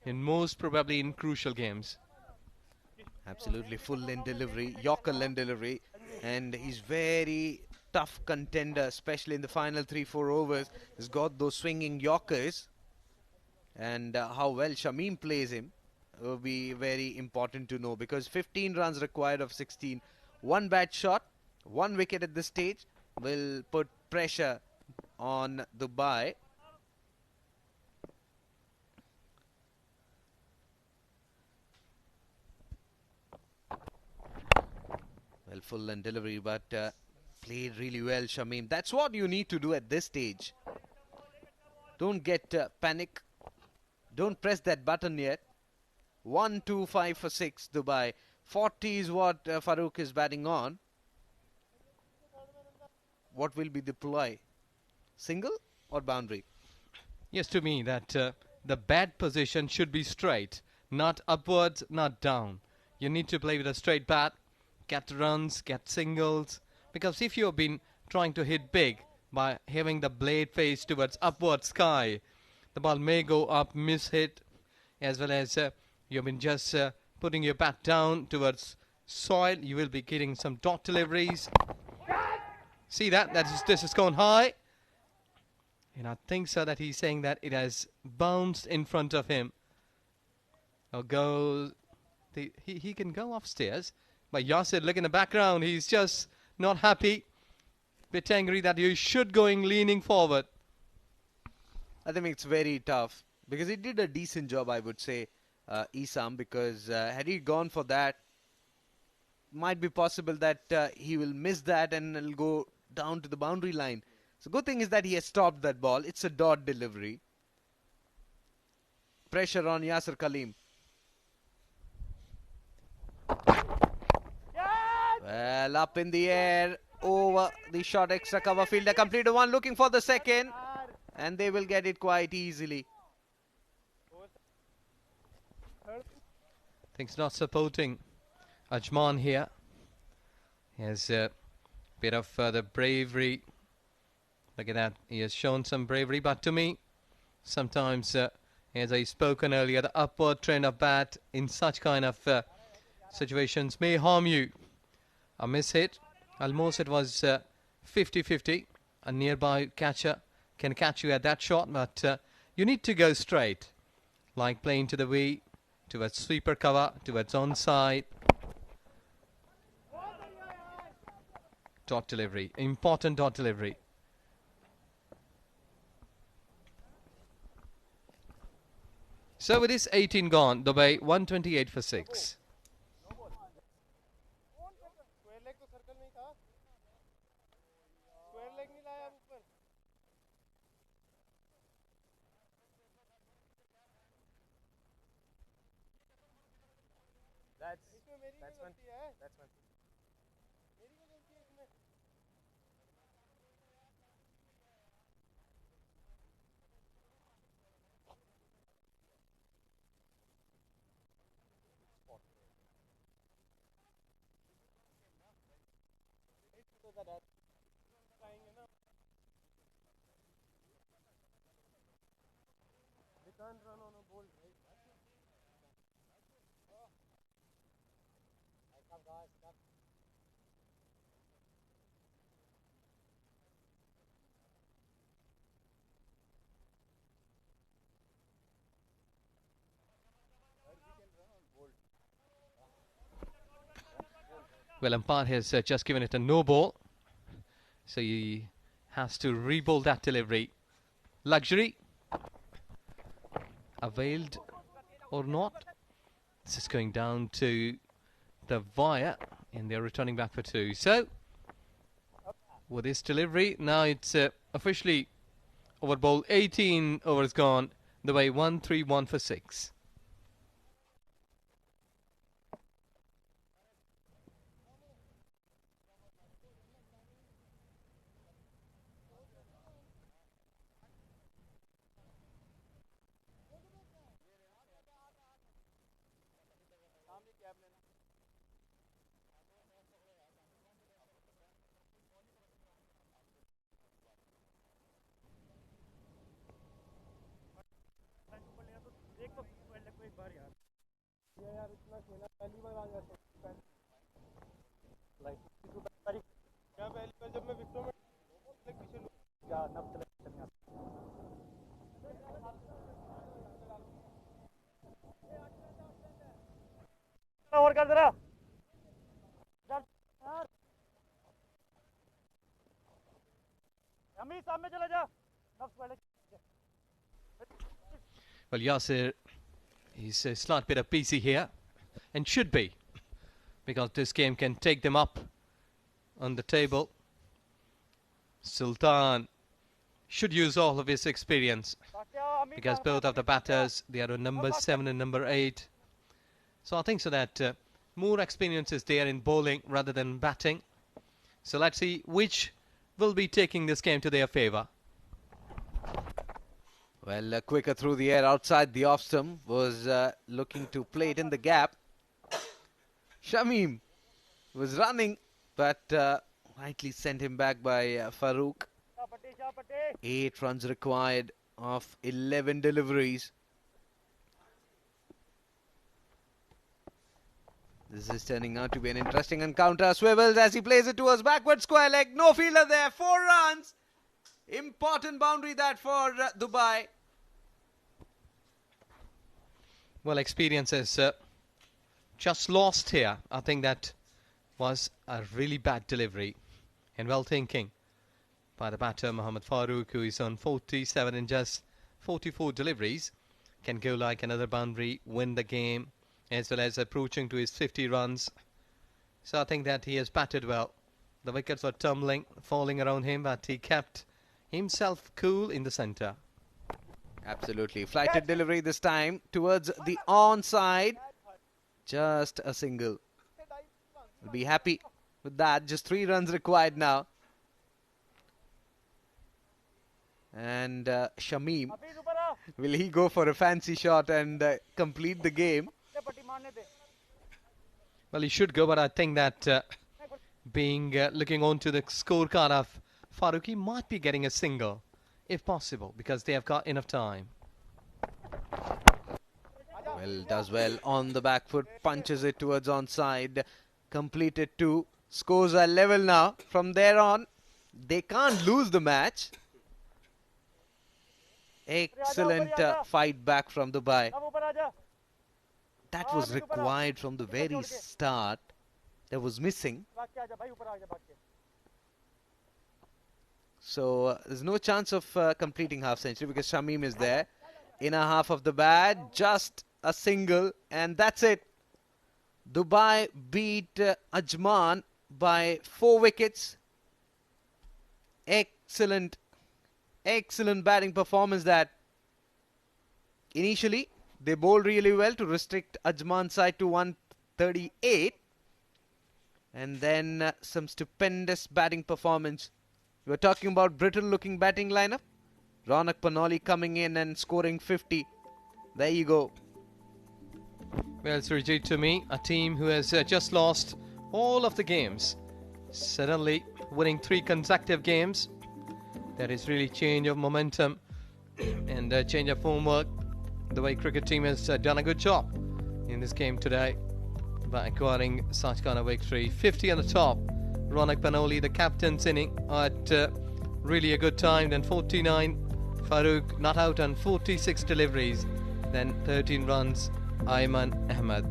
in most probably in crucial games. Absolutely full length delivery, Yorker length delivery, and he's very tough contender, especially in the final 3-4 overs. He's got those swinging Yorkers, and how well Shamim plays him will be very important to know because 15 runs required of 16. One bad shot, one wicket at this stage will put pressure on Dubai. Well, full and delivery, but played really well, Shamim. That's what you need to do at this stage. Don't get panic. Don't press that button yet. 1-2-5 for 6, Dubai. 40 is what Farooq is batting on. What will be the ploy? Single or boundary? Yes, to me that the bat position should be straight, not upwards, not down. You need to play with a straight bat, get runs, get singles. Because if you've been trying to hit big by having the blade face towards upward sky, the ball may go up, miss hit, as well as you've been just putting your bat down towards soil. You will be getting some dot deliveries. See that? This has gone high. And I think so that he's saying that it has bounced in front of him. Or goes... He can go upstairs. But Yasir, look in the background. He's just not happy. Bit angry that you should leaning forward. I think it's very tough. Because he did a decent job, I would say, Isam. Because had he gone for that, might be possible that he will miss that and it'll go down to the boundary line. So good thing is that he has stopped that ball. It's a dot delivery. Pressure on Yasir Kaleem. Well, up in the air, over the short extra cover fielder, completed one, looking for the second, and they will get it quite easily. Things not supporting Ajman here. He has a bit of the bravery. Look at that. He has shown some bravery, but to me, sometimes, as I spoken earlier, the upward trend of bat in such kind of situations may harm you. A miss hit. Almost it was 50-50. A nearby catcher can catch you at that shot, but you need to go straight. Like playing to the way, towards sweeper cover, towards onside. Dot delivery. Important dot delivery. So it is 18 gone. Dubai 128 for 6. Well, umpire has just given it a no ball. So he has to re-bowl that delivery. Luxury. Availed or not. This is going down to the wire. And they're returning back for 2. So, with this delivery, now it's officially over ball. 18 overs gone. The way 131 for 6. और कर जरा अमी सामने चला जा नफ्स पहले Well, Yasir, he's a slight bit of PC here. And should be. Because this game can take them up on the table. Sultan should use all of his experience. Because both of the batters, they are on number 7 and number 8. So I think so that more experience is there in bowling rather than batting. So let's see which will be taking this game to their favour. Well, quicker through the air outside the off stump, was looking to play it in the gap. Shamim was running, but rightly sent him back by Farouk. 8 runs required of 11 deliveries. This is turning out to be an interesting encounter. Swivels as he plays it towards backward square leg. No fielder there. 4 runs. Important boundary that for Dubai. Well, experience is just lost here. I think that was a really bad delivery and well thinking by the batter Mohammad Farooq, who is on 47 in just 44 deliveries. Can go like another boundary, win the game, as well as approaching to his 50 runs. So I think that he has batted well. The wickets were tumbling, falling around him, but he kept himself cool in the centre. Absolutely. Flighted delivery this time towards the onside. Just a single. We'll be happy with that. Just 3 runs required now. And Shamim, will he go for a fancy shot and complete the game? Well, he should go, but I think that looking on to the scorecard of Farooq, he might be getting a single, if possible, because they have got enough time. Well, does well on the back foot, punches it towards onside, completed 2. Scores are level now. From there on, they can't lose the match. Excellent fight back from Dubai. That was required from the very start. That was missing. So there's no chance of completing half century because Shamim is there. Inner half of the bat, just a single, and that's it. Dubai beat Ajman by 4 wickets. Excellent batting performance that. Initially, they bowled really well to restrict Ajman's side to 138. And then some stupendous batting performance. We were talking about brittle-looking batting lineup. Ronak Panoli coming in and scoring 50. There you go. Well, Surjit, to me, a team who has just lost all of the games, suddenly winning 3 consecutive games. That is really change of momentum and change of homework. The way cricket team has done a good job in this game today by acquiring such kind of victory. 50 on the top. Ronak Panoli, the captain's inning at really a good time. Then 49. Farooq not out on 46 deliveries. Then 13 runs. Ayman Ahmed.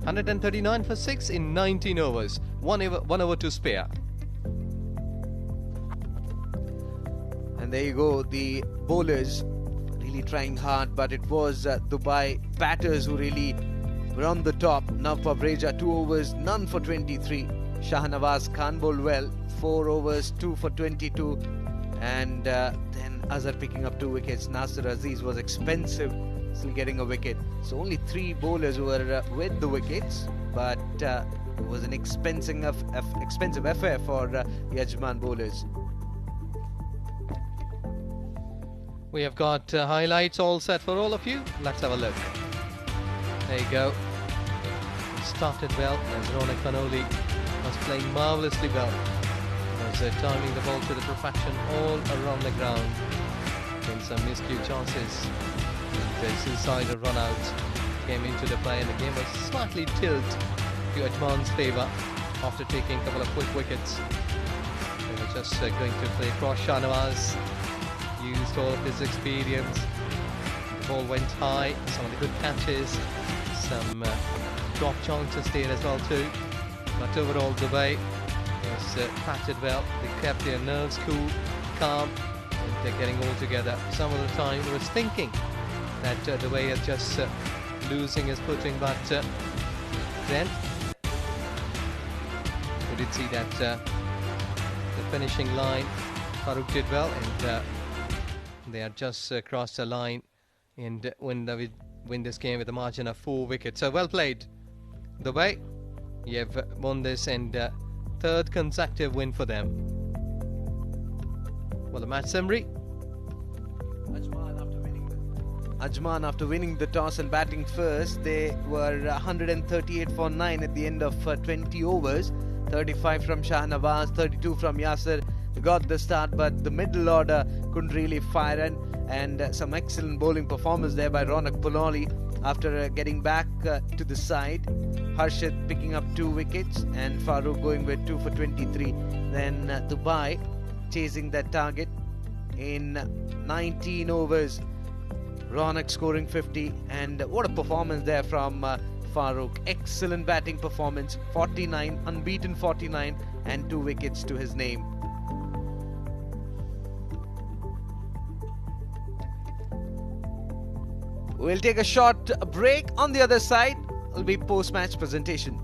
139 for 6 in 19 overs. 1 over to spare. And there you go, the bowlers really trying hard, but it was Dubai batters who really were on the top. Nav Pabreja 2 overs, none for 23. Shahnawaz Khan bowled well, 4 overs, 2 for 22. And then Azhar picking up 2 wickets. Nasir Aziz was expensive, still getting a wicket. So only 3 bowlers were with the wickets, but it was an expensive affair for the Ajman bowlers. We have got highlights all set for all of you. Let's have a look. There you go. It started well as Ronak Panoli was playing marvellously well. He was timing the ball to the perfection all around the ground. In some miscue chances. The suicidal run out came into the play and the game was slightly tilted to Ajman's favour after taking a couple of quick wickets. They were just going to play across. Shahnawaz used all of his experience. The ball went high, some of the good catches, some drop chances there as well too. But overall Dubai was batted well. They kept their nerves cool, calm, and they're getting all together. Some of the time I was thinking that Dubai is just losing his footing, but then we did see that the finishing line, Farooq did well, and they had just crossed the line and win this game with a margin of 4 wickets. So well played, Dubai. You have won this and 3rd consecutive win for them. Well, the match summary. Ajman after winning the toss and batting first, they were 138 for 9 at the end of 20 overs. 35 from Shahnawaz, 32 from Yasir. Got the start, but the middle order couldn't really fire, and and some excellent bowling performance there by Ronak Punoli after getting back to the side. Harshit picking up 2 wickets and Farooq going with 2 for 23. Then Dubai chasing that target in 19 overs. Ronak scoring 50, and what a performance there from Farooq. Excellent batting performance, 49, unbeaten 49 and 2 wickets to his name. We'll take a short break. On the other side will be post-match presentation.